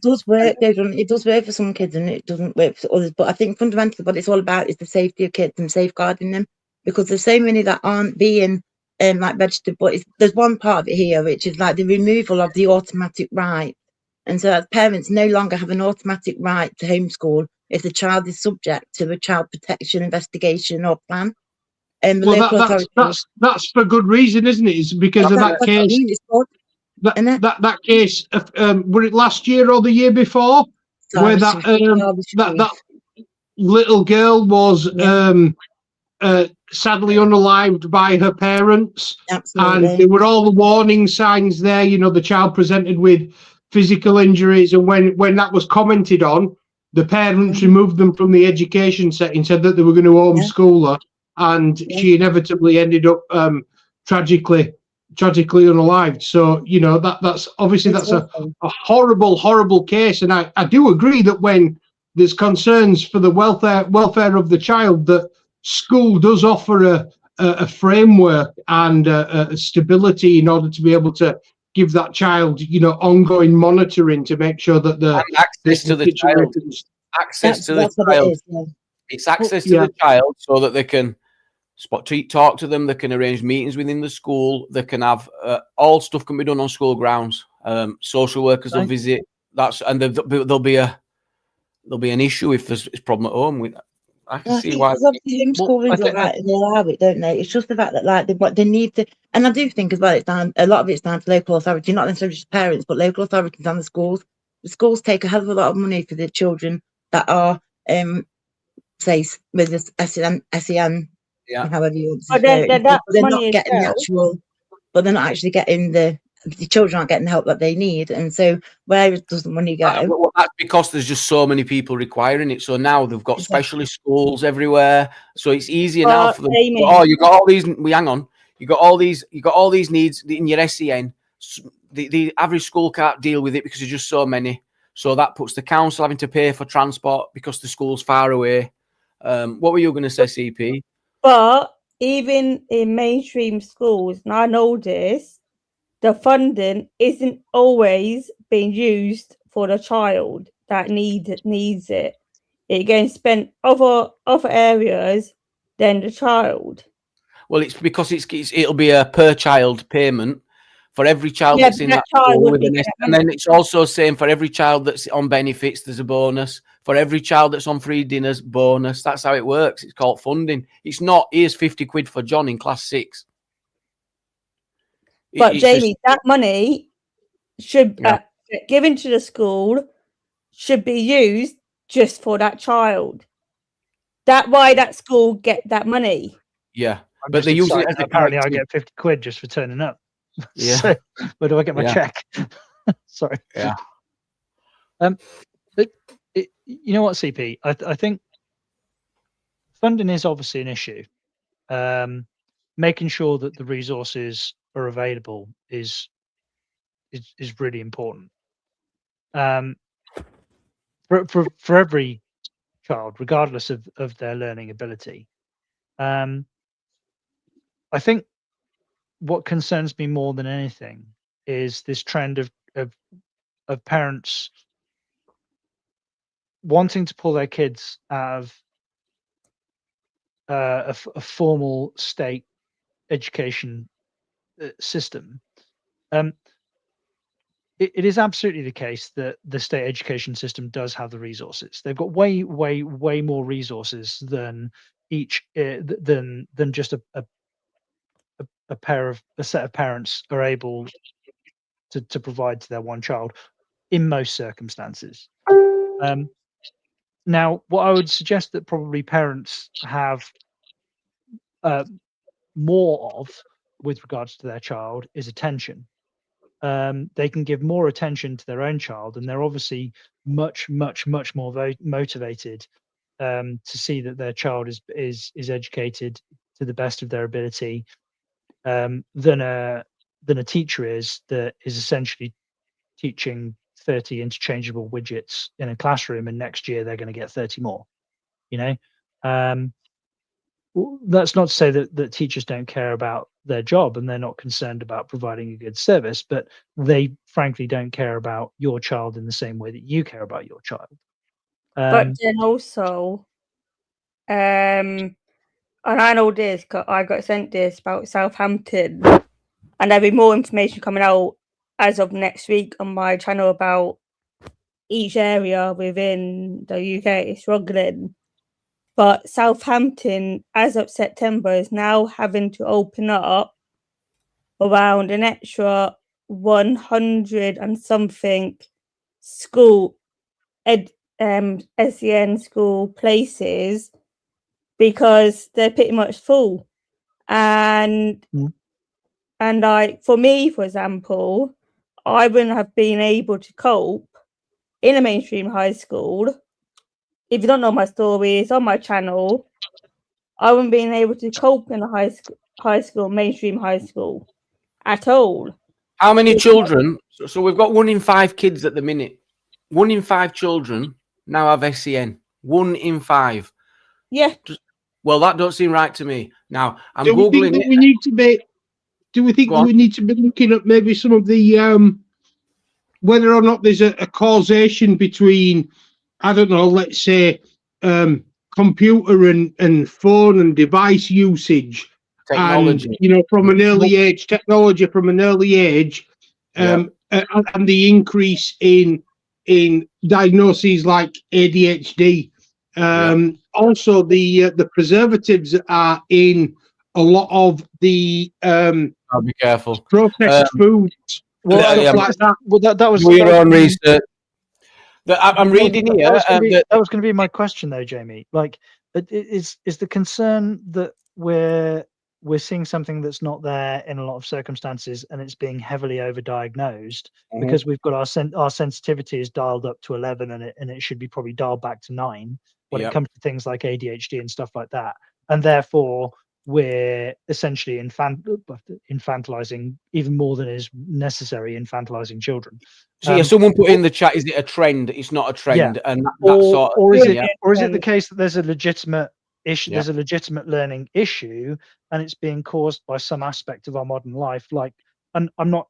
does work. It does work for some kids, and it doesn't work for others. But I think fundamentally, what it's all about is the safety of kids and safeguarding them, because there's so many that aren't being registered. But there's one part of it here, which is like the removal of the automatic right, and so that parents no longer have an automatic right to homeschool if the child is subject to a child protection investigation or plan. That's for good reason, isn't it? It's because of that case. That case, were it last year or the year before, where that little girl was sadly unalived by her parents. Absolutely. And there were all the warning signs there. You know, the child presented with physical injuries, and when that was commented on, the parents removed them from the education setting, said that they were going to homeschool her, and she inevitably ended up tragically unalived. So, you know, that's obviously It's that's awful. a horrible case. And I do agree that when there's concerns for the welfare of the child, that school does offer a framework and a stability in order to be able to give that child, you know, ongoing monitoring to make sure that the access to the child. Access to the child. It's access to the child so that they can talk to them. They can arrange meetings within the school. They can have all stuff can be done on school grounds. Social workers will visit. There'll be an issue if there's a problem at home. I can see why. Obviously, homeschooling is like they allow it, don't they? It's just the fact that like they need to, and I do think as well, a lot of it's down to local authority, not necessarily just parents, but local authorities and the schools. The schools take a hell of a lot of money for the children that are, say, with this SEN, however you want to say it. But they're not getting the actual, but they're not actually getting the children aren't getting the help that they need, and so where does the money go? Well, that's because there's just so many people requiring it. So now they've got specialist schools everywhere. So it's easier now for them. You got all these. Hang on. You got all these needs in your SEN. The average school can't deal with it because there's just so many. So that puts the council having to pay for transport because the school's far away. What were you going to say, CP? But even in mainstream schools, and I know this, the funding isn't always being used for the child that needs it. It gets spent other areas than the child. Well, it's because it'll be a per child payment for every child that's in that school. And then it's also saying for every child that's on benefits, there's a bonus. For every child that's on free dinners, bonus. That's how it works. It's called funding. It's not, here's 50 quid for John in class 6. But Jamie, that money should given to the school should be used just for that child. That's why that school get that money. Yeah, but they use it as apparently I get 50 quid just for turning up. Yeah. So, where do I get my check? Sorry. Yeah. You know what, CP? I think funding is obviously an issue. Making sure that the resources are available is really important. For every child, regardless of their learning ability. I think what concerns me more than anything is this trend of parents wanting to pull their kids out of a formal state education system. It is absolutely the case that the state education system does have the resources. They've got way more resources than than just a set of parents are able to provide to their one child in most circumstances. Now, what I would suggest that probably parents have more of with regards to their child is attention. They can give more attention to their own child, and they're obviously much more motivated to see that their child is educated to the best of their ability than a teacher is that is essentially teaching 30 interchangeable widgets in a classroom, and next year they're going to get 30 more. You know, that's not to say that teachers don't care about their job and they're not concerned about providing a good service, but they frankly don't care about your child in the same way that you care about your child. But then also, and I know this because I got sent this about Southampton, and there'll be more information coming out as of next week on my channel about each area within the UK struggling. But Southampton, as of September, is now having to open up around an extra 100 and something school SEN school places because they're pretty much full. And like for me, for example, I wouldn't have been able to cope in a mainstream high school. If you don't know my stories on my channel, I wouldn't be able to cope in a mainstream high school at all. How many children? So we've got 1 in 5 kids at the minute. 1 in 5 children now have SEN. 1 in 5. Yeah. Well, that don't seem right to me. Now I'm Do we think googling that it. we need to be? Do we think Go that on. we need to be looking at maybe some of the whether or not there's a causation between, I don't know, let's say computer and phone and device usage, Technology. and from an early age, technology from an early age, and the increase in diagnoses like ADHD. Also, the preservatives that are in a lot of the I'll be careful. processed foods. Well, Stuff like that. Well, that was do your own research. I'm reading here. That was going to be my question, though, Jamie. Like, is the concern that we're seeing something that's not there in a lot of circumstances, and it's being heavily overdiagnosed because we've got our sensitivity is dialed up to 11, and it should be probably dialed back to 9 when it comes to things like ADHD and stuff like that, and therefore we're essentially infantilizing even more than is necessary, infantilizing children. So someone put in the chat, is it a trend? It's not a trend, and or is it the case that there's a legitimate issue? There's a legitimate learning issue, and it's being caused by some aspect of our modern life. Like, and I'm not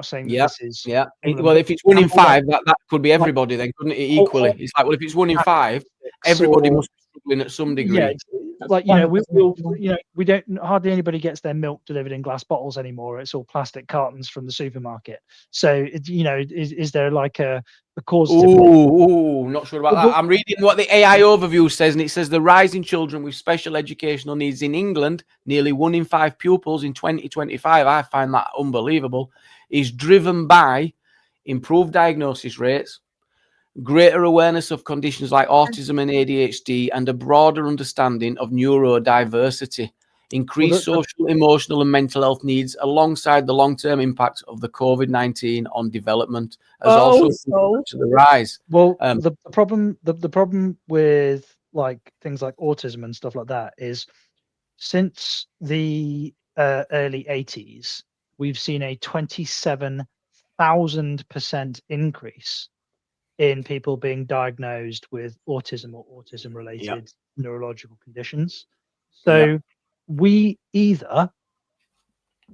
saying that this is England, well, if it's 1 in 5, that could be everybody, then, couldn't it? Equally, it's like, well, if it's 1 in 5, everybody must be struggling at some degree. Yeah, like we don't hardly anybody gets their milk delivered in glass bottles anymore. It's all plastic cartons from the supermarket. So is there like a causative? Not sure about that. I'm reading what the AI overview says, and it says the rise in children with special educational needs in England, nearly 1 in 5 pupils in 2025. I find that unbelievable. Is driven by improved diagnosis rates, greater awareness of conditions like autism and ADHD, and a broader understanding of neurodiversity, increased social, emotional, and mental health needs, alongside the long-term impact of the COVID-19 on development, as also to the rise. Well, the problem with like things like autism and stuff like that is, since the early 80s, we've seen a 27,000% increase in people being diagnosed with autism or autism-related neurological conditions. So we either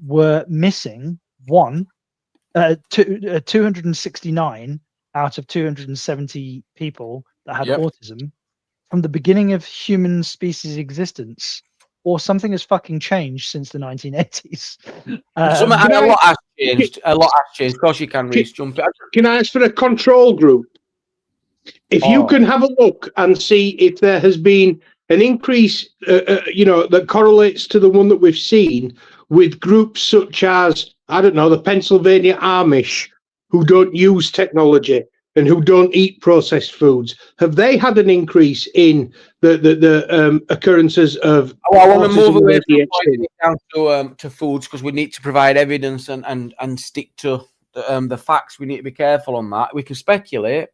were missing 269 out of 270 people that had autism from the beginning of human species existence, or something has fucking changed since the 1980s. A lot has changed. A lot has changed. Of course, you can reach jump. Can I ask for a control group? If you can have a look and see if there has been an increase, that correlates to the one that we've seen with groups such as, I don't know, the Pennsylvania Amish, who don't use technology and who don't eat processed foods, have they had an increase in the occurrences of? I want to move away down to foods, because we need to provide evidence and stick to the facts. We need to be careful on that. We can speculate,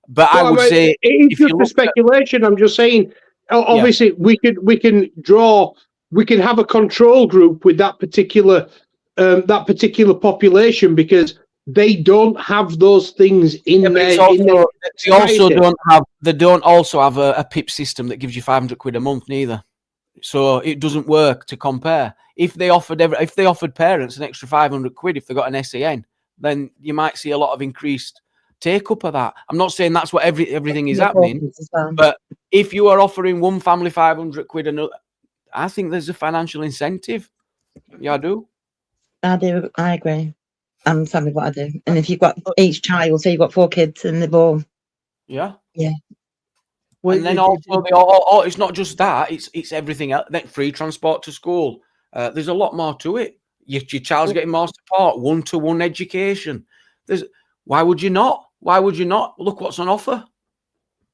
but I would say it's just a speculation. I'm just saying. Obviously, we can have a control group with that particular population, because they don't have those things in their. They don't also have a PIP system that gives you 500 quid a month neither. So it doesn't work to compare. If they offered parents an extra 500 quid if they got an SEN, then you might see a lot of increased take up of that. I'm not saying that's what everything is happening, but if you are offering one family 500 quid, I think there's a financial incentive. Yeah, I do. I agree. I'm family what I do. And if you've got each child, say you've got 4 kids and they've all. Yeah. Well, and then it's not just that, it's everything else. Then free transport to school. There's a lot more to it. Your child's getting more support, 1-to-1 education. Why would you not? Look what's on offer.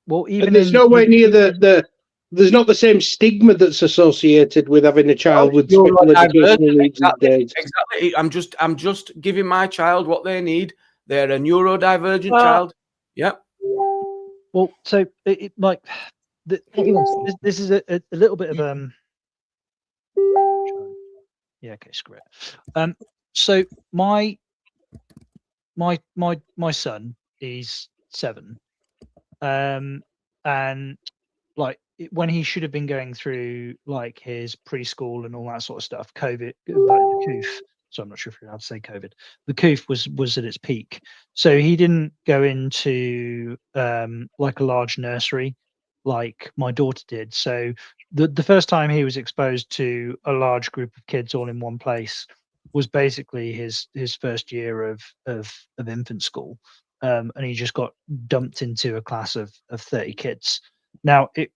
Well, even there's nowhere near the there's not the same stigma that's associated with having a child with special educational needs these days. Exactly. I'm just giving my child what they need. They're a neurodivergent child. Yep. Well, so this is a little bit of yeah, okay, screw it. So my son is 7, and like when he should have been going through like his preschool and all that sort of stuff, COVID, like the coof. So I'm not sure if you're allowed to say COVID. The coof was at its peak, so he didn't go into like a large nursery like my daughter did. So the first time he was exposed to a large group of kids all in one place was basically his first year of infant school, and he just got dumped into a class of 30 kids. Now it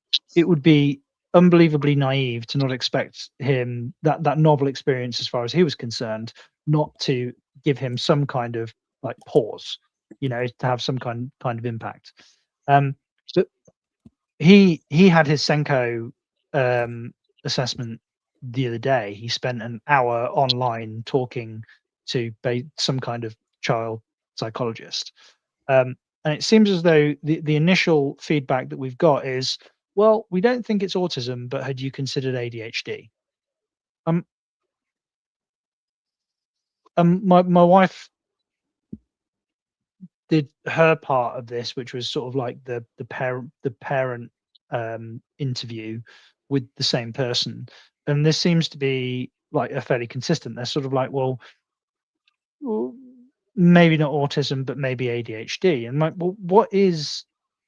would be unbelievably naive to not expect him that novel experience, as far as he was concerned, not to give him some kind of like pause, to have some kind of impact. But he had his Senko assessment the other day. He spent an hour online talking to some kind of child psychologist. And it seems as though the initial feedback that we've got is, well, we don't think it's autism, but had you considered ADHD? My wife did her part of this, which was sort of like the parent interview with the same person, and this seems to be like a fairly consistent. They're sort of like, well, maybe not autism, but maybe ADHD. And like, well, what is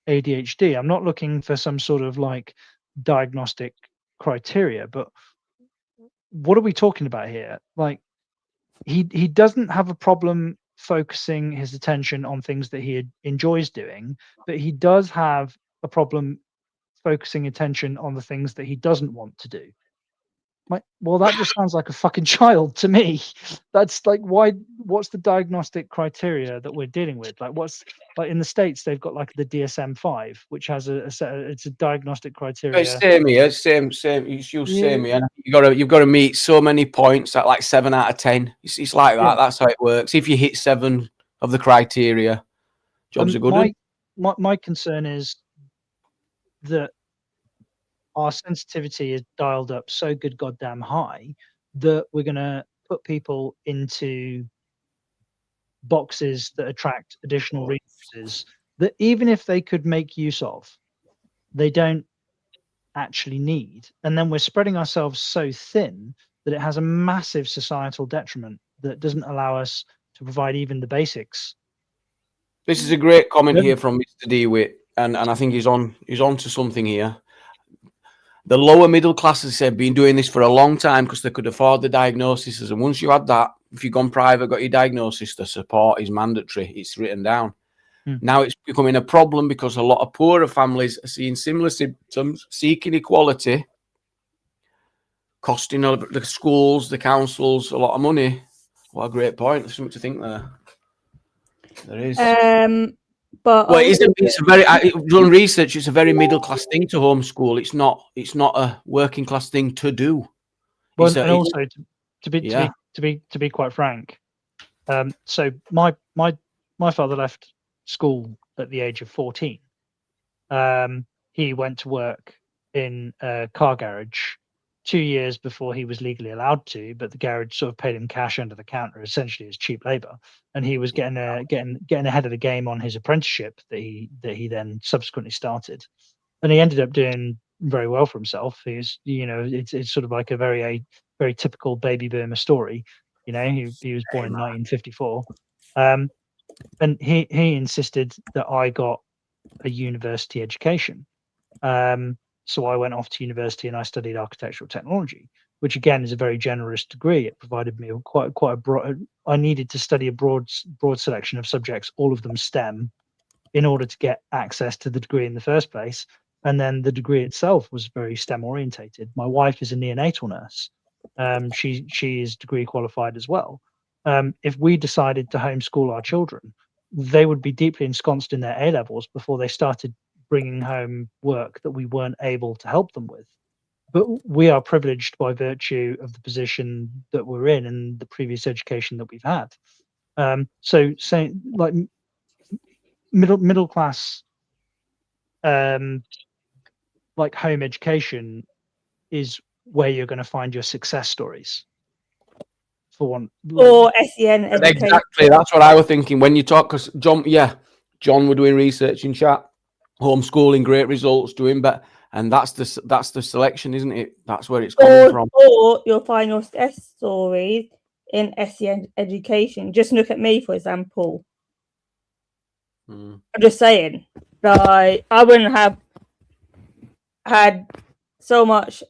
ADHD? I'm not looking for some sort of like diagnostic criteria, but what are we talking about here? Like, he doesn't have a problem focusing his attention on things that he enjoys doing, but he does have a problem focusing attention on the things that he doesn't want to do. Like, well, that just sounds like a fucking child to me. That's like, what's the diagnostic criteria that we're dealing with? Like, what's like in the States, they've got like the DSM-5, which has it's a diagnostic criteria. It's same here, same. You'll same here. You've got to meet so many points at like 7 out of 10. It's like that. Yeah. That's how it works. If you hit 7 of the criteria, jobs are good. My concern is that our sensitivity is dialed up so good goddamn high that we're going to put people into boxes that attract additional resources that even if they could make use of, they don't actually need. And then we're spreading ourselves so thin that it has a massive societal detriment that doesn't allow us to provide even the basics. This is a great comment here from Mr. DeWitt, and I think he's on to something here. The lower middle classes have been doing this for a long time because they could afford the diagnoses. And once you had that, if you've gone private, got your diagnosis, the support is mandatory. It's written down. Now it's becoming a problem because a lot of poorer families are seeing similar symptoms, seeking equality, costing the schools, the councils a lot of money. What a great point. There's something to think there. There is. But well, it's a very. I've done research. It's a very middle class thing to homeschool. It's not a working class thing to do. Well, and also to be quite frank, so my father left school at the age of 14. He went to work in a car garage 2 years before he was legally allowed to, but the garage sort of paid him cash under the counter, essentially as cheap labor, and he was getting ahead of the game on his apprenticeship that he then subsequently started, and he ended up doing very well for himself. He's, it's sort of like a very typical baby boomer story. He was born in 1954, and he insisted that I got a university education. So I went off to university and I studied architectural technology, which again is a very generous degree. It provided me quite a broad. I needed to study a broad selection of subjects, all of them STEM, in order to get access to the degree in the first place. And then the degree itself was very STEM orientated. My wife is a neonatal nurse. She is degree qualified as well. If we decided to homeschool our children, they would be deeply ensconced in their A levels before they started bringing home work that we weren't able to help them with. But we are privileged by virtue of the position that we're in and the previous education that we've had. So saying like middle class, like home education is where you're going to find your success stories. For one, or SEN education. Exactly, that's what I was thinking when you talk. Because John were doing research in chat, homeschooling, great results, doing better, and that's the selection, isn't it? That's where it's coming from. Or you'll find your success stories in SEN education. Just look at me, for example. I'm just saying, like, I wouldn't have had so much.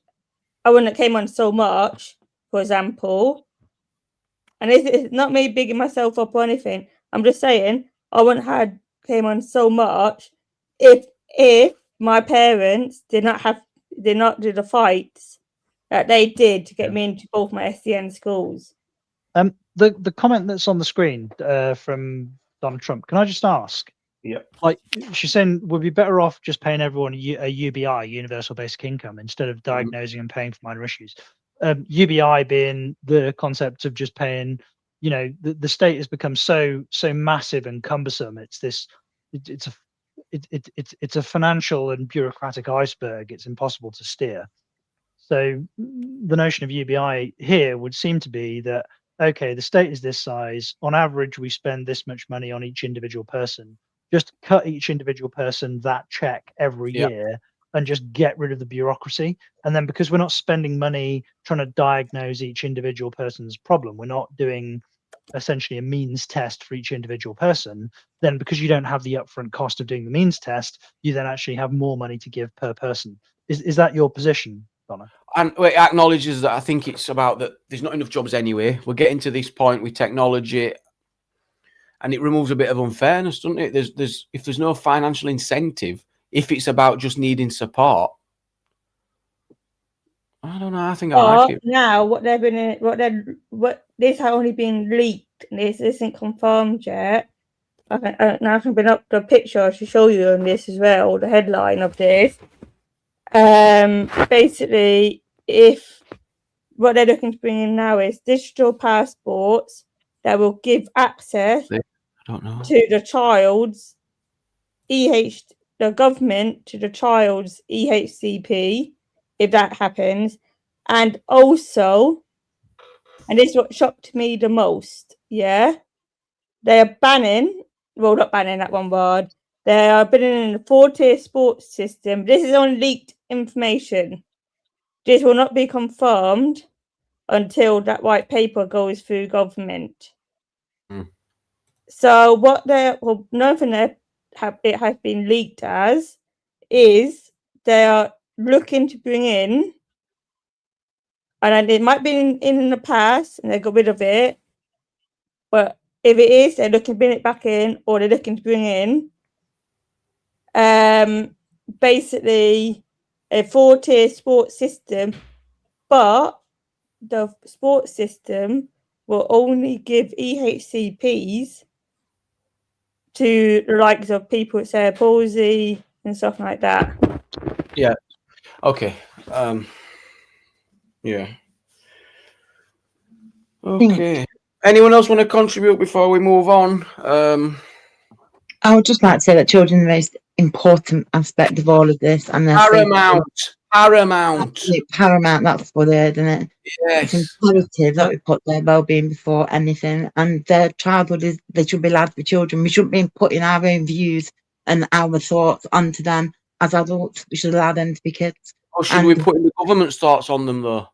I wouldn't have came on so much, for example. And it's not me bigging myself up or anything. I'm just saying I wouldn't have came on so much if my parents did not do the fights that they did to get me into both my SEN schools. The comment that's on the screen from Donald Trump. Can I just ask? Yeah. Like she's saying, we'd be better off just paying everyone a UBI, universal basic income, instead of diagnosing and paying for minor issues. UBI being the concept of just paying. You know, the state has become so massive and cumbersome. It's a financial and bureaucratic iceberg. It's impossible to steer. So the notion of UBI here would seem to be that, okay, the state is this size. On average, we spend this much money on each individual person. Just cut each individual person that check every year and just get rid of the bureaucracy. And then because we're not spending money trying to diagnose each individual person's problem, we're not doing essentially a means test for each individual person, then because you don't have the upfront cost of doing the means test, you then actually have more money to give per person. Is that your position, Donna? And it acknowledges that I think it's about that there's not enough jobs anyway. We're getting to this point with technology, and it removes a bit of unfairness, doesn't it? If there's no financial incentive, if it's about just needing support, I don't know. I think I like it. Now what this has only been leaked, and this isn't confirmed yet. Now I can bring up the picture to show you on this as well, the headline of this. Basically, if what they're looking to bring in now is digital passports that will give access to the child's the government to the child's EHCP, if that happens, and also, and this is what shocked me the most, they are banning, well, not banning that one word, they are banning the 4-tier sports system. This is on leaked information. This will not be confirmed until that white paper goes through government. So what another thing it has been leaked as is they are looking to bring in, and it might be in the past and they got rid of it, but if it is, they're looking to bring it back in, or they're looking to bring in basically a 4-tier sports system, but the sports system will only give EHCPs to the likes of people with cerebral palsy and stuff like that. Yeah. Okay. Yeah. Okay. Anyone else want to contribute before we move on? I would just like to say that children are the most important aspect of all of this, and they're paramount. Paramount. That's the word, isn't it? Yes. It's imperative that we put their well-being before anything, and their childhood they should be allowed to be children. We shouldn't be putting our own views and our thoughts onto them as adults. We should allow them to be kids. Or should we put the government's thoughts on them though?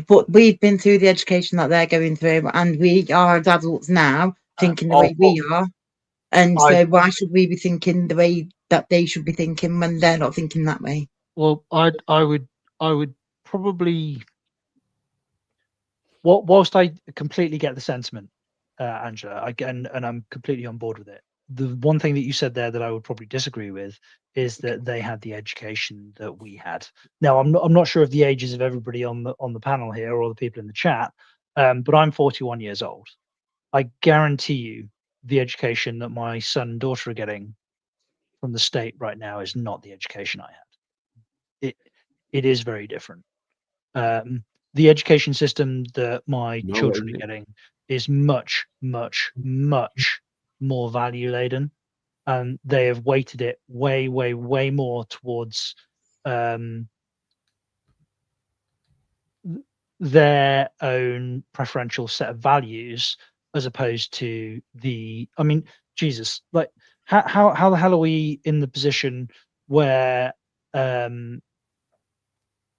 But we've been through the education that they're going through, and we are as adults now thinking the way we are. And so why should we be thinking the way that they should be thinking when they're not thinking that way? Well, I would probably, whilst I completely get the sentiment, Angela, and I'm completely on board with it. The one thing that you said there that I would probably disagree with is that they had the education that we had. Now, I'm not sure of the ages of everybody on the panel here or the people in the chat, but I'm 41 years old. I guarantee you the education that my son and daughter are getting from the state right now is not the education I had. It is very different. The education system that my children are getting is much, much, much more value laden, and they have weighted it way, way, way more towards their own preferential set of values, as opposed to I mean, Jesus, like how the hell are we in the position where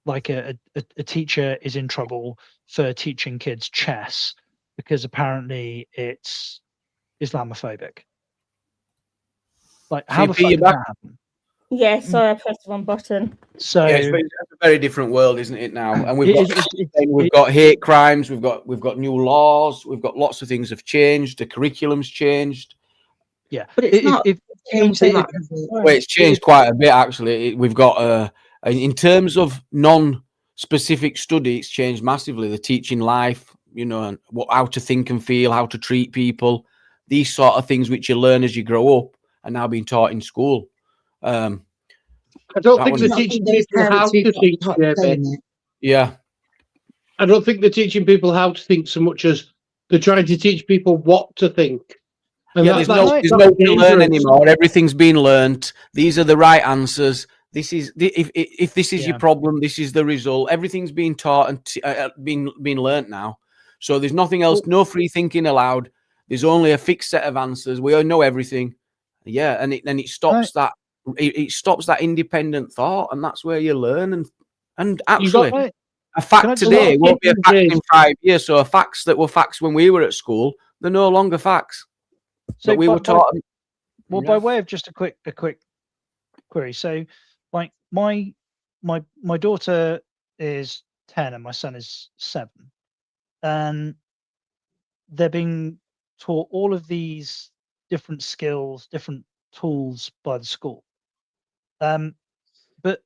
like a teacher is in trouble for teaching kids chess because apparently it's Islamophobic? Like, how the fuck did that happen? Yeah, sorry, I pressed the wrong button. So yeah, it's a very different world, isn't it now? And we've got hate crimes, we've got new laws, we've got lots of things have changed. The curriculum's changed. Yeah, but it's not changed a lot. Well, it's changed quite a bit actually. We've got in terms of non-specific study, it's changed massively. The teaching life, you know, and how to think and feel, how to treat people, these sort of things which you learn as you grow up are now being taught in school. I don't think they're teaching people how to think. Yeah. I don't think they're teaching people how to think so much as they're trying to teach people what to think. And yeah, there's no to learn anymore. Everything's been learnt. These are the right answers. This is if this is your problem, this is the result. Everything's been taught and been learnt now. So there's nothing else. No free thinking allowed. There's only a fixed set of answers. We all know everything. Yeah, and it stops that. It stops that independent thought, and that's where you learn. And actually, a fact today won't be a fact in 5 years. So facts that were facts when we were at school, they're no longer facts. So we were taught. Well, by way of just a quick query. So, like my daughter is 10 and my son is 7, and they're being taught all of these different skills, different tools by the school. But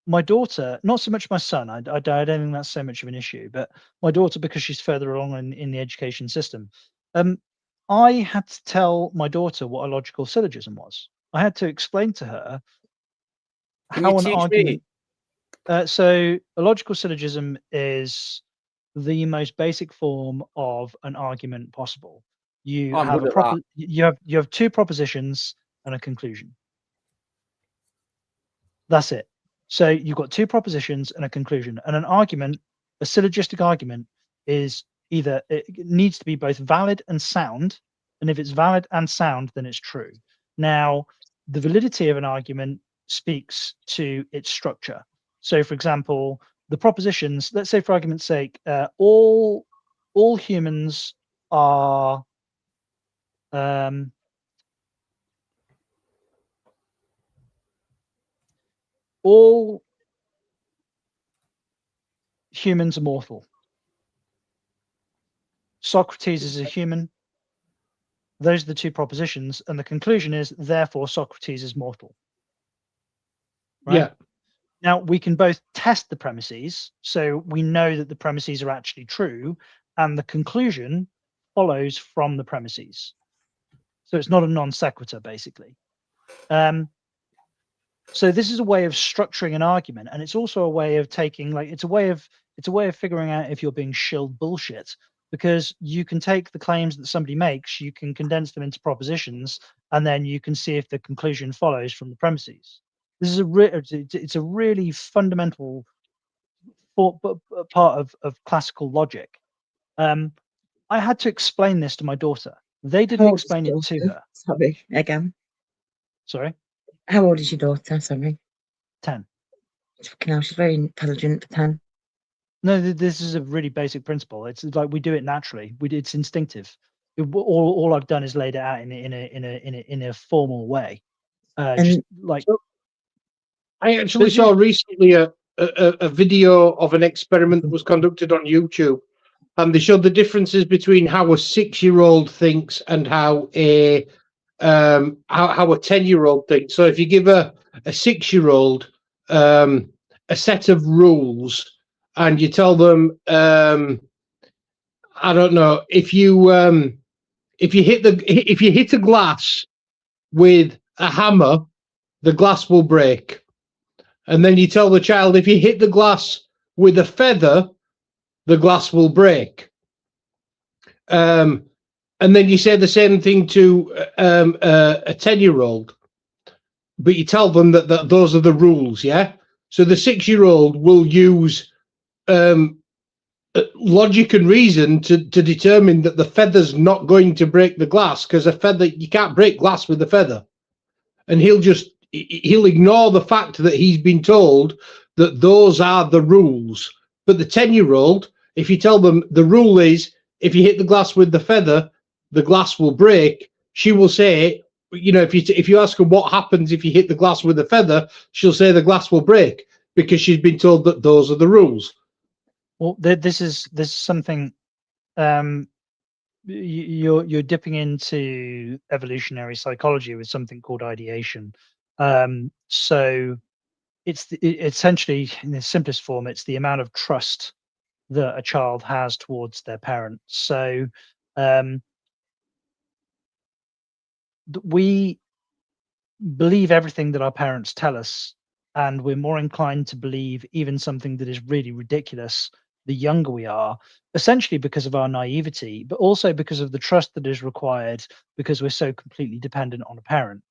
my daughter, not so much my son, I don't think that's so much of an issue, but my daughter, because she's further along in the education system, I had to tell my daughter what a logical syllogism was. I had to explain to her how an argument. So a logical syllogism is the most basic form of an argument possible. You have two propositions and a conclusion. That's it. So you've got two propositions and a conclusion. And an argument, a syllogistic argument, is either it needs to be both valid and sound. And if it's valid and sound, then it's true. Now, the validity of an argument speaks to its structure. So, for example, the propositions, let's say for argument's sake, all humans are all humans are mortal. Socrates is a human. Those are the two propositions, and the conclusion is therefore Socrates is mortal. Right? Yeah. Now we can both test the premises, so we know that the premises are actually true, and the conclusion follows from the premises. So it's not a non sequitur, basically. So this is a way of structuring an argument, and it's also a way of taking, like, it's a way of figuring out if you're being shilled bullshit, because you can take the claims that somebody makes, you can condense them into propositions, and then you can see if the conclusion follows from the premises. This is it's a really fundamental part of classical logic. I had to explain this to my daughter. They didn't explain it to her. Sorry, again. Sorry? How old is your daughter? Sorry. 10. Fucking hell, she's very intelligent for 10. No, this is a really basic principle. It's like we do it naturally. It's instinctive. All I've done is laid it out in a formal way. Just like I actually saw recently a video of an experiment that was conducted on YouTube, and they showed the differences between how a 6-year-old thinks and how a 10-year-old thinks. So if you give a 6-year-old a set of rules and you tell them, I don't know, if you hit a glass with a hammer, the glass will break. And then you tell the child, if you hit the glass with a feather, the glass will break. And then you say the same thing to a 10-year-old, but you tell them that those are the rules, yeah? So the 6-year-old will use logic and reason to determine that the feather's not going to break the glass, because a feather, you can't break glass with a feather. And he'll ignore the fact that he's been told that those are the rules. But the 10-year-old, if you tell them the rule is, if you hit the glass with the feather, the glass will break, she will say, you know, if you ask her what happens if you hit the glass with a feather, she'll say the glass will break, because she's been told that those are the rules. Well, this is something you're dipping into evolutionary psychology with something called ideation. So it's essentially, in the simplest form, it's the amount of trust that a child has towards their parent. So we believe everything that our parents tell us, and we're more inclined to believe even something that is really ridiculous the younger we are, essentially because of our naivety, but also because of the trust that is required, because we're so completely dependent on a parent.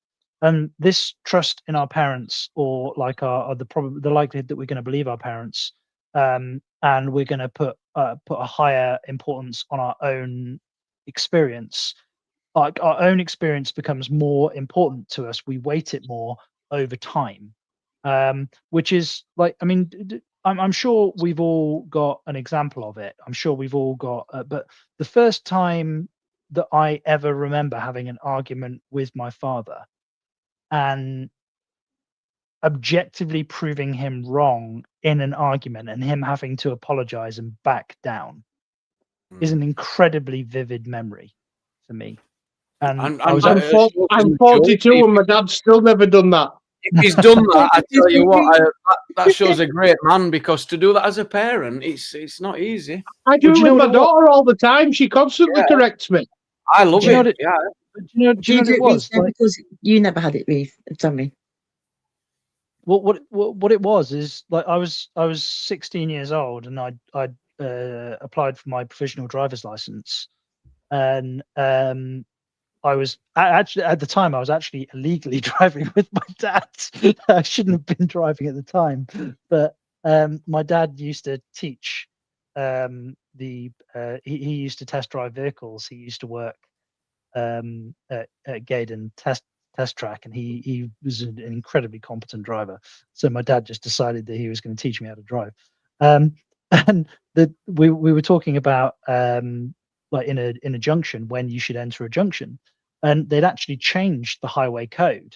And this trust in our parents, or like the likelihood that we're going to believe our parents, and we're going to put a higher importance on our own experience. Like our own experience becomes more important to us. We weight it more over time, which is like, I mean, I'm sure we've all got an example of it. I'm sure we've all got, but the first time that I ever remember having an argument with my father and objectively proving him wrong in an argument and him having to apologize and back down is an incredibly vivid memory for me. And I was I'm 42 and my dad's still never done that. If he's done that, I tell you what, that shows a great man, because to do that as a parent, it's not easy. I do it with my daughter all the time. She constantly corrects me. I love it. Yeah. Do you know what it was? Like, because you never had it, Reece. Tell me. What it was is, like, I was 16 years old and I applied for my provisional driver's license, and I was actually, at the time, I was actually illegally driving with my dad. I shouldn't have been driving at the time, but my dad used to teach. He used to test drive vehicles. He used to work at Gaydon test track, and he was an incredibly competent driver. So my dad just decided that he was going to teach me how to drive. And we were talking about like in a junction, when you should enter a junction, and they'd actually changed the highway code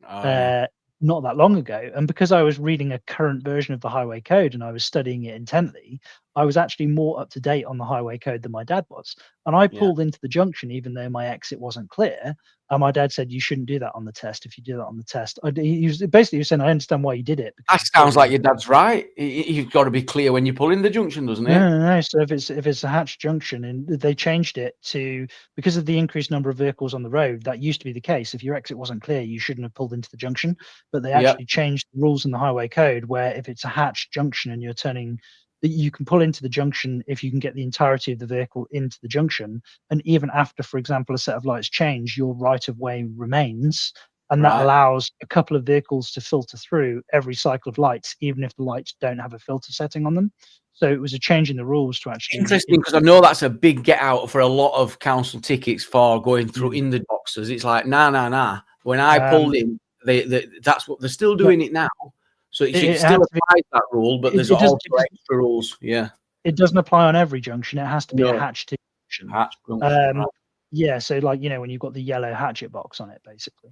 not that long ago. And because I was reading a current version of the highway code and I was studying it intently, I was actually more up to date on the highway code than my dad was. And I pulled into the junction even though my exit wasn't clear. And my dad said, you shouldn't do that on the test. If you do that on the test, he was saying, I understand why you did it. That sounds like your dad's right. You've got to be clear when you pull in the junction, doesn't it? No. So if it's a hatched junction, and they changed it to, because of the increased number of vehicles on the road, that used to be the case. If your exit wasn't clear, you shouldn't have pulled into the junction. But they actually changed the rules in the highway code, where if it's a hatched junction and you're turning, that you can pull into the junction if you can get the entirety of the vehicle into the junction. And even after, for example, a set of lights change, your right of way remains. And that allows a couple of vehicles to filter through every cycle of lights, even if the lights don't have a filter setting on them. So it was a change in the rules to actually. Interesting, because I know that's a big get out for a lot of council tickets for going through in the boxes. It's like, nah. When I pulled in, that's what they're still doing it now. So it still applies that rule, but there's also extra rules. Yeah. It doesn't apply on every junction. It has to be a hatched junction. Yeah. So, like, you know, when you've got the yellow hatchet box on it, basically.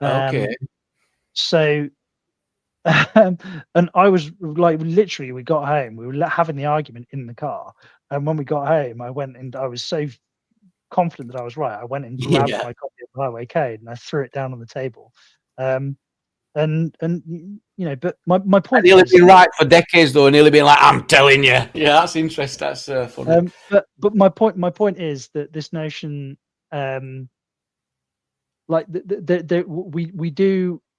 Okay. So, and I was like, literally, we got home. We were having the argument in the car, and when we got home, I went and I was so confident that I was right. I went and grabbed my copy of the highway code and I threw it down on the table. And you know, but my point. Nearly been right for decades, though. Nearly been like, I'm telling you. Yeah, that's interesting. That's funny. But my point is that this notion, like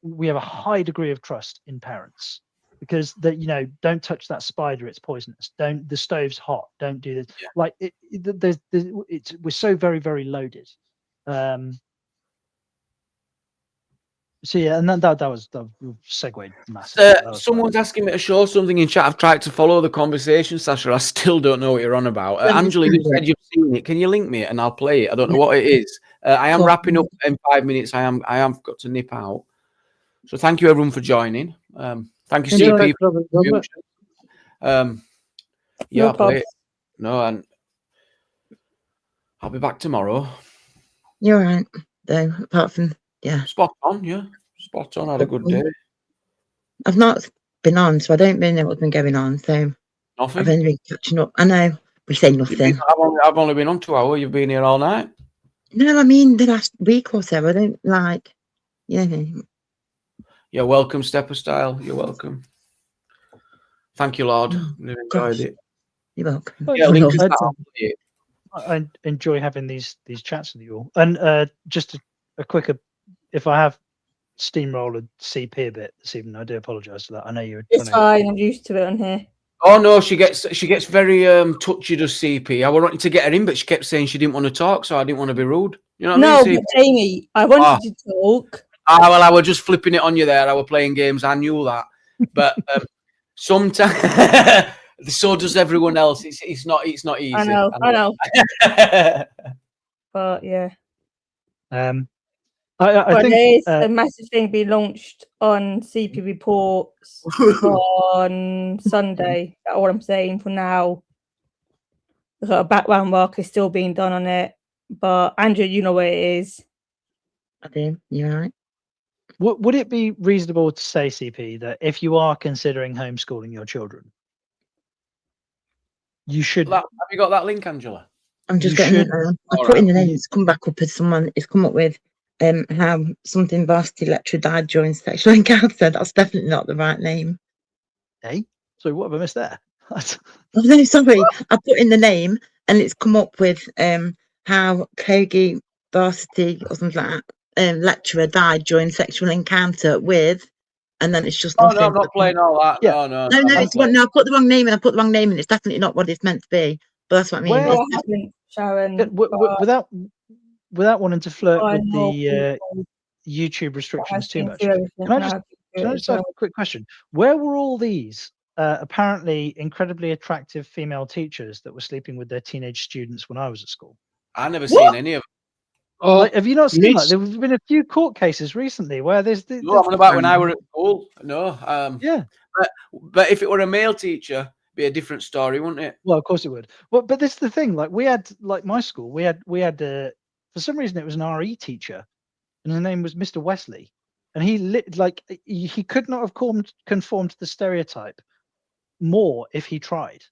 we have a high degree of trust in parents, because that, you know, don't touch that spider, it's poisonous. Don't, the stove's hot, don't do this. Yeah. Like we're so very, very loaded. So yeah, and that was segued massively. Someone's asking me to show something in chat. I've tried to follow the conversation, Sasha. I still don't know what you're on about. Angela, you said you've seen it. Can you link me it and I'll play it? I don't know what it is. I am wrapping up in 5 minutes. I am got to nip out. So thank you everyone for joining. Thank you, CP. Yeah, I'll play it. No, and I'll be back tomorrow. You're right, though. Apart from spot on. Yeah, spot on. Had a good day. I've not been on, so I don't really know what's been going on. So nothing. I've only been catching up. I know we say nothing. I've only been on 2 hours. You've been here all night. No, I mean the last week or so. I don't like. Yeah. You're welcome, Stepper Style. You're welcome. Thank you, Lord. I've enjoyed it. You're welcome. Yeah, I enjoy having these chats with you all. And just a quick, if I have steamrolled CP a bit this evening, I do apologise for that. I know you're. It's fine. I'm used to it on here. Oh no, she gets very touchy, does CP. I wanted to get her in, but she kept saying she didn't want to talk, so I didn't want to be rude. You know what I mean? No, but Jamie, I wanted to talk. Well, I was just flipping it on you there. I was playing games. I knew that, but sometimes so does everyone else. It's not easy. I know. But yeah. I think there's a massive thing being launched on CP Reports on Sunday. That's all I'm saying for now. There's a background work is still being done on it, but Andrew, you know where it is. I do. You're right. Would it be reasonable to say, CP, that if you are considering homeschooling your children, you should? Have you got that link, Angela? I'm just getting it now. I put in the name. It's come back up as someone. It's come up with how something varsity lecturer died during sexual encounter. That's definitely not the right name. Hey, so what have I missed there? Oh, no, sorry. I put in the name and it's come up with how Kogi varsity or something like that lecturer died during sexual encounter with, and then it's just nothing. No, I'm not playing all that. Yeah. No, I put the wrong name and I put the wrong name and it's definitely not what it's meant to be. But that's what I mean. Sharon, without wanting to flirt with the YouTube restrictions too much, can I just ask a quick question? Where were all these apparently incredibly attractive female teachers that were sleeping with their teenage students when I was at school? I never seen any of them. Oh, like, have you not seen that? There's been a few court cases recently where there's. No, I'm about when I were at school. No. Yeah. But if it were a male teacher, it'd be a different story, wouldn't it? Well, of course it would. Well, but this is the thing. Like we had, like my school, we had for some reason it was an RE teacher, and his name was Mr. Wesley, and he could not have conformed to the stereotype more if he tried.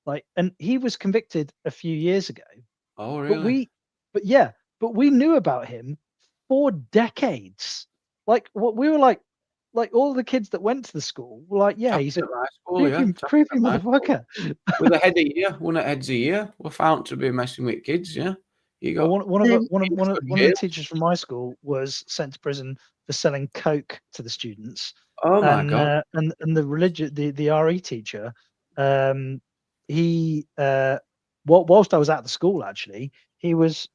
Like, and he was convicted a few years ago. Oh, really? But we knew about him for decades. Like, what we were like all the kids that went to the school were like, yeah, he's a creepy motherfucker. With a head a year, one at heads a year, we're found to be messing with kids. Yeah, you got one of the teachers from my school was sent to prison for selling coke to the students. Oh my god! And the RE teacher, whilst I was at the school, actually, he was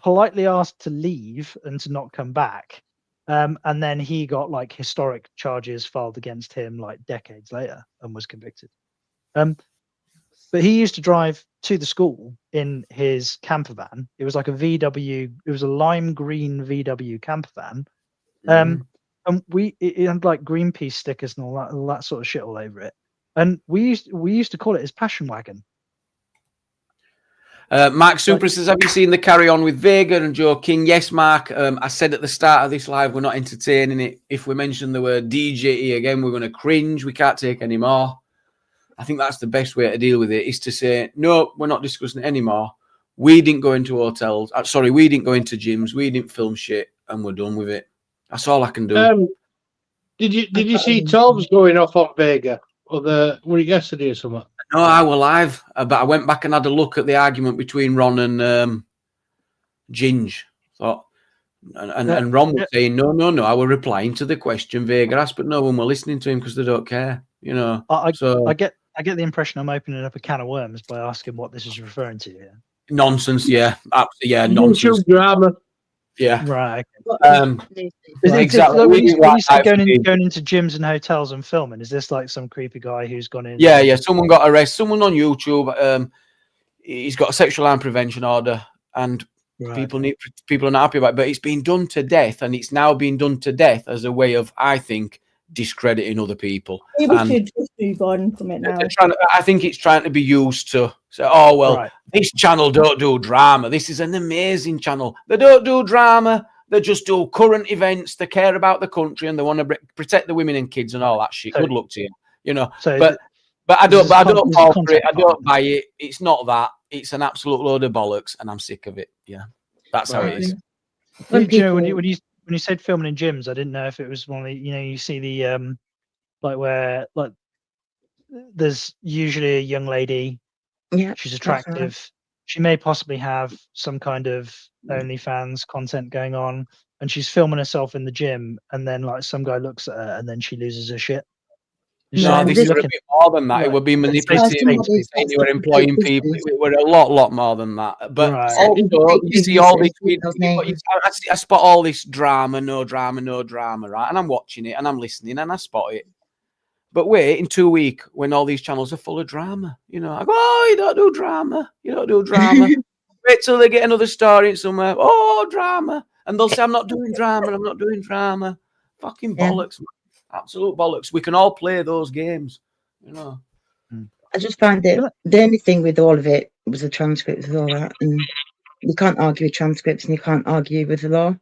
politely asked to leave and to not come back, and then he got like historic charges filed against him like decades later and was convicted. But he used to drive to the school in his camper van. It was like a VW. It was a lime green VW camper van, and it had like Greenpeace stickers and all that sort of shit all over it. And we used to call it his passion wagon. Mark Super says, have you seen the Carry On with Vega and Joe King? Yes, Mark. I said at the start of this live, we're not entertaining it. If we mention the word DJ again, we're going to cringe. We can't take any more. I think that's the best way to deal with it, is to say, no, we're not discussing it anymore. We didn't go into hotels. We didn't go into gyms. We didn't film shit, and we're done with it. That's all I can do. Did you see Torbs going off on Vega? Or were it yesterday or something? No, I were live, but I went back and had a look at the argument between Ron and Ginge. Thought And Ron was saying, no. I were replying to the question Vega asked, but no one were listening to him because they don't care. You know. I get the impression I'm opening up a can of worms by asking what this is referring to here. Nonsense. Yeah. Yeah. Nonsense. YouTube drama. Yeah. Right. Exactly. When you say going into gyms and hotels and filming, is this like some creepy guy who's gone in? Yeah. Someone got arrested. Someone on YouTube. He's got a sexual harm prevention order, and people are not happy about it. But it's been done to death, and it's now being done to death as a way of, I think, discrediting other people. People should just move on from it now. I think it's trying to be used to say, oh, well, this channel don't do drama. This is an amazing channel. They don't do drama. They just do current events. They care about the country and they want to protect the women and kids and all that shit. Good luck to you. You know, but I don't fall for it. I don't buy it. It's not that. It's an absolute load of bollocks, and I'm sick of it. Yeah, that's how it is. When you said filming in gyms, I didn't know if it was one of the, you see the where there's usually a young lady. Yeah, she's attractive. She may possibly have some kind of OnlyFans content going on, and she's filming herself in the gym, and then like some guy looks at her, and then she loses her shit. No, this is a bit more than that. It would be manipulative. You were employing people. It were a lot more than that. But also, you see all this. I spot all this drama, no drama, right? And I'm watching it and I'm listening and I spot it. But wait, in 2 weeks, when all these channels are full of drama, I go, oh, you don't do drama. Wait till they get another story somewhere. Oh, drama. And they'll say, I'm not doing drama. Fucking bollocks, man. Absolute bollocks. We can all play those games, I just find it, the only thing with all of it was the transcripts with all that. And you can't argue with transcripts and you can't argue with the law.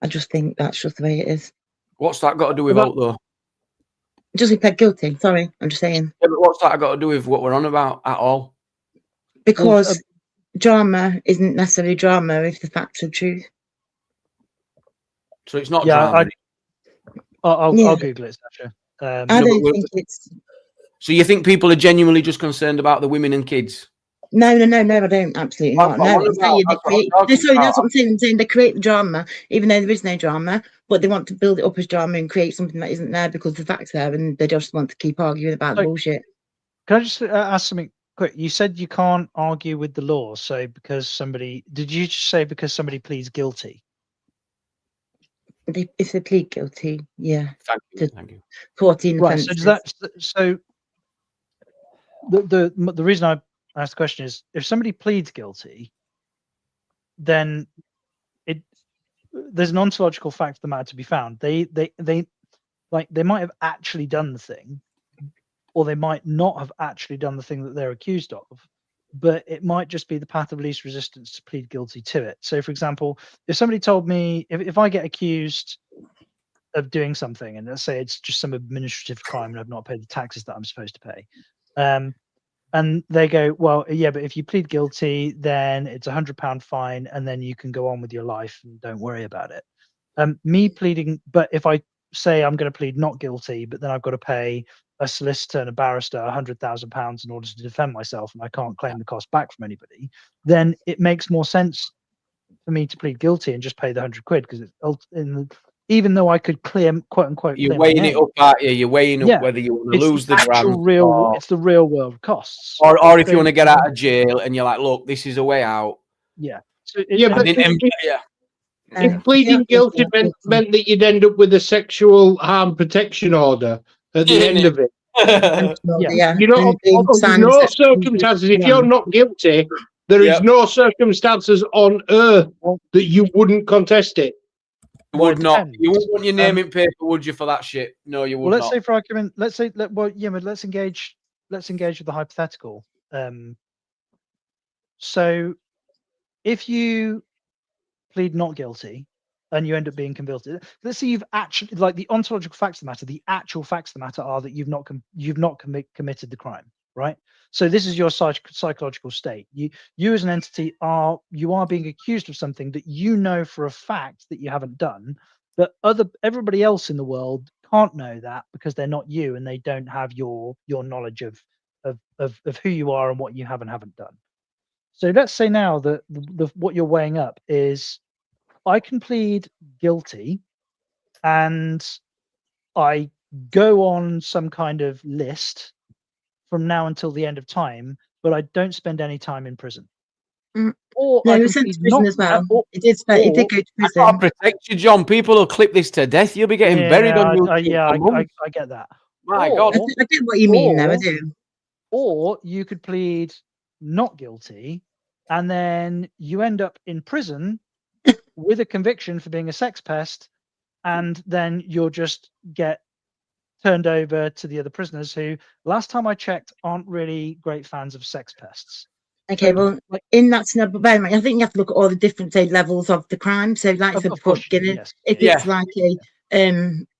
I just think that's just the way it is. What's that got to do with out though? Just we pled guilty. Sorry, I'm just saying. Yeah, but what's that got to do with what we're on about at all? Because drama isn't necessarily drama if the facts are true. So it's not drama. I'll Google it, Sasha. I don't think it's. So you think people are genuinely just concerned about the women and kids? No, I don't. Absolutely not. No, that's what I'm saying. I'm saying they create the drama, even though there is no drama, but they want to build it up as drama and create something that isn't there because the facts there, and they just want to keep arguing about the bullshit. Can I just ask something quick? You said you can't argue with the law, so did you just say because somebody pleads guilty? If they plead guilty, yeah. Thank you. 14 right. offences. So the reason I asked the question is, if somebody pleads guilty, then there's an ontological fact of the matter to be found. They might have actually done the thing, or they might not have actually done the thing that they're accused of. But it might just be the path of least resistance to plead guilty to it. So, for example, if somebody told me, if I get accused of doing something, and let's say it's just some administrative crime and I've not paid the taxes that I'm supposed to pay, and they go, well, yeah, but if you plead guilty, then it's £100 fine, and then you can go on with your life and don't worry about it. Me pleading, but if I say I'm going to plead not guilty, but then I've got to pay a solicitor and a barrister £100,000 in order to defend myself, and I can't claim the cost back from anybody, then it makes more sense for me to plead guilty and just pay the £100 because even though I could clear, quote unquote, you're weighing it up, aren't you? You're weighing up whether you want to lose the grand, it's the real world costs, or if you want to get out of jail and you're like, look, this is a way out. Yeah. So if pleading guilty meant that you'd end up with a sexual harm protection order at the end of it. There's no circumstances. If you're not guilty, there is no circumstances on earth that you wouldn't contest it. You would not. You wouldn't want your name in paper, would you, for that shit? No, you would not. Well, let's say for argument, let's engage with the hypothetical. So if you plead not guilty and you end up being convicted, let's say you've actually, like, the ontological facts of the matter, the actual facts of the matter are that you've not committed the crime, right? So this is your psychological state. You as an entity are being accused of something that you know for a fact that you haven't done, but everybody else in the world can't know that because they're not you and they don't have your knowledge of who you are and what you have and haven't done. So let's say now that what you're weighing up is, I can plead guilty, and I go on some kind of list from now until the end of time, but I don't spend any time in prison. Or No, I he can was sent to plead prison not, as well. or, He did go to I can't prison. protect you, John. People will clip this to death. You'll be getting buried on YouTube. I get that. My Or- God. I get what you mean, though. I do. Or you could plead not guilty, and then you end up in prison with a conviction for being a sex pest, and then you'll just get turned over to the other prisoners who, last time I checked, aren't really great fans of sex pests. Okay, well, in that scenario, but I think you have to look at all the different levels of the crime. So, like I said before, beginning, if it's like a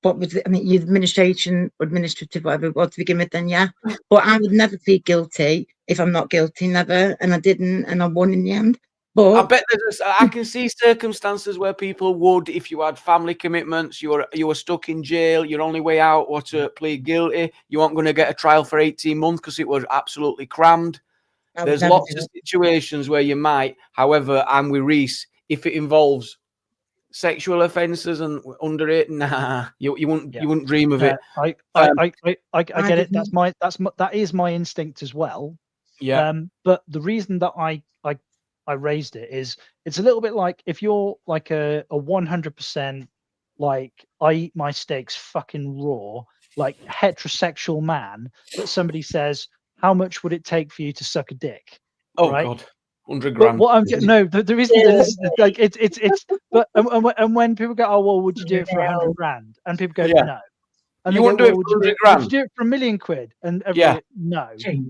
what was it? I mean, your administrative, whatever it was to begin with, then yeah. But I would never plead guilty if I'm not guilty, never, and I didn't, and I won in the end. But I bet I can see circumstances where people would, if you had family commitments, you were stuck in jail, your only way out was to plead guilty. You weren't going to get a trial for 18 months because it was absolutely crammed. There's lots of situations where you might. However, I'm with Reese. If it involves sexual offences and under it, nah, you wouldn't dream of it. I get it. That is my instinct as well. Yeah. But the reason that I raised it is it's a little bit like if you're like a 100% like I eat my steaks fucking raw, like heterosexual man, but somebody says, how much would it take for you to suck a dick? Oh right? God, 100 But grand. what I'm no, there isn't like it's but and when people go, oh well, would you do it for 100 grand? And people go, no. And you they wouldn't go, do it well, for 100 would grand. you do it for £1 million? And everybody, no.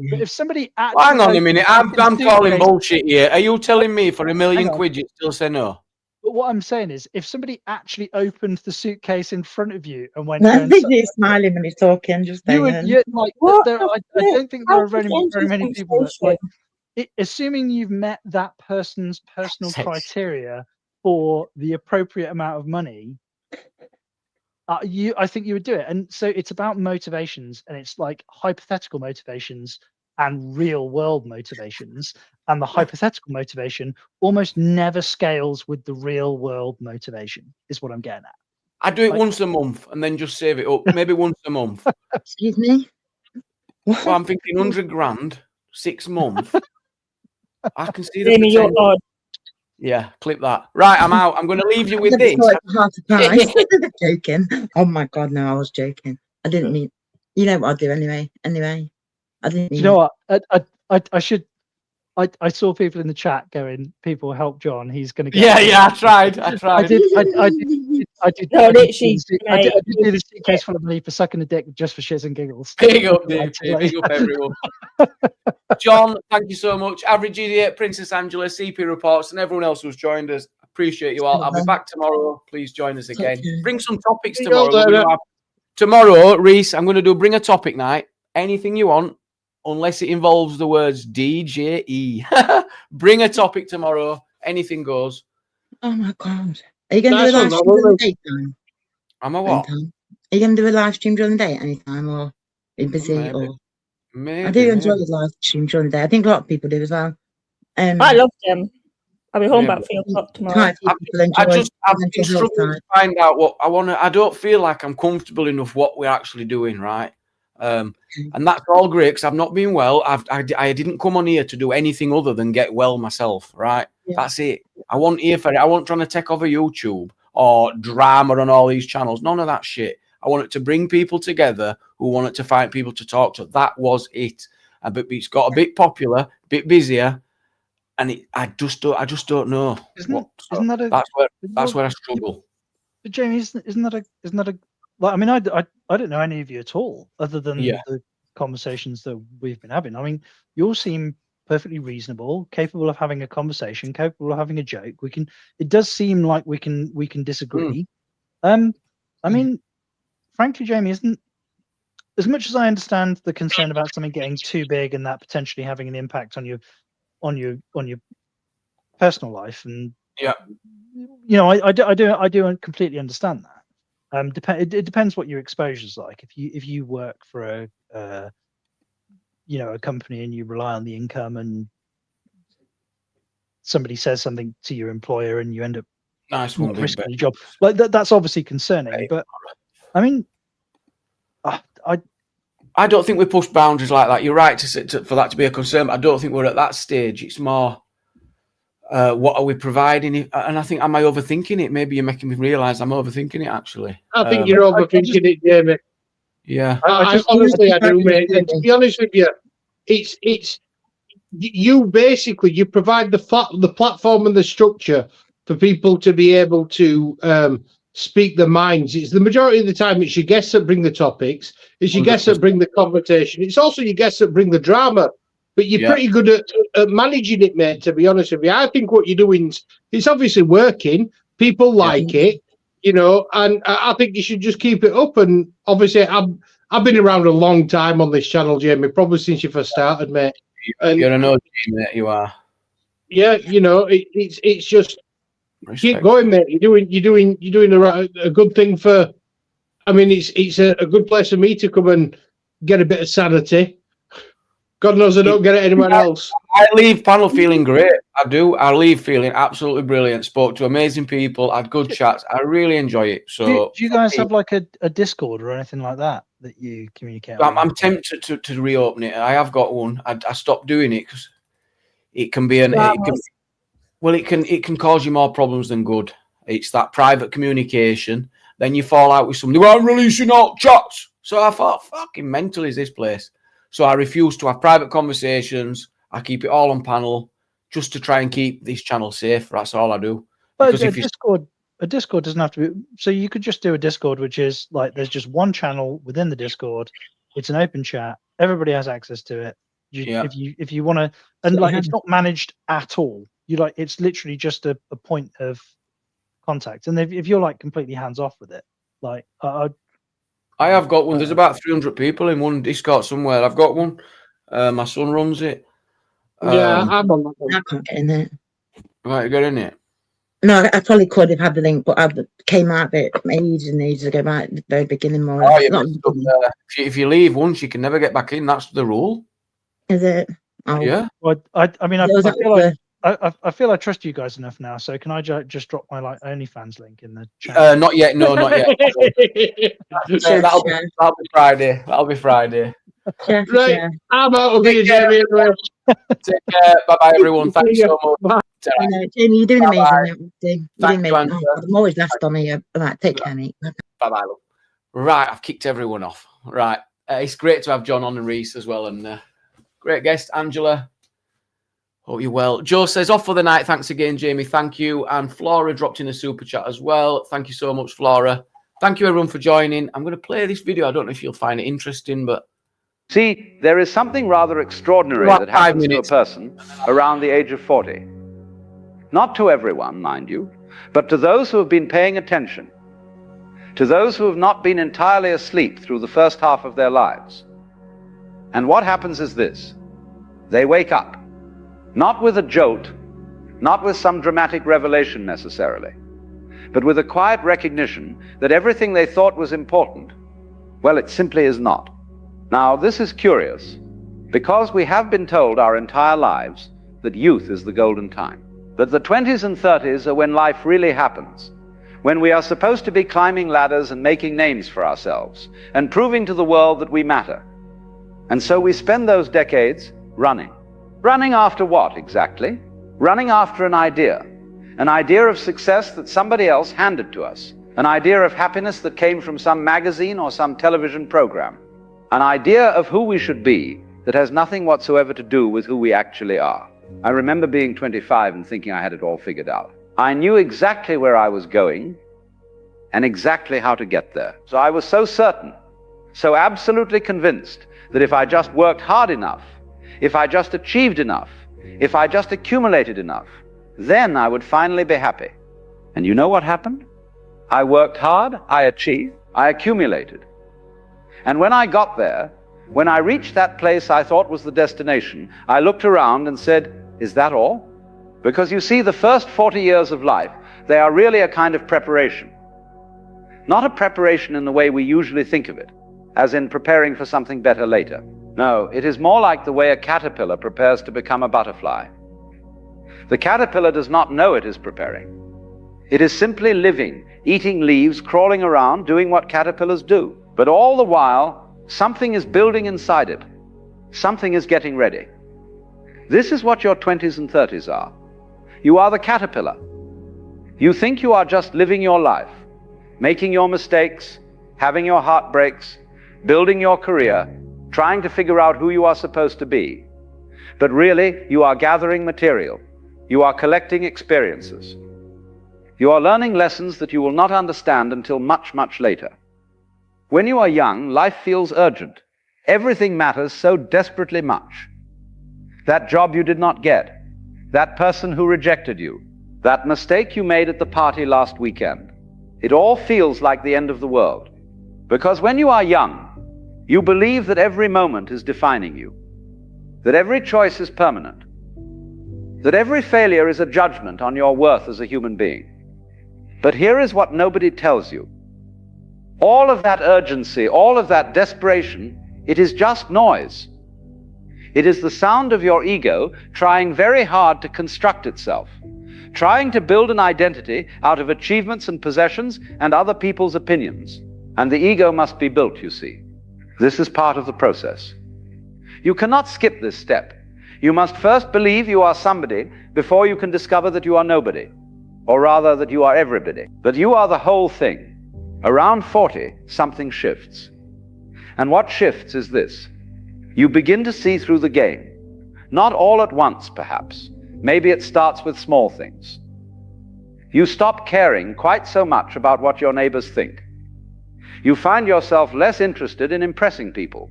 But if somebody actually, well, hang on a minute, I'm calling bullshit here. Are you telling me for £1 million you'd still say no? But what I'm saying is, if somebody actually opened the suitcase in front of you and went, he's smiling when he's talking, just you would, saying. like, I don't think there are very many people that, like, assuming you've met that person's personal criteria for the appropriate amount of money, I think you would do it. And so it's about motivations, and it's like hypothetical motivations and real world motivations. And the hypothetical motivation almost never scales with the real world motivation, is what I'm getting at. I do it once a month and then just save it up. Maybe once a month. Excuse me? Well, I'm thinking 100 grand, 6 months. I can see the Jamie, you're potential. odd. Yeah, clip that. Right, I'm out. I'm going to leave you with this. Half the price. Joking. Oh my God, no, I was joking. I didn't mean. You know what I'll do anyway. I didn't mean. Do you know what? I should. I saw people in the chat going, "People help John. He's going to get." Yeah. I tried. I did. I did do the suitcase full of money for sucking a dick just for shits and giggles. Big up, Dave. Big up, everyone. John, thank you so much. Average Idiot, Princess Angela, CP Reports, and everyone else who's joined us. Appreciate you all. I'll be back tomorrow. Please join us again. Bring some topics tomorrow. Tomorrow, Reese, I'm going to bring a topic night. Anything you want, unless it involves the words DJE. Bring a topic tomorrow. Anything goes. Oh my God. Are you going to do a live stream during the daytime? I'm a what? Are you going to do a live stream during the day at any time, or are you busy? Maybe. I do enjoy the live stream during the day. I think a lot of people do as well. I love them. I'll be home about 3 o'clock tomorrow. I've been struggling to find out what I want to. I don't feel like I'm comfortable enough what we're actually doing, right? And that's all great because I've not been well. I didn't come on here to do anything other than get well myself, right? Yeah. That's it. I wasn't here for it. I wasn't trying to take over YouTube or drama on all these channels. None of that shit. I wanted to bring people together who wanted to find people to talk to. That was it. But it's got a bit popular, a bit busier, and I just don't know. That's where I struggle. But Jamie, isn't that a like? I mean, I don't know any of you at all, other than the conversations that we've been having. I mean, you all seem perfectly reasonable, capable of having a conversation, capable of having a joke. It does seem like we can disagree. I mean, frankly, Jamie, isn't, as much as I understand the concern about something getting too big and that potentially having an impact on your personal life, and you know, I do completely understand that. It depends what your exposure's like. If you work for a company and you rely on the income, and somebody says something to your employer and you end up Nice one, big risking bet. your job. Like that's obviously concerning, but I mean, I don't think we push boundaries like that. You're right for that to be a concern, but I don't think we're at that stage. It's more, what are we providing? And I think, am I overthinking it? Maybe you're making me realise I'm overthinking it, actually. I think you're overthinking it, Jamie. Yeah. I honestly, I do, mate. And to be honest with you, it's you basically, you provide the platform and the structure for people to be able to speak their minds. It's the majority of the time it's your guests that bring the topics, it's your guests that bring the conversation, it's also your guests that bring the drama. But you're pretty good at managing it, mate, to be honest with you. I think what you're doing, it's obviously working. People like it, you know, and I think you should just keep it up. And obviously, I've been around a long time on this channel, Jamie, probably since you first started, mate. And you're an OG, mate, you are. Yeah, you know, it's just keep going, mate. You're doing a good thing for. I mean, it's a good place for me to come and get a bit of sanity. God knows I don't get it anywhere else. I leave panel feeling great. I do. I leave feeling absolutely brilliant. Spoke to amazing people, had good chats. I really enjoy it. So, do you guys have like a Discord or anything like that you communicate? I'm tempted to reopen it. I have got one. I stopped doing it because it can be it can cause you more problems than good. It's that private communication. Then you fall out with somebody. Well, I'm releasing all chats. So I thought, fucking mental is this place. So I refuse to have private conversations. I keep it all on panel just to try and keep this channel safe. That's all I do. But a Discord doesn't have to be. So you could just do a Discord, which is like there's just one channel within the Discord. It's an open chat. Everybody has access to it. If you want to, and like it's not managed at all. It's literally just a point of contact. And if you're like completely hands off with it, like I have got one. There's about 300 people in one Discord somewhere. I've got one. My son runs it. Yeah, I'm on that one. I can't get in there. Right, get in it. No, I probably could have had the link, but I came out of it ages and ages ago, right at the very beginning. More. Oh, yeah, if you leave once, you can never get back in. That's the rule. Is it? Oh. Yeah. Well, I mean, I feel I trust you guys enough now. So can I just drop my OnlyFans link in the chat? Not yet. No, not yet. That'll be Friday. That'll be Friday. Right, I'm out of here, Jamie. Take care. Bye bye, everyone. Thanks so much. Jamie, you're doing amazing. Thank you, I'm always last on here. Right, take care, mate. Bye bye. Right, I've kicked everyone off. Right, it's great to have John on and Reese as well, and great guest, Angela. Hope you're well. Joe says, off for the night. Thanks again, Jamie. Thank you. And Flora dropped in a super chat as well. Thank you so much, Flora. Thank you, everyone, for joining. I'm going to play this video. I don't know if you'll find it interesting, but... See, there is something rather extraordinary that happens to a person around the age of 40. Not to everyone, mind you, but to those who have been paying attention, to those who have not been entirely asleep through the first half of their lives. And what happens is this. They wake up. Not with a jolt, not with some dramatic revelation necessarily, but with a quiet recognition that everything they thought was important, well, it simply is not. Now, this is curious, because we have been told our entire lives that youth is the golden time, that the 20s and 30s are when life really happens, when we are supposed to be climbing ladders and making names for ourselves, and proving to the world that we matter. And so we spend those decades running. Running after what, exactly? Running after an idea of success that somebody else handed to us, an idea of happiness that came from some magazine or some television program, an idea of who we should be that has nothing whatsoever to do with who we actually are. I remember being 25 and thinking I had it all figured out. I knew exactly where I was going and exactly how to get there. So I was so certain, so absolutely convinced that if I just worked hard enough, if I just achieved enough, if I just accumulated enough, then I would finally be happy. And you know what happened? I worked hard, I achieved, I accumulated. And when I got there, when I reached that place I thought was the destination, I looked around and said, is that all? Because you see, the first 40 years of life, they are really a kind of preparation. Not a preparation in the way we usually think of it, as in preparing for something better later. No, it is more like the way a caterpillar prepares to become a butterfly. The caterpillar does not know it is preparing. It is simply living, eating leaves, crawling around, doing what caterpillars do. But all the while, something is building inside it. Something is getting ready. This is what your 20s and 30s are. You are the caterpillar. You think you are just living your life, making your mistakes, having your heartbreaks, building your career, trying to figure out who you are supposed to be. But really, you are gathering material. You are collecting experiences. You are learning lessons that you will not understand until much, much later. When you are young, life feels urgent. Everything matters so desperately much. That job you did not get, that person who rejected you, that mistake you made at the party last weekend. It all feels like the end of the world. Because when you are young, you believe that every moment is defining you, that every choice is permanent, that every failure is a judgment on your worth as a human being. But here is what nobody tells you. All of that urgency, all of that desperation, it is just noise. It is the sound of your ego trying very hard to construct itself, trying to build an identity out of achievements and possessions and other people's opinions. And the ego must be built, you see. This is part of the process. You cannot skip this step. You must first believe you are somebody before you can discover that you are nobody, or rather that you are everybody, that you are the whole thing. Around 40, something shifts. And what shifts is this. You begin to see through the game. Not all at once, perhaps. Maybe it starts with small things. You stop caring quite so much about what your neighbors think. You find yourself less interested in impressing people.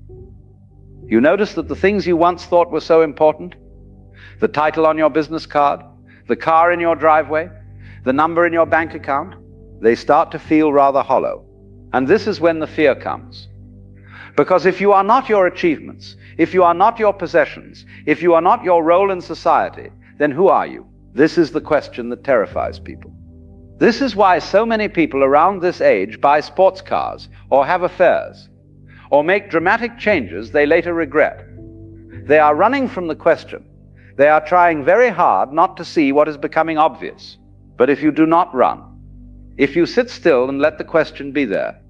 You notice that the things you once thought were so important, the title on your business card, the car in your driveway, the number in your bank account, they start to feel rather hollow. And this is when the fear comes. Because if you are not your achievements, if you are not your possessions, if you are not your role in society, then who are you? This is the question that terrifies people. This is why so many people around this age buy sports cars, or have affairs, or make dramatic changes they later regret. They are running from the question. They are trying very hard not to see what is becoming obvious. But if you do not run, if you sit still and let the question be there,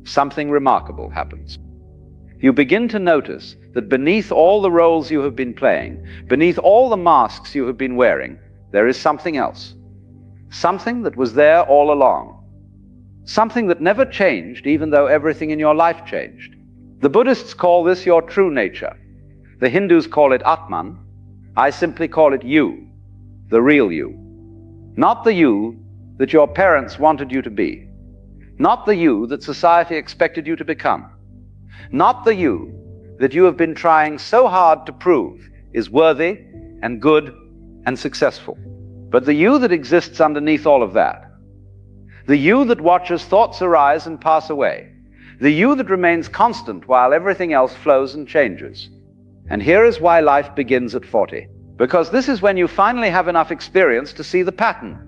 something remarkable happens. You begin to notice that beneath all the roles you have been playing, beneath all the masks you have been wearing, there is something else. Something that was there all along. Something that never changed, even though everything in your life changed. The Buddhists call this your true nature. The Hindus call it Atman. I simply call it you, the real you. Not the you that your parents wanted you to be. Not the you that society expected you to become. Not the you that you have been trying so hard to prove is worthy and good and successful. But the you that exists underneath all of that. The you that watches thoughts arise and pass away. The you that remains constant while everything else flows and changes. And here is why life begins at 40. Because this is when you finally have enough experience to see the pattern.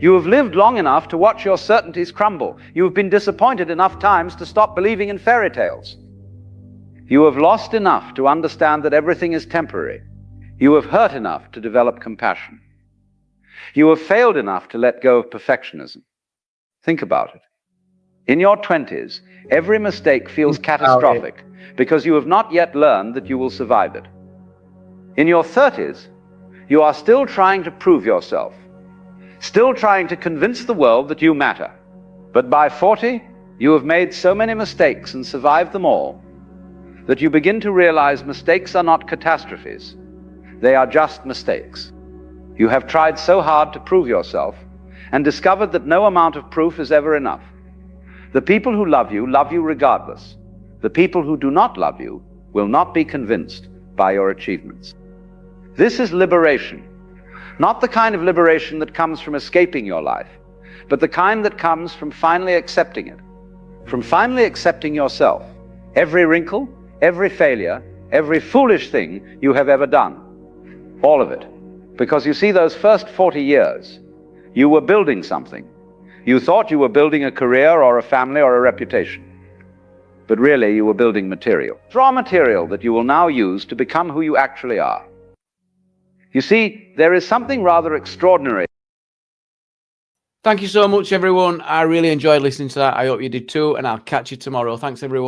You have lived long enough to watch your certainties crumble. You have been disappointed enough times to stop believing in fairy tales. You have lost enough to understand that everything is temporary. You have hurt enough to develop compassion. You have failed enough to let go of perfectionism. Think about it. In your 20s, every mistake feels catastrophic because you have not yet learned that you will survive it. In your 30s, you are still trying to prove yourself, still trying to convince the world that you matter. But by 40, you have made so many mistakes and survived them all that you begin to realize mistakes are not catastrophes. They are just mistakes. You have tried so hard to prove yourself and discovered that no amount of proof is ever enough. The people who love you regardless. The people who do not love you will not be convinced by your achievements. This is liberation. Not the kind of liberation that comes from escaping your life, but the kind that comes from finally accepting it, from finally accepting yourself, every wrinkle, every failure, every foolish thing you have ever done. All of it. Because you see, those first 40 years, you were building something. You thought you were building a career or a family or a reputation. But really, you were building material. Raw material that you will now use to become who you actually are. You see, there is something rather extraordinary. Thank you so much, everyone. I really enjoyed listening to that. I hope you did too, and I'll catch you tomorrow. Thanks, everyone.